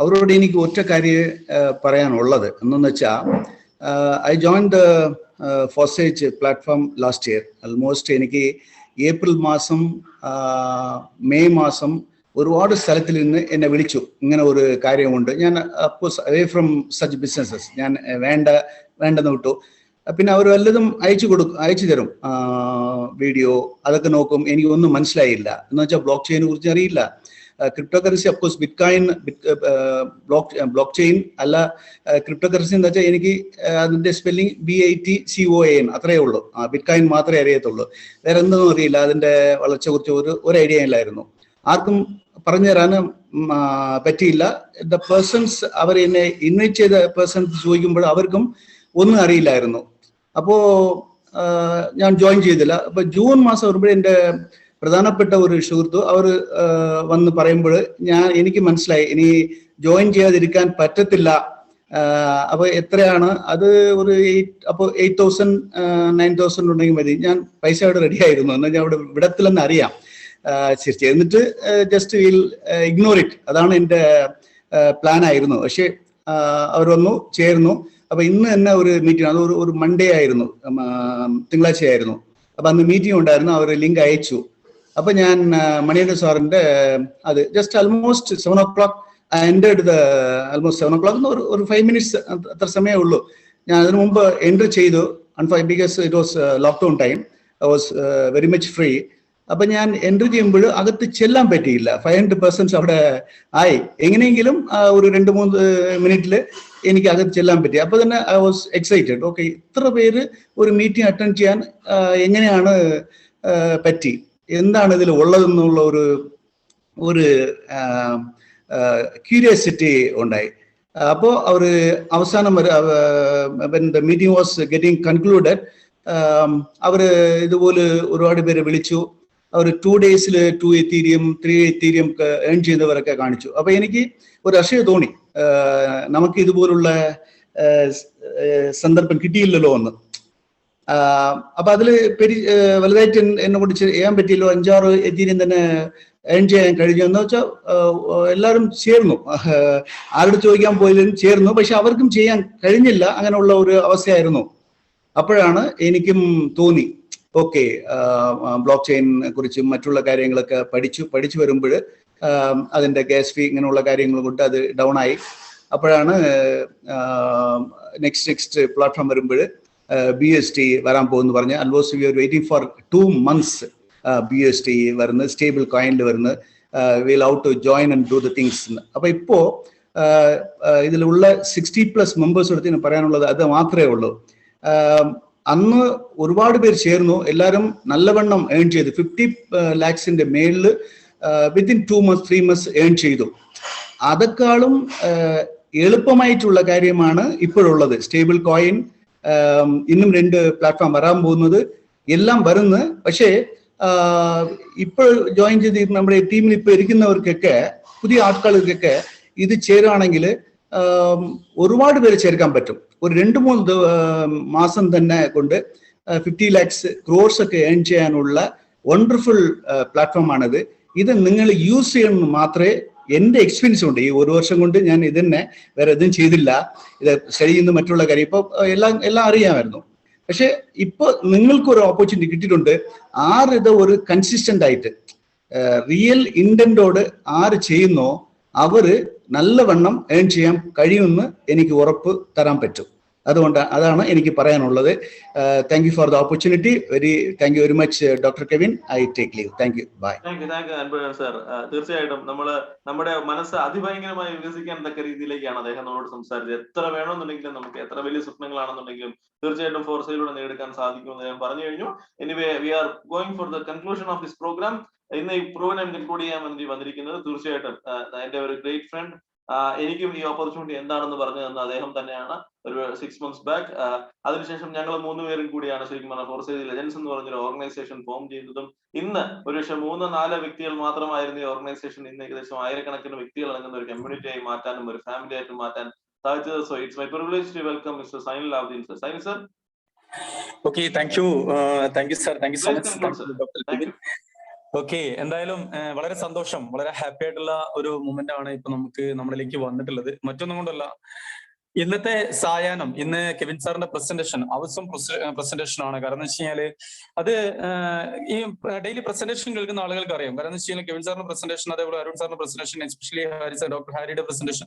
അവരോട് എനിക്ക് ഒറ്റ കാര്യം പറയാനുള്ളത് എന്നു വെച്ചാൽ, I join the phosage platform last year. Almost എനിക്ക് ഏപ്രിൽ മാസം മെയ് മാസം ഒരുപാട് സ്ഥലത്തിൽ നിന്ന് എന്നെ വിളിച്ചു, ഇങ്ങനെ ഒരു കാര്യമുണ്ട്. ഞാൻ അപ്പോസ് അവേ ഫ്രം സച്ച് ബിസിനസ്സസ്, ഞാൻ വേണ്ടെന്ന് വിട്ടു. പിന്നെ അവർ വല്ലതും അയച്ചു തരും, വീഡിയോ അതൊക്കെ നോക്കും. എനിക്കൊന്നും മനസ്സിലായില്ല. എന്ന് വെച്ചാൽ ബ്ലോക്ക് ചെയിനെ കുറിച്ച് അറിയില്ല. Crypto currency of course block chain അല്ല. ക്രിപ്റ്റോ കറൻസി എന്ന് വെച്ചാൽ എനിക്ക് അതിന്റെ സ്പെല്ലിംഗ് BITCOIN അത്രയേ ഉള്ളൂ. ബിറ്റ്കോയിൻ മാത്രമേ അറിയത്തുള്ളൂ, വേറെ എന്തൊന്നും അറിയില്ല. അതിന്റെ വളർച്ച കുറിച്ച് ഒരു ഐഡിയ ഇല്ലായിരുന്നു. ആർക്കും പറഞ്ഞു തരാനും പറ്റിയില്ല. ദ പേഴ്സൺസ്, അവർ എന്നെ ഇൻവൈറ്റ് ചെയ്ത പേഴ്സൺസ് ചോദിക്കുമ്പോൾ അവർക്കും ഒന്നും അറിയില്ലായിരുന്നു. അപ്പോൾ ഞാൻ ജോയിൻ ചെയ്തില്ല. അപ്പൊ ജൂൺ മാസം വരുമ്പോൾ എൻ്റെ പ്രധാനപ്പെട്ട ഒരു സുഹൃത്ത് അവർ വന്ന് പറയുമ്പോൾ എനിക്ക് മനസ്സിലായി ഇനി ജോയിൻ ചെയ്യാതിരിക്കാൻ പറ്റത്തില്ല. അപ്പൊ എത്രയാണ് അത്? ഒരു 8,000 9,000 ഉണ്ടെങ്കിൽ മതി. ഞാൻ പൈസ അവിടെ റെഡി ആയിരുന്നു, എന്നാൽ ഞാൻ അവിടെ വിടത്തില്ലെന്ന് അറിയാം. ശരി, എന്നിട്ട് ജസ്റ്റ് വിൽ ഇഗ്നോർ ഇറ്റ്, അതാണ് എൻ്റെ പ്ലാൻ ആയിരുന്നു. പക്ഷെ അവർ വന്നു ചേർന്നു. അപ്പൊ ഇന്ന് തന്നെ ഒരു മീറ്റിംഗ്, അത് ഒരു മൺഡേ ആയിരുന്നു, തിങ്കളാഴ്ച ആയിരുന്നു. അപ്പൊ അന്ന് മീറ്റിംഗ് ഉണ്ടായിരുന്നു. അവർ ലിങ്ക് അയച്ചു. അപ്പൊ ഞാൻ മണിയന്റെ സാറിന്റെ അത് just almost 7 o'clock almost 7 o'clock ഒരു 5 minutes അത്ര സമയമേ ഉള്ളൂ. ഞാൻ അതിനു മുമ്പ് എൻട്രി ചെയ്തു. Because it was lockdown time, I was very much free. അപ്പൊ ഞാൻ എൻട്രി ചെയ്യുമ്പോൾ അകത്ത് ചെല്ലാൻ പറ്റിയില്ല. 500% അവിടെ ആയി. എങ്ങനെയെങ്കിലും ഒരു 2-3 മിനിറ്റിൽ എനിക്ക് അകത്ത് ചെല്ലാൻ പറ്റി. അപ്പൊ തന്നെ ഐ വാസ് എക്സൈറ്റഡ്. ഓക്കെ, ഇത്ര പേര് ഒരു മീറ്റിംഗ് അറ്റൻഡ് ചെയ്യാൻ എങ്ങനെയാണ് പറ്റി, എന്താണ് ഇതിൽ ഉള്ളതെന്നുള്ള ഒരു ക്യൂരിയോസിറ്റി ഉണ്ടായി. അപ്പോൾ അവർ അവസാനം വരെ മീറ്റിംഗ് വാസ് ഗെറ്റിംഗ് കൺക്ലൂഡഡ്. അവർ ഇതുപോലെ ഒരുപാട് പേര് വിളിച്ചു. അവർ 2 days 2 Ethereum 3 Ethereum ഏൺ ചെയ്തവരൊക്കെ കാണിച്ചു. അപ്പൊ എനിക്ക് ഒരു അക്ഷയ തോന്നി, നമുക്ക് ഇതുപോലുള്ള സന്ദർഭം കിട്ടിയില്ലല്ലോ എന്ന്. അപ്പൊ അതില് വലുതായിട്ട് എന്നെ കൊണ്ട് ചെയ്യാൻ പറ്റിയല്ലോ. 5-6 Ethereum തന്നെ ഏൺ ചെയ്യാൻ കഴിഞ്ഞു. എന്ന് വെച്ചാൽ എല്ലാവരും ചേർന്നു, ആരോട് ചോദിക്കാൻ പോയാലും ചേർന്നു. പക്ഷെ അവർക്കും ചെയ്യാൻ കഴിഞ്ഞില്ല, അങ്ങനെയുള്ള ഒരു അവസ്ഥയായിരുന്നു. അപ്പോഴാണ് എനിക്കും തോന്നി, ഓക്കെ, ബ്ലോക്ക് ചെയിനെ കുറിച്ചും മറ്റുള്ള കാര്യങ്ങളൊക്കെ പഠിച്ചു വരുമ്പോൾ അതിന്റെ ഗ്യാസ് ഫീ ഇങ്ങനെയുള്ള കാര്യങ്ങൾ കൊണ്ട് അത് ഡൗൺ ആയി. അപ്പോഴാണ് നെക്സ്റ്റ് പ്ലാറ്റ്ഫോം വരുമ്പോൾ BUSD വരാൻ പോകുന്നു പറഞ്ഞ് almost we are waiting for 2 months BUSD വരുന്നത്, സ്റ്റേബിൾ കോയിനിൽ വരുന്നത്. Will out to join and do the things. അപ്പൊ ഇപ്പോ ഇതിലുള്ള 60+ മെമ്പേഴ്സ് എടുത്ത് ഞാൻ പറയാനുള്ളത് അത് മാത്രമേ ഉള്ളൂ. അന്ന് ഒരുപാട് പേര് ചേർന്നു, എല്ലാവരും നല്ലവണ്ണം ഏൺ ചെയ്തു. 50 lakhs മേളിൽ വിത്തിൻ 2 months 3 months ഏൺ ചെയ്തു. അതെക്കാളും എളുപ്പമായിട്ടുള്ള കാര്യമാണ് ഇപ്പോഴുള്ളത്. സ്റ്റേബിൾ കോയിൻ, ഇന്നും 2 പ്ലാറ്റ്ഫോം വരാൻ പോകുന്നത്, എല്ലാം വരുന്നു. പക്ഷേ ഇപ്പോൾ ജോയിൻ ചെയ്ത് നമ്മുടെ ടീമിൽ ഇപ്പോൾ ഇരിക്കുന്നവർക്കൊക്കെ, പുതിയ ആൾക്കാർക്കൊക്കെ ഇത് ചേരുകയാണെങ്കിൽ ഒരുപാട് പേര് ചേർക്കാൻ പറ്റും. ഒരു 2-3 മാസം തന്നെ കൊണ്ട് 50 lakhs crores ഒക്കെ ഏൺ ചെയ്യാനുള്ള വണ്ടർഫുൾ പ്ലാറ്റ്ഫോമാണിത്. ഇത് നിങ്ങൾ യൂസ് ചെയ്യണമെന്ന് മാത്രമേ എൻ്റെ എക്സ്പീരിയൻസ് ഉണ്ട്. ഈ 1 വർഷം കൊണ്ട് ഞാൻ ഇതന്നെ വേറെ ഇതും ചെയ്തില്ല. ഇത് സ്റ്റഡി ചെയ്യുന്ന മറ്റുള്ള കാര്യം ഇപ്പോൾ എല്ലാം അറിയാമായിരുന്നു. പക്ഷെ ഇപ്പൊ നിങ്ങൾക്കൊരു ഓപ്പർച്യൂണിറ്റി കിട്ടിയിട്ടുണ്ട്. ഇത് ഒരു കൺസിസ്റ്റന്റ് ആയിട്ട് റിയൽ ഇന്റന്റോട് ആര് ചെയ്യുന്നോ അവര് നല്ലവണ്ണം ഏൺ ചെയ്യാൻ കഴിയുമെന്ന് എനിക്ക് ഉറപ്പ് തരാൻ പറ്റും. അതാണ് എനിക്ക് പറയാനുള്ളത്. Thank you for the opportunity. Thank you very much doctor Kevin. I take leave. Thank you. Bye. Thank you Anbazhagan sir. തീർച്ചയായിട്ടും നമ്മുടെ മനസ്സ് അതിഭയങ്കരമായി വികസിക്കാൻ തക്ക രീതിയിലേക്കാണ് അദ്ദേഹം നമ്മളോട് സംസാരിച്ചത്. എത്ര വേണമെന്നുണ്ടെങ്കിലും നമുക്ക്, എത്ര വലിയ സ്വപ്നങ്ങളാണെന്നുണ്ടെങ്കിലും തീർച്ചയായിട്ടും ഫോർസയിലൂടെ നേടിയെടുക്കാൻ സാധിക്കുമെന്ന് ഞാൻ പറഞ്ഞു കഴിഞ്ഞു. Anyway we are going for the conclusion of this program. ഇന്ന് ഈ പ്രോഗ്രാം കൺക്ലൂഡ് ചെയ്യാൻ വേണ്ടി വന്നിരിക്കുന്നത് തീർച്ചയായിട്ടും എന്റെ ഒരു ഗ്രേറ്റ് ഫ്രണ്ട്, എനിക്കും ഈ ഓപ്പർച്യൂണിറ്റി എന്താണെന്ന് പറഞ്ഞു തന്ന അദ്ദേഹം തന്നെയാണ് ഒരു 6 months ബാക്ക്. അതിനുശേഷം ഞങ്ങൾ 3 പേരും കൂടിയാണ് ശരിക്കും പറഞ്ഞാൽ ഫോർസേജ് ലെജൻസ് എന്ന് പറഞ്ഞൊരു ഓർഗനൈസേഷൻ ഫോം ചെയ്യുന്നതും. ഇന്ന് ഒരുപക്ഷെ 3-4 വ്യക്തികൾ മാത്രമായിരുന്നു ഈ ഓർഗനൈസേഷൻ. ഇന്ന് ഏകദേശം 1000-കണക്കിന് വ്യക്തികൾ അടങ്ങുന്ന ഒരു കമ്മ്യൂണിറ്റിയായി മാറ്റാനും ഒരു ഫാമിലി ആയിട്ട് മാറ്റാൻ സാധിച്ചത്. So it's my privilege to welcome mister Zainul Abideen sir. Zainul sir. Okay, thank you sir. Thank you so much. Okay, എന്തായാലും വളരെ സന്തോഷം, വളരെ ഹാപ്പി ആയിട്ടുള്ള ഒരു മൊമെന്റ് ആണ് ഇപ്പൊ നമ്മളിലേക്ക് വന്നിട്ടുള്ളത്. മറ്റൊന്നും കൊണ്ടല്ല, ഇന്നത്തെ സായാഹ്നം, ഇന്ന് കെവിൻ സാറിന്റെ പ്രസന്റേഷൻ അവസം പ്രസന്റേഷൻ ആണ്. കാരണം എന്ന് വെച്ച് കഴിഞ്ഞാല് അത് ഈ ഡെയിലി പ്രസന്റേഷൻ കേൾക്കുന്ന ആളുകൾക്ക് അറിയാം. കാരണം എന്ന് വെച്ച് കഴിഞ്ഞാൽ കെവിൻ സാറിന്റെ പ്രസന്റേഷൻ, അതേപോലെ അരുൺ സാറിന്റെ പ്രസന്റേഷൻ, എസ്പെഷ്യലി ഡോക്ടർ ഹാരിയുടെ പ്രസന്റേഷൻ,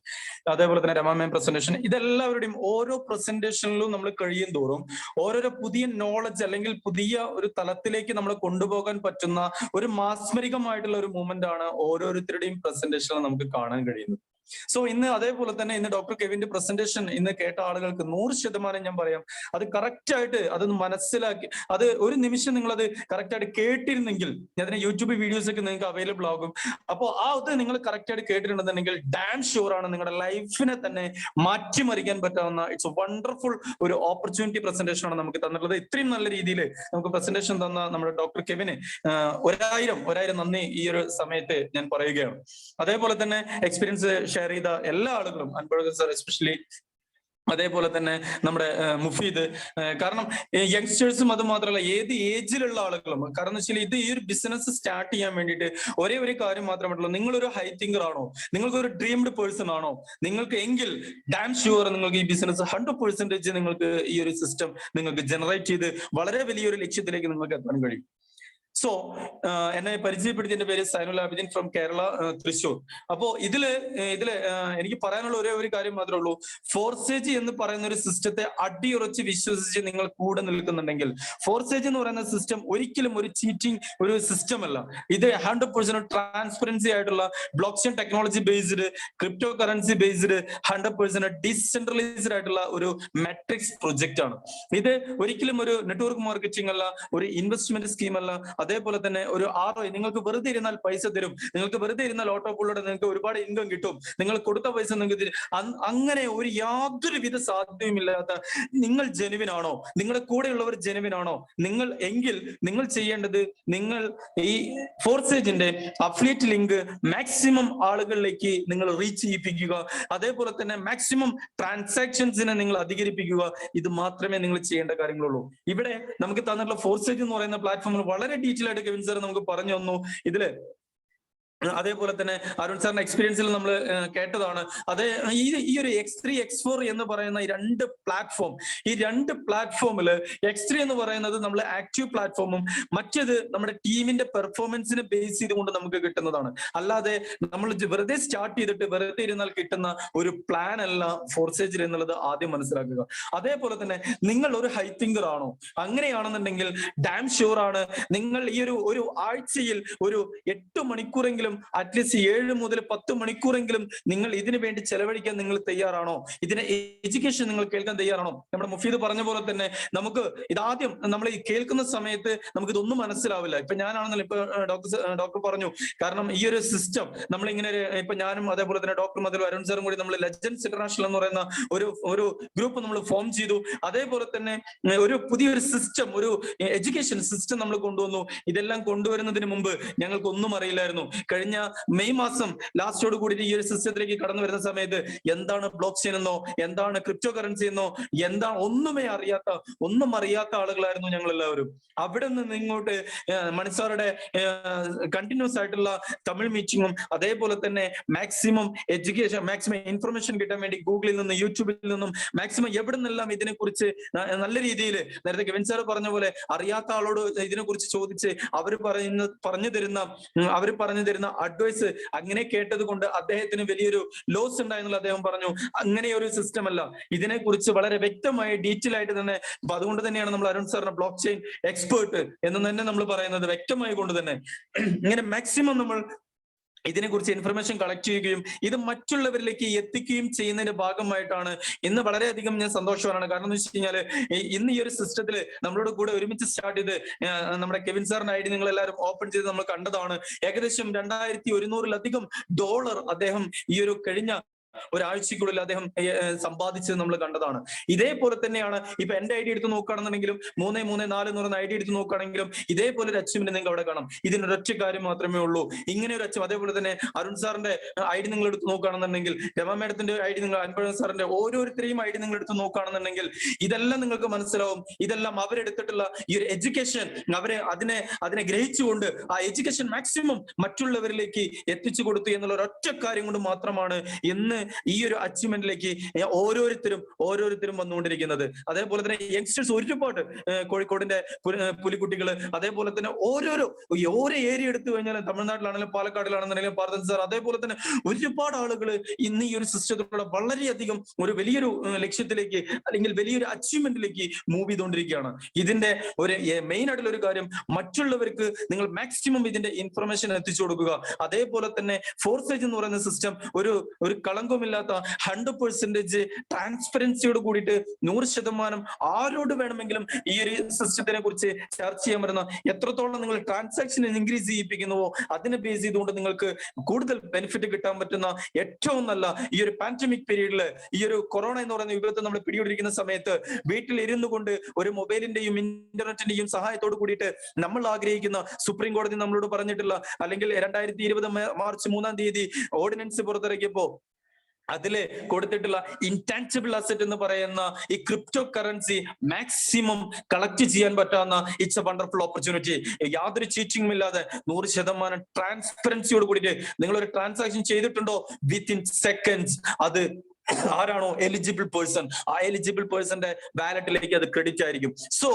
അതേപോലെ തന്നെ രമാമേം പ്രസന്റേഷൻ, ഇതെല്ലാവരുടെയും ഓരോ പ്രസന്റേഷനിലും നമ്മൾ കഴിയും തോറും ഓരോരോ പുതിയ നോളജ് അല്ലെങ്കിൽ പുതിയ ഒരു തലത്തിലേക്ക് നമ്മൾ കൊണ്ടുപോകാൻ പറ്റുന്ന ഒരു മാസ്മരികമായിട്ടുള്ള ഒരു മൂവ്മെന്റ് ആണ് ഓരോരുത്തരുടെയും പ്രസന്റേഷനിൽ നമുക്ക് കാണാൻ കഴിയുന്നത്. സോ ഇന്ന് അതേപോലെ തന്നെ ഇന്ന് ഡോക്ടർ കെവിന്റെ പ്രസന്റേഷൻ ഇന്ന് കേട്ട ആളുകൾക്ക് 100% ഞാൻ പറയാം, അത് കറക്റ്റ് ആയിട്ട് അതൊന്ന് മനസ്സിലാക്കി, അത് ഒരു നിമിഷം നിങ്ങൾ അത് കറക്റ്റ് ആയിട്ട് കേട്ടിരുന്നെങ്കിൽ, അതിന് യൂട്യൂബ് വീഡിയോസ് ഒക്കെ നിങ്ങൾക്ക് അവൈലബിൾ ആകും. അപ്പോൾ അത് നിങ്ങൾ കറക്റ്റ് ആയിട്ട് കേട്ടിട്ടുണ്ടെന്നുണ്ടെങ്കിൽ ഡാം ഷുവർ ആണ് നിങ്ങളുടെ ലൈഫിനെ തന്നെ മാറ്റിമറിക്കാൻ പറ്റാവുന്ന ഇറ്റ്സ് വണ്ടർഫുൾ ഒരു ഓപ്പർച്യൂണിറ്റി പ്രസന്റേഷൻ ആണ് നമുക്ക് തന്നിട്ടുള്ളത്. ഇത്രയും നല്ല രീതിയിൽ നമുക്ക് പ്രസന്റേഷൻ തന്ന നമ്മുടെ ഡോക്ടർ കെവിന് 1000 നന്ദി ഈ ഒരു സമയത്ത് ഞാൻ പറയുകയാണ്. അതേപോലെ തന്നെ എക്സ്പീരിയൻസ് ഷെയർ ചെയ്ത എല്ലാ ആളുകളും, അൻപഴകൻ സാർ എസ്പെഷ്യലി, അതേപോലെ തന്നെ നമ്മുടെ മുഫീദ്, കാരണം യങ്സ്റ്റേഴ്സും അത് മാത്രമല്ല ഏത് ഏജിലുള്ള ആളുകളും. കാരണം എന്ന് വെച്ചാൽ ഇത് ഈ ഒരു ബിസിനസ് സ്റ്റാർട്ട് ചെയ്യാൻ വേണ്ടിയിട്ട് ഒരേ ഒരു കാര്യം മാത്രമേ, നിങ്ങളൊരു ഹൈ തിങ്കർ ആണോ, നിങ്ങൾക്ക് ഒരു ഡ്രീംഡ് പേഴ്സൺ ആണോ, നിങ്ങൾക്ക് എങ്കിൽ ഡാം ഷുവർ നിങ്ങൾക്ക് ഈ ബിസിനസ് 100% നിങ്ങൾക്ക് ഈ ഒരു സിസ്റ്റം നിങ്ങൾക്ക് ജനറേറ്റ് ചെയ്ത് വളരെ വലിയൊരു ലക്ഷ്യത്തിലേക്ക് നിങ്ങൾക്ക് എത്താൻ കഴിയും. സോ എന്നെ പരിചയപ്പെടുത്തിയ പേര് സൈനുൽ ആബിദീൻ ഫ്രം കേരള, തൃശ്ശൂർ. അപ്പോ ഇതില് എനിക്ക് പറയാനുള്ള ഒരേ ഒരു കാര്യം മാത്രമേ ഉള്ളൂ. ഫോർസേജ് എന്ന് പറയുന്ന ഒരു സിസ്റ്റത്തെ അടിയുറച്ച് വിശ്വസിച്ച് നിങ്ങൾ കൂടെ നിൽക്കുന്നുണ്ടെങ്കിൽ, ഫോർസേജ് എന്ന് പറയുന്ന സിസ്റ്റം ഒരിക്കലും ഒരു ചീറ്റിംഗ് ഒരു സിസ്റ്റം അല്ല. ഇത് 100% ട്രാൻസ്പെറൻസി ആയിട്ടുള്ള block chain technology based, crypto currency based, 100% decentralised ആയിട്ടുള്ള ഒരു മെട്രിക്സ് പ്രൊജക്ട് ആണ്. ഇത് ഒരിക്കലും ഒരു നെറ്റ്വർക്ക് മാർക്കറ്റിംഗ് അല്ല, ഒരു ഇൻവെസ്റ്റ്മെന്റ് സ്കീം അല്ല. അതേപോലെ തന്നെ ഒരു ROI, നിങ്ങൾക്ക് വെറുതെ ഇരുന്നാൽ പൈസ തരും, നിങ്ങൾക്ക് വെറുതെ ഇരുന്നാൽ ഓട്ടോ പുള്ളിലൂടെ നിങ്ങൾക്ക് ഒരുപാട് ഇൻകം കിട്ടും, നിങ്ങൾ കൊടുത്ത പൈസ നിങ്ങൾക്ക് അങ്ങനെ ഒരു യാതൊരു വിധ സാധ്യതയുമില്ലാത്ത, നിങ്ങൾ ജെനുവിനാണോ, നിങ്ങളുടെ കൂടെയുള്ളവർ ജെനുവിനാണോ എങ്കിൽ നിങ്ങൾ ചെയ്യേണ്ടത്, നിങ്ങൾ ഈ ഫോർസേജിന്റെ അഫിലിയേറ്റ് ലിങ്ക് മാക്സിമം ആളുകളിലേക്ക് നിങ്ങൾ റീച്ച് ചെയ്യിപ്പിക്കുക. അതേപോലെ തന്നെ മാക്സിമം ട്രാൻസാക്ഷൻസിനെ നിങ്ങൾ അധികരിപ്പിക്കുക. ഇത് മാത്രമേ നിങ്ങൾ ചെയ്യേണ്ട കാര്യങ്ങളുള്ളൂ. ഇവിടെ നമുക്ക് തന്നിട്ടുള്ള ഫോർസേജ് എന്ന് പറയുന്ന പ്ലാറ്റ്ഫോമിൽ വളരെ ഡീറ്റെയിൽ ആയിട്ട് കെവിൻ സാർ നമുക്ക് പറഞ്ഞു തന്നു. ഇതില് അതേപോലെ തന്നെ അരുൺ സാറിന്റെ എക്സ്പീരിയൻസിൽ നമ്മൾ കേട്ടതാണ്. ഈ ഒരു X3 X4 എന്ന് പറയുന്ന ഈ രണ്ട് പ്ലാറ്റ്ഫോമില് X3 എന്ന് പറയുന്നത് നമ്മൾ ആക്റ്റീവ് പ്ലാറ്റ്ഫോമും മറ്റേത് നമ്മുടെ ടീമിന്റെ പെർഫോമൻസിനെ ബേസ് ചെയ്തുകൊണ്ട് നമുക്ക് കിട്ടുന്നതാണ്. അല്ലാതെ നമ്മൾ വെറുതെ സ്റ്റാർട്ട് ചെയ്തിട്ട് വെറുതെ ഇരുന്നാൽ കിട്ടുന്ന ഒരു പ്ലാൻ അല്ല ഫോർസേജിൽ എന്നുള്ളത് ആദ്യം മനസ്സിലാക്കുക. അതേപോലെ തന്നെ നിങ്ങൾ ഒരു ഹൈ തിങ്കർ ആണോ, അങ്ങനെയാണെന്നുണ്ടെങ്കിൽ ഡാം ഷുവർ ആണ് നിങ്ങൾ ഈ ഒരു ആഴ്ചയിൽ ഒരു 8 മണിക്കൂറെങ്കിലും മണിക്കൂറെങ്കിലും, അറ്റ്ലീസ്റ്റ് 7 മുതൽ 10 മണിക്കൂറെങ്കിലും നിങ്ങൾ ഇതിനു വേണ്ടി ചെലവഴിക്കാൻ നിങ്ങൾ തയ്യാറാണോ? ഇതിനെ എഡ്യൂക്കേഷൻ നിങ്ങൾ കേൾക്കാൻ തയ്യാറാണോ? നമ്മുടെ മുഫീദ് പറഞ്ഞ പോലെ തന്നെ നമുക്ക് ഇതാദ്യം നമ്മൾ ഈ കേൾക്കുന്ന സമയത്ത് നമുക്ക് ഇതൊന്നും മനസ്സിലാവില്ല. ഇപ്പൊ ഞാനാണെന്നല്ല, ഇപ്പൊ ഡോക്ടർ പറഞ്ഞു, കാരണം ഈ ഒരു സിസ്റ്റം നമ്മളിങ്ങനെ ഇപ്പൊ ഞാനും അതേപോലെ തന്നെ ഡോക്ടർ മധു അരുൺ സാറും കൂടി നമ്മൾ ലെജൻഡ്സ് ഇന്റർനാഷണൽ എന്ന് പറയുന്ന ഒരു ഗ്രൂപ്പ് നമ്മൾ ഫോം ചെയ്തു. അതേപോലെ തന്നെ ഒരു പുതിയൊരു സിസ്റ്റം, ഒരു എഡ്യൂക്കേഷൻ സിസ്റ്റം നമ്മൾ കൊണ്ടുവന്നു. ഇതെല്ലാം കൊണ്ടുവരുന്നതിന് മുമ്പ് ഞങ്ങൾക്ക് ഒന്നും അറിയില്ലായിരുന്നു. കഴിഞ്ഞ മെയ് മാസം ലാസ്റ്റോട് കൂടി ഈ ഒരു സിസ്റ്റത്തിലേക്ക് കടന്നു വരുന്ന സമയത്ത് എന്താണ് ബ്ലോക്ക് ചെയിൻ എന്നോ എന്താണ് ക്രിപ്റ്റോ കറൻസി എന്നോ ഒന്നും അറിയാത്ത ആളുകളായിരുന്നു ഞങ്ങൾ എല്ലാവരും. അവിടെ നിന്ന് ഇങ്ങോട്ട് മണിസാറുടെ കണ്ടിന്യൂസ് ആയിട്ടുള്ള തമിഴ് മീറ്റിങ്ങും അതേപോലെ തന്നെ മാക്സിമം എഡ്യൂക്കേഷൻ, മാക്സിമം ഇൻഫർമേഷൻ കിട്ടാൻ വേണ്ടി ഗൂഗിളിൽ നിന്നും യൂട്യൂബിൽ നിന്നും മാക്സിമം എവിടെ നിന്നെല്ലാം ഇതിനെക്കുറിച്ച് നല്ല രീതിയിൽ, നേരത്തെ കെവിൻ സാർ പറഞ്ഞ പോലെ അറിയാത്ത ആളോട് ഇതിനെക്കുറിച്ച് ചോദിച്ച് അവർ പറഞ്ഞു തരുന്ന അഡ്വൈസ് അങ്ങനെ കേട്ടത് കൊണ്ട് അദ്ദേഹത്തിന് വലിയൊരു ലോസ് ഉണ്ടായെന്നുള്ള അദ്ദേഹം പറഞ്ഞു. അങ്ങനെ ഒരു സിസ്റ്റം അല്ല, ഇതിനെക്കുറിച്ച് വളരെ വ്യക്തമായി ഡീറ്റെയിൽ ആയിട്ട് തന്നെ. അപ്പൊ അതുകൊണ്ട് തന്നെയാണ് നമ്മൾ അരുൺ സാറിന്റെ ബ്ലോക്ക് ചെയിൻ എക്സ്പേർട്ട് എന്ന് തന്നെ നമ്മൾ പറയുന്നത്. വ്യക്തമായി കൊണ്ട് തന്നെ ഇങ്ങനെ മാക്സിമം നമ്മൾ ഇതിനെക്കുറിച്ച് ഇൻഫർമേഷൻ കളക്ട് ചെയ്യുകയും ഇത് മറ്റുള്ളവരിലേക്ക് എത്തിക്കുകയും ചെയ്യുന്നതിന്റെ ഭാഗമായിട്ടാണ് ഇന്ന് വളരെയധികം ഞാൻ സന്തോഷവാനാണ്. കാരണം എന്ന് വെച്ച് കഴിഞ്ഞാൽ ഇന്ന് ഈ ഒരു സിസ്റ്റത്തിൽ നമ്മളോട് കൂടെ ഒരുമിച്ച് സ്റ്റാർട്ട് ചെയ്ത് നമ്മുടെ കെവിൻ സാറിന്റെ ഐഡി നിങ്ങൾ എല്ലാവരും ഓപ്പൺ ചെയ്ത് നമ്മൾ കണ്ടതാണ്. ഏകദേശം $2100 അദ്ദേഹം ഈ ഒരു കഴിഞ്ഞ ഒരാഴ്ചക്കുള്ളിൽ അദ്ദേഹം സമ്പാദിച്ചത് നമ്മൾ കണ്ടതാണ്. ഇതേപോലെ തന്നെയാണ് ഇപ്പൊ എന്റെ ഐഡി എടുത്ത് നോക്കുകയാണെന്നുണ്ടെങ്കിലും 334 എന്ന് പറയുന്ന ഐഡി എടുത്ത് നോക്കുകയാണെങ്കിലും ഇതേപോലെ ഒരു അച്ചീവ്മെന്റ് നിങ്ങൾ അവിടെ കാണാം. ഇതിനൊരൊറ്റ കാര്യം മാത്രമേ ഉള്ളൂ, ഇങ്ങനെ ഒരു അച്ചീവ്. അതേപോലെ തന്നെ അരുൺ സാറിന്റെ ഐഡി നിങ്ങൾ എടുത്ത് നോക്കുകയാണെന്നുണ്ടെങ്കിൽ, രമ മേഡത്തിന്റെ ഐഡി നിങ്ങൾ, അൻപഴ സാറിന്റെ ഓരോരുത്തരെയും ഐഡി നിങ്ങൾ എടുത്ത് നോക്കുകയാണെന്നുണ്ടെങ്കിൽ ഇതെല്ലാം നിങ്ങൾക്ക് മനസ്സിലാവും. ഇതെല്ലാം അവരെടുത്തിട്ടുള്ള ഈ ഒരു എഡ്യൂക്കേഷൻ, അതിനെ ഗ്രഹിച്ചുകൊണ്ട് ആ എഡ്യൂക്കേഷൻ മാക്സിമം മറ്റുള്ളവരിലേക്ക് എത്തിച്ചു കൊടുത്തു എന്നുള്ള ഒരൊറ്റ കാര്യം കൊണ്ട് മാത്രമാണ് ഇന്ന് ഈ ഒരു അച്ചീവ്മെന്റിലേക്ക് ഓരോരുത്തരും വന്നുകൊണ്ടിരിക്കുന്നത്. അതേപോലെ തന്നെ യങ്സ്റ്റേഴ്സ് ഒരുപാട്, കോഴിക്കോടിന്റെ പുലിക്കുട്ടികള്, അതേപോലെ തന്നെ ഓരോ ഏരിയ എടുത്തു കഴിഞ്ഞാൽ തമിഴ്നാട്ടിലാണെങ്കിലും പാലക്കാടിലാണെന്നുണ്ടെങ്കിലും പാർഥൻ സാർ, അതേപോലെ തന്നെ ഒരുപാട് ആളുകൾ ഇന്ന് ഈ ഒരു സിസ്റ്റത്തിലൂടെ വളരെയധികം ഒരു വലിയൊരു ലക്ഷ്യത്തിലേക്ക് അല്ലെങ്കിൽ വലിയൊരു അച്ചീവ്മെന്റിലേക്ക് മൂവ് ചെയ്തുകൊണ്ടിരിക്കുകയാണ്. ഇതിന്റെ ഒരു മെയിൻ ആയിട്ടുള്ള ഒരു കാര്യം, മറ്റുള്ളവർക്ക് നിങ്ങൾ മാക്സിമം ഇതിന്റെ ഇൻഫർമേഷൻ എത്തിച്ചു കൊടുക്കുക. അതേപോലെ തന്നെ ഫോർസേജ് എന്ന് പറയുന്ന സിസ്റ്റം ഒരു കളങ്കമില്ലാത്ത 100% ട്രാൻസ്പെറൻസിയോട് കൂടിയിട്ട് 100% ആരോട് വേണമെങ്കിലും ഈ ഒരു സിസ്റ്റത്തിനെ കുറിച്ച് ചർച്ച ചെയ്യാൻ പറ്റുന്ന, എത്രത്തോളം നിങ്ങൾ ട്രാൻസാക്ഷൻ ഇൻക്രീസ് ചെയ്യിപ്പിക്കുന്നുവോ അതിനെ ബേസ് ചെയ്തുകൊണ്ട് നിങ്ങൾക്ക് കൂടുതൽ ബെനിഫിറ്റ് കിട്ടാൻ പറ്റുന്ന ഏറ്റവും നല്ല ഈ ഒരു പാൻഡമിക് പീരീഡില്, ഈ ഒരു കൊറോണ എന്ന് പറയുന്ന യുഗത്തെ നമ്മൾ പിടികൊണ്ടിരിക്കുന്ന സമയത്ത് വീട്ടിൽ ഇരുന്നു കൊണ്ട് ഒരു മൊബൈലിന്റെയും ഇന്റർനെറ്റിന്റെയും സഹായത്തോട് കൂടിയിട്ട് നമ്മൾ ആഗ്രഹിക്കുന്ന, സുപ്രീം കോടതി നമ്മളോട് പറഞ്ഞിട്ടുള്ള, അല്ലെങ്കിൽ 2020 മാർച്ച് 3-ാം തീയതി ഓർഡിനൻസ് പുറത്തിറക്കിയപ്പോ അതില് കൊടുത്തിട്ടുള്ള ഇൻടാൻജിബിൾ അസറ്റ് എന്ന് പറയുന്ന ഈ ക്രിപ്റ്റോ കറൻസി മാക്സിമം കളക്ട് ചെയ്യാൻ പറ്റാവുന്ന ഇറ്റ്സ് എ വണ്ടർഫുൾ ഓപ്പർച്യൂണിറ്റി. യാതൊരു ചീറ്റിംഗും ഇല്ലാതെ 100% ട്രാൻസ്പെറൻസിയോട് കൂടിയിട്ട് നിങ്ങൾ ഒരു ട്രാൻസാക്ഷൻ ചെയ്തിട്ടുണ്ടോ, വിത്തിൻ സെക്കൻഡ്സ് അത് ആരാണോ എലിജിബിൾ പേഴ്സൺ, ആ എലിജിബിൾ പേഴ്സന്റെ വാലറ്റിലേക്ക് അത് ക്രെഡിറ്റ് ആയിരിക്കും. സോ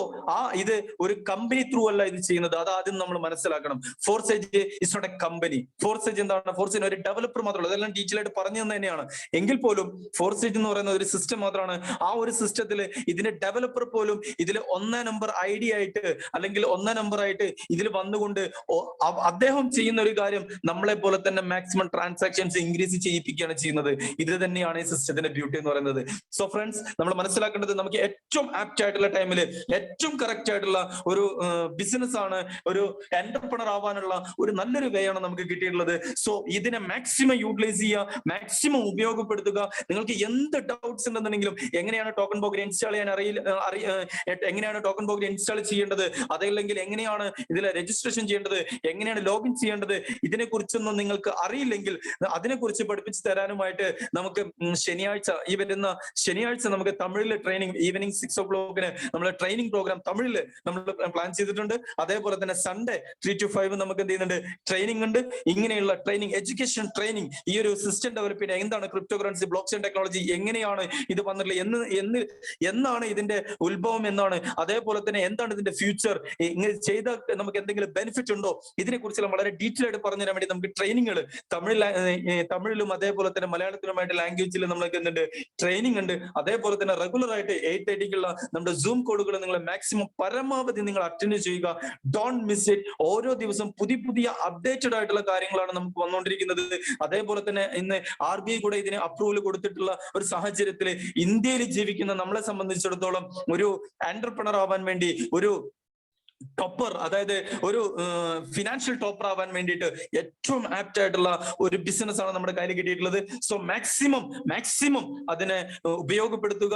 ഇത് ഒരു കമ്പനി ത്രൂ അല്ല ഇത് ചെയ്യുന്നത്, അത് ആദ്യം നമ്മൾ മനസ്സിലാക്കണം. Forsage is not A company. Forsage എന്താണ്? ഫോർസേജ് ഒരു ഡെവലപ്പർ മാത്രമല്ല, അതെല്ലാം ഡീറ്റെയിൽ ആയിട്ട് പറഞ്ഞു തന്നെ തന്നെയാണ്. എങ്കിൽ പോലും ഫോർസേജ് എന്ന് പറയുന്ന ഒരു സിസ്റ്റം മാത്രമാണ്. ആ ഒരു സിസ്റ്റത്തിൽ ഇതിന്റെ ഡെവലപ്പർ പോലും ഇതിൽ 1 നമ്പർ ഐഡി ആയിട്ട് അല്ലെങ്കിൽ 1 നമ്പർ ആയിട്ട് ഇതിൽ വന്നുകൊണ്ട് അദ്ദേഹം ചെയ്യുന്ന ഒരു കാര്യം നമ്മളെ പോലെ തന്നെ മാക്സിമം ട്രാൻസാക്ഷൻസ് ഇൻക്രീസ് ചെയ്യിപ്പിക്കുകയാണ് ചെയ്യുന്നത്. ഇത് തന്നെയാണ് ഈ സിസ്റ്റത്തിന്റെ ബ്യൂട്ടി എന്ന് പറയുന്നത്. സോ ഫ്രണ്ട്സ്, നമ്മൾ മനസ്സിലാക്കേണ്ടത്, നമുക്ക് ഏറ്റവും ആപ്റ്റ് ആയിട്ടുള്ള ടൈമിൽ ഏറ്റവും കറക്റ്റ് ആയിട്ടുള്ള ഒരു ബിസിനസ് ആണ്, ഒരു എന്റർപ്രണർ ആവാനുള്ള ഒരു നല്ലൊരു വേ ആണ് നമുക്ക് കിട്ടിയിട്ടുള്ളത്. സോ ഇതിനെ മാക്സിമം യൂട്ടിലൈസ് ചെയ്യുക, മാക്സിമം ഉപയോഗപ്പെടുത്തുക. നിങ്ങൾക്ക് എന്ത് ഡൗട്ട്സ് ഉണ്ടെന്നുണ്ടെങ്കിലും, എങ്ങനെയാണ് ടോക്കൺ ബ്രോക്കർ ഇൻസ്റ്റാൾ ചെയ്യാൻ എങ്ങനെയാണ് ടോക്കൺ ബ്രോക്കർ ഇൻസ്റ്റാൾ ചെയ്യേണ്ടത്, അതല്ലെങ്കിൽ എങ്ങനെയാണ് ഇതിൽ രജിസ്ട്രേഷൻ ചെയ്യേണ്ടത്, എങ്ങനെയാണ് ലോഗിൻ ചെയ്യേണ്ടത്, ഇതിനെ കുറിച്ചൊന്നും നിങ്ങൾക്ക് അറിയില്ലെങ്കിൽ അതിനെക്കുറിച്ച് പഠിപ്പിച്ചു തരാനുമായിട്ട് നമുക്ക് ഈ വരുന്ന ശനിയാഴ്ച നമുക്ക് തമിഴില് ട്രെയിനിങ്, ഈവനിങ് 6 o'clock നമ്മൾ ട്രെയിനിങ് പ്രോഗ്രാം തമിഴില് നമ്മൾ പ്ലാൻ ചെയ്തിട്ടുണ്ട്. അതേപോലെ തന്നെ സൺഡേ 3 to 5 നമുക്ക് എന്ത് ചെയ്യുന്നുണ്ട്, ട്രെയിനിങ് ഉണ്ട്. ഇങ്ങനെയുള്ള ട്രെയിനിങ്, എഡ്യൂക്കേഷൻ ട്രെയിനിങ്, ഈ ഒരു സിസ്റ്റം ഡെവലപ്പ് ചെയ്യുക, എന്താണ് crypto currency, block chain technology, എങ്ങനെയാണ് ഇത് വന്നിട്ടുള്ളത്, എന്നാണ് ഇതിന്റെ ഉത്ഭവം, എന്നാണ്, അതേപോലെ തന്നെ എന്താണ് ഇതിന്റെ ഫ്യൂച്ചർ, ഇങ്ങനെ ചെയ്താൽ നമുക്ക് എന്തെങ്കിലും ബെനിഫിറ്റ് ഉണ്ടോ, ഇതിനെ കുറിച്ചെല്ലാം വളരെ ഡീറ്റെയിൽ ആയിട്ട് പറഞ്ഞു തരാൻ വേണ്ടി നമുക്ക് ട്രെയിനിങ്ങുകൾ തമിഴിലും അതേപോലെ തന്നെ മലയാളത്തിലുമായിട്ട് ലാംഗ്വേജിൽ നമ്മൾ നമ്മൾക്ക് എന്തുണ്ട്, ട്രെയിനിങ് ഉണ്ട്. അതേപോലെ തന്നെ റെഗുലർ ആയിട്ട് 8:30-ക്കുള്ള നമ്മുടെ സൂം കോളുകൾ നിങ്ങൾ മാക്സിമം പരമാവധി നിങ്ങൾ അറ്റൻഡ് ചെയ്യുക. Don't miss it. ഓരോ ദിവസം പുതിയ അപ്ഡേറ്റഡ് ആയിട്ടുള്ള കാര്യങ്ങളാണ് നമുക്ക് വന്നുകൊണ്ടിരിക്കുന്നത്. അതേപോലെ തന്നെ ഇന്ന് RBI കൂടെ ഇതിന് അപ്രൂവൽ കൊടുത്തിട്ടുള്ള ഒരു സാഹചര്യത്തിൽ ഇന്ത്യയിൽ ജീവിക്കുന്ന നമ്മളെ സംബന്ധിച്ചിടത്തോളം ഒരു എന്റർപ്രണർ ആവാൻ വേണ്ടി, ഒരു ടോപ്പർ, അതായത് ഒരു ഫിനാൻഷ്യൽ ടോപ്പർ ആവാൻ വേണ്ടിയിട്ട് ഏറ്റവും ആപ്റ്റ് ആയിട്ടുള്ള ഒരു ബിസിനസ് ആണ് നമ്മുടെ കയ്യിൽ കിട്ടിയിട്ടുള്ളത്. സോ മാക്സിമം അതിനെ ഉപയോഗപ്പെടുത്തുക,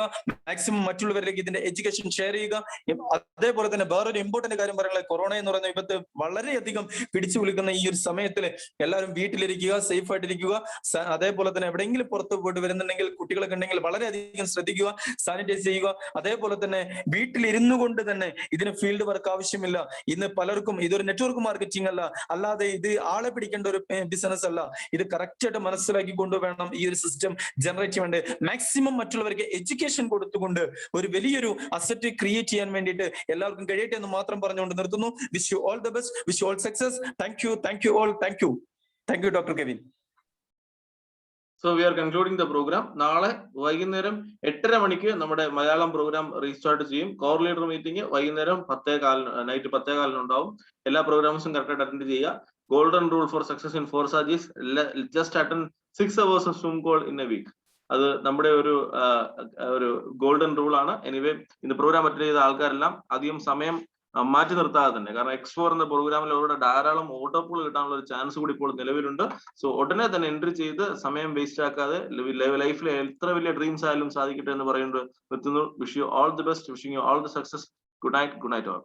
മാക്സിമം മറ്റുള്ളവരിലേക്ക് ഇതിന്റെ എഡ്യൂക്കേഷൻ ഷെയർ ചെയ്യുക. അതേപോലെ തന്നെ വേറൊരു ഇമ്പോർട്ടന്റ് കാര്യം പറയുന്നത്, കൊറോണ എന്ന് പറയുന്ന വിപത്ത് വളരെയധികം പിടിച്ചു വിളിക്കുന്ന ഈ ഒരു സമയത്തിൽ എല്ലാവരും വീട്ടിലിരിക്കുക, സേഫ് ആയിട്ടിരിക്കുക. അതേപോലെ തന്നെ എവിടെയെങ്കിലും പുറത്ത് പോയിട്ട് വരുന്നുണ്ടെങ്കിൽ, കുട്ടികളൊക്കെ ഉണ്ടെങ്കിൽ വളരെയധികം ശ്രദ്ധിക്കുക, സാനിറ്റൈസ് ചെയ്യുക. അതേപോലെ തന്നെ വീട്ടിലിരുന്നു കൊണ്ട് തന്നെ ഇതിന് ഫീൽഡ് വർക്ക് ആവശ്യമില്ല. ഇന്ന് പലർക്കും ഇതൊരു നെറ്റ്വർക്ക് മാർക്കറ്റിംഗ് അല്ല, അല്ലാതെ ഇത് ആളെ പിടിക്കേണ്ട ഒരു ബിസിനസ് അല്ല. ഇത് കറക്റ്റ് ആയിട്ട് മനസ്സിലാക്കി കൊണ്ടുവേണം ഈ ഒരു സിസ്റ്റം ജനറേറ്റ് ചെയ്യേണ്ടത്. മാക്സിമം മറ്റുള്ളവർക്ക് എഡ്യൂക്കേഷൻ കൊടുത്തുകൊണ്ട് ഒരു വലിയൊരു അസറ്റ് ക്രിയേറ്റ് ചെയ്യാൻ വേണ്ടിയിട്ട് എല്ലാവർക്കും കഴിയട്ടെ എന്ന് മാത്രം പറഞ്ഞുകൊണ്ട് നിർത്തുന്നു. Wish you all the best, wish you all success. Thank you all. Thank you doctor Kevin. So we are concluding the program. നാളെ വൈകുന്നേരം 8:30 മണിക്ക് നമ്മുടെ മലയാളം പ്രോഗ്രാം റീസ്റ്റാർട്ട് ചെയ്യും. കോർ ലീഡർ മീറ്റിംഗ് വൈകുന്നേരം 10:15 നൈറ്റ് 10:15 ഉണ്ടാവും. എല്ലാ പ്രോഗ്രാംസും കറക്റ്റായിട്ട് അറ്റൻഡ് ചെയ്യുക. Golden rule for success in 4 Saji's, just attend 6 hours of Zoom call in a week. അത് നമ്മുടെ ഒരു ഗോൾഡൻ റൂൾ ആണ്. എനിവേ ഇന്ന് പ്രോഗ്രാം അറ്റൻഡ് ചെയ്ത ആൾക്കാരെല്ലാം അധികം സമയം മാറ്റി നിർത്താതെ തന്നെ, കാരണം X4 എന്ന പ്രോഗ്രാമിൽ അവരുടെ ധാരാളം ഓട്ടോപ്പോൾ കിട്ടാനുള്ള ഒരു ചാൻസ് കൂടി ഇപ്പോൾ നിലവിലുണ്ട്. സോ ഉടനെ തന്നെ എൻട്രി ചെയ്ത് സമയം വേസ്റ്റ് ആക്കാതെ ലൈഫിലെ എത്ര വലിയ ഡ്രീംസ് ആയാലും സാധിക്കട്ടെ എന്ന് പറയുന്നത് നിർത്തുന്നു. Wish you all the best, wishing you all the success. Good night all.